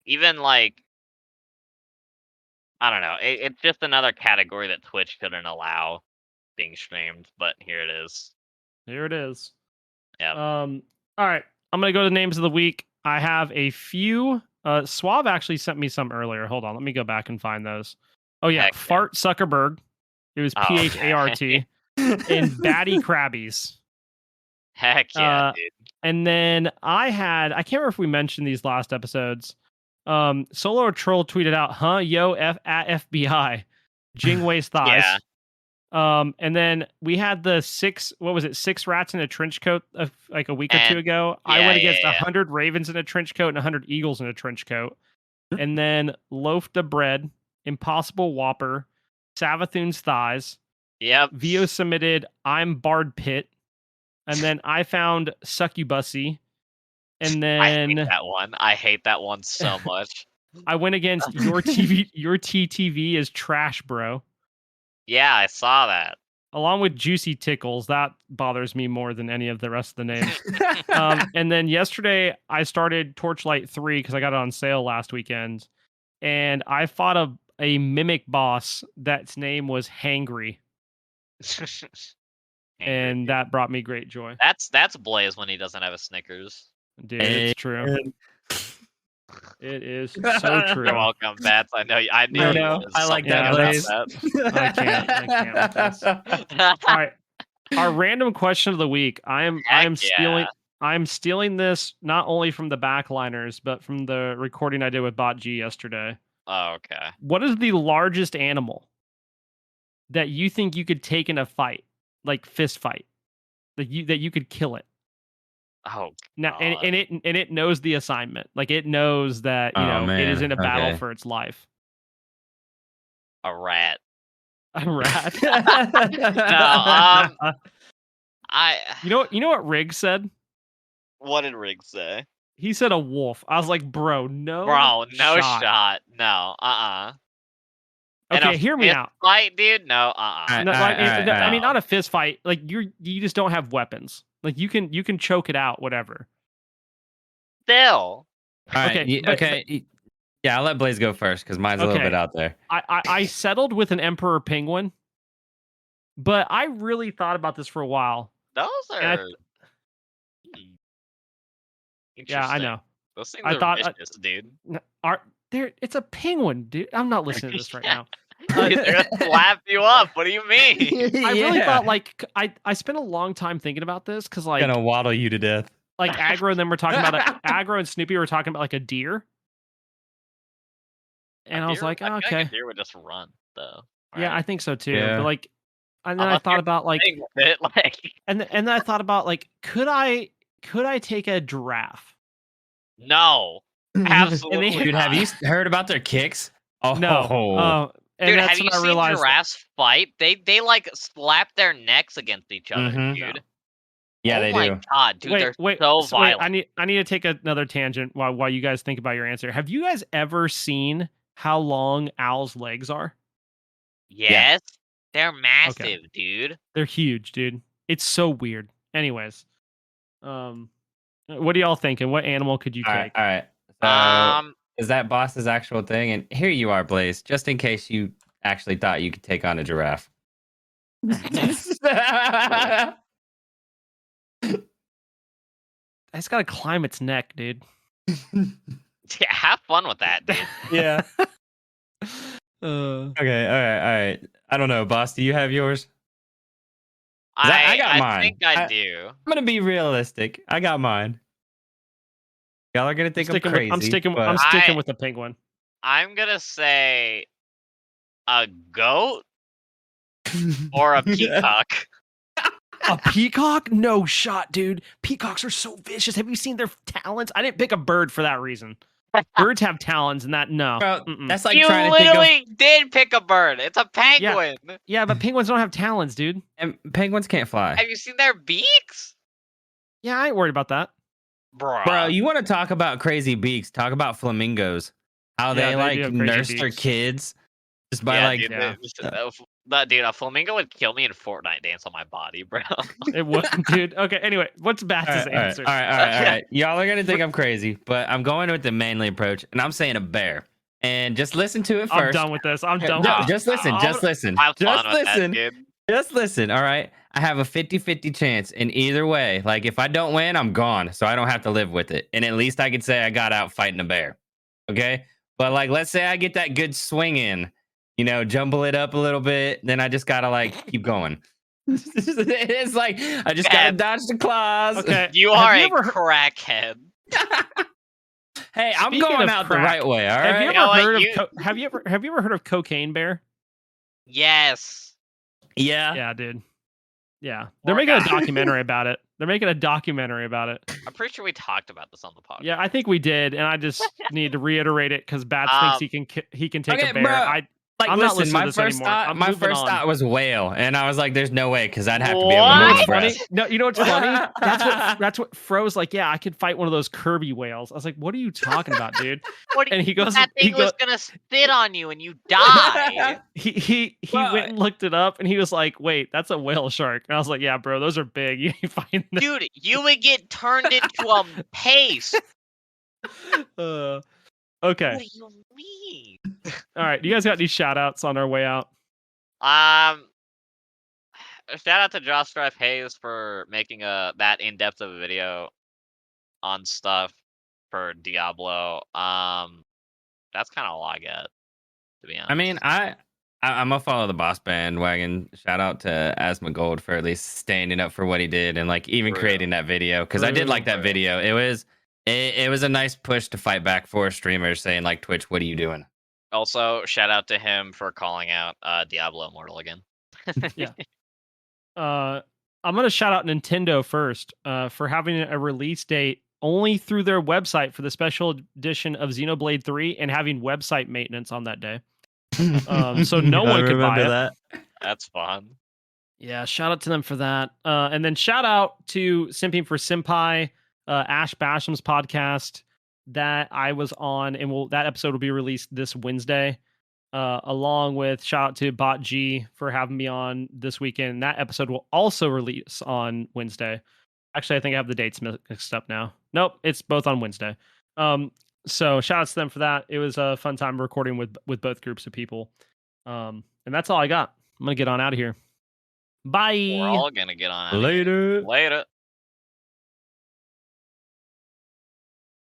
Speaker 2: even like I don't know. It's just another category that Twitch couldn't allow being streamed, but here it is.
Speaker 1: Here it is.
Speaker 2: Yeah.
Speaker 1: All right. I'm gonna go to names of the week. I have a few. Suave actually sent me some earlier. Hold on, let me go back and find those. Oh yeah, Fart Zuckerberg. It was PHART and Batty Krabbies.
Speaker 2: Heck yeah, dude.
Speaker 1: And then I can't remember if we mentioned these last episodes. Solo Troll tweeted out, "Huh, yo, at FBI, Jingwei's thighs." And then we had the 6 rats in a trench coat like a week or two ago. I
Speaker 2: yeah,
Speaker 1: went against
Speaker 2: yeah.
Speaker 1: 100 ravens in a trench coat and 100 eagles in a trench coat. And then loaf de bread, impossible whopper, Savathun's thighs.
Speaker 2: Yep.
Speaker 1: Vio submitted I'm Bard Pit. And then I found Succubussy. And then
Speaker 2: I hate that one so much.
Speaker 1: I went against your TV. Your TTV is trash, bro.
Speaker 2: Yeah, I saw that.
Speaker 1: Along with Juicy Tickles, that bothers me more than any of the rest of the names. And then yesterday I started Torchlight 3 because I got it on sale last weekend, and I fought a mimic boss that's name was Hangry, and that brought me great joy.
Speaker 2: That's Blaise when he doesn't have a Snickers.
Speaker 1: Dude, it's true. It is so true.
Speaker 2: You're welcome, Bats. I know. I knew.
Speaker 3: I like that, Blaise.
Speaker 1: I can't with this. All right, our random question of the week. I'm stealing this not only from the backliners but from the recording I did with BOTG yesterday.
Speaker 2: Oh, okay.
Speaker 1: What is the largest animal that you think you could take in a fight, like fist fight, that you could kill it?
Speaker 2: Oh,
Speaker 1: now, and it knows the assignment. Like it knows that it is in a battle for its life.
Speaker 2: A rat.
Speaker 1: A rat.
Speaker 2: No,
Speaker 1: You know what Riggs said?
Speaker 2: What did Riggs say?
Speaker 1: He said a wolf. I was like, bro, no
Speaker 2: shot. No,
Speaker 1: Okay, hear me out.
Speaker 2: Fight, dude? No,
Speaker 1: I mean, not a fist fight. Like you just don't have weapons. Like you can choke it out, whatever.
Speaker 2: Still.
Speaker 3: Okay. Yeah, I'll let Blaise go first because mine's a little bit out there.
Speaker 1: I settled with an emperor penguin, but I really thought about this for a while.
Speaker 2: Those are.
Speaker 1: Yeah, I know.
Speaker 2: Those things are vicious, dude.
Speaker 1: It's a penguin, dude. I'm not listening to this right now.
Speaker 2: They're gonna slap you up. What do you mean?
Speaker 1: I really thought I spent a long time thinking about this because
Speaker 3: gonna waddle you to death.
Speaker 1: Like Aggro and them were talking about Aggro and Snoopy were talking about like a deer, and I was like, oh, okay,
Speaker 2: like a deer would just run though.
Speaker 1: Right? Yeah, I think so too.
Speaker 3: Yeah.
Speaker 1: But like, and then I thought about and then I thought about like, could I take a giraffe?
Speaker 2: No, absolutely.
Speaker 3: Dude, have you heard about their kicks? Oh
Speaker 1: no. And
Speaker 2: dude,
Speaker 1: that's
Speaker 2: have you
Speaker 1: when I
Speaker 2: seen
Speaker 1: realized
Speaker 2: giraffes fight? They like slap their necks against each other, dude.
Speaker 3: Yeah, they do.
Speaker 2: Oh my god, dude, they're so violent.
Speaker 1: I need to take another tangent while you guys think about your answer. Have you guys ever seen how long owls' legs are?
Speaker 2: Yes, they're massive, dude.
Speaker 1: They're huge, dude. It's so weird. Anyways, what are y'all thinking? What animal could you take?
Speaker 3: All right. Is that boss's actual thing? And here you are, Blaise, just in case you actually thought you could take on a giraffe.
Speaker 1: It's got to climb its neck, dude.
Speaker 2: Yeah, have fun with that, dude.
Speaker 3: Yeah. Okay, all right. I don't know, boss. Do you have yours? I got mine.
Speaker 2: I think I do.
Speaker 3: I'm gonna be realistic. I got mine. Y'all are gonna think I'm crazy.
Speaker 1: I'm sticking with the penguin.
Speaker 2: I'm gonna say a goat or a peacock.
Speaker 1: A peacock? No shot, dude. Peacocks are so vicious. Have you seen their talons? I didn't pick a bird for that reason. Birds have talons, and that no.
Speaker 3: Bro, that's like
Speaker 2: you
Speaker 3: trying to
Speaker 2: literally did pick a bird. It's a penguin.
Speaker 1: Yeah, but penguins don't have talons, dude.
Speaker 3: And penguins can't fly.
Speaker 2: Have you seen their beaks?
Speaker 1: Yeah, I ain't worried about that.
Speaker 3: Bro, you want to talk about crazy beaks? Talk about flamingos. How they nurse their kids just by
Speaker 2: dude, a flamingo would kill me in Fortnite dance on my body, bro.
Speaker 1: It would, dude. Okay, anyway, what's Bats's answer?
Speaker 3: All right. Y'all are gonna think I'm crazy, but I'm going with the manly approach, and I'm saying a bear. And just listen to it first.
Speaker 1: I'm done with this.
Speaker 3: Just listen. Just listen. All right. I have a 50-50 chance in either way. Like if I don't win, I'm gone. So I don't have to live with it. And at least I could say I got out fighting a bear. Okay. But like, let's say I get that good swing in, jumble it up a little bit. Then I just got to keep going. It's like, I just got to dodge the claws.
Speaker 2: Okay. You are a crackhead.
Speaker 3: Hey, I'm going out the right way. All right.
Speaker 1: Have you ever heard of Cocaine Bear?
Speaker 2: Yes.
Speaker 1: Yeah, dude. Yeah, they're
Speaker 2: Poor
Speaker 1: making a
Speaker 2: guy.
Speaker 1: documentary about it. They're making a documentary about it.
Speaker 2: I'm pretty sure we talked about this on the podcast.
Speaker 1: Yeah, I think we did, and I just need to reiterate it because Bats thinks he can take
Speaker 3: Okay,
Speaker 1: a bear.
Speaker 3: bro.
Speaker 1: I'm not listening
Speaker 3: my
Speaker 1: to this
Speaker 3: first
Speaker 1: anymore. I'm
Speaker 3: my
Speaker 1: moving
Speaker 3: first
Speaker 1: on.
Speaker 3: thought was whale, and I was like, "There's no way," because I'd have to be able
Speaker 2: What?
Speaker 3: to
Speaker 1: You know
Speaker 3: hold
Speaker 1: what's
Speaker 3: my
Speaker 1: funny?
Speaker 3: breath.
Speaker 1: No, you know what's funny? That's what Fro's like. Yeah, I could fight one of those Kirby whales. I was like, "What are you talking about, dude?"
Speaker 2: What?
Speaker 1: And he goes,
Speaker 2: That thing was gonna spit on you and you die.
Speaker 1: he
Speaker 3: Well,
Speaker 1: went and looked it up, and he was like, "Wait, that's a whale shark." And I was like, "Yeah, bro, those are big. You ain't find them."
Speaker 2: Dude, you would get turned into a paste.
Speaker 1: Okay.
Speaker 2: What do you mean?
Speaker 1: All right. You guys got any shout outs on our way out?
Speaker 2: Shout out to Josh Strife Hayes for making that in-depth of a video on stuff for Diablo. That's kind of all I get, to be honest.
Speaker 3: I mean, I'm gonna follow the boss bandwagon. Shout out to Asmongold for at least standing up for what he did and like even creating that video, because I did like that video. It was a nice push to fight back for streamers saying like, Twitch, what are you doing?
Speaker 2: Also, shout out to him for calling out Diablo Immortal again.
Speaker 1: Yeah. I'm gonna shout out Nintendo first for having a release date only through their website for the special edition of Xenoblade 3 and having website maintenance on that day. So no one could buy it.
Speaker 3: That.
Speaker 2: That's fun.
Speaker 1: Yeah, shout out to them for that. And then shout out to Simping For Senpai, Ash Basham's podcast that I was on, and that episode will be released this Wednesday. Along with shout out to BOTG for having me on this weekend. That episode will also release on Wednesday. Actually, I think I have the dates mixed up now. Nope, it's both on Wednesday. So shout out to them for that. It was a fun time recording with both groups of people. And that's all I got. I'm gonna get on out of here. Bye.
Speaker 2: We're all gonna get on.
Speaker 3: Later.
Speaker 2: Later.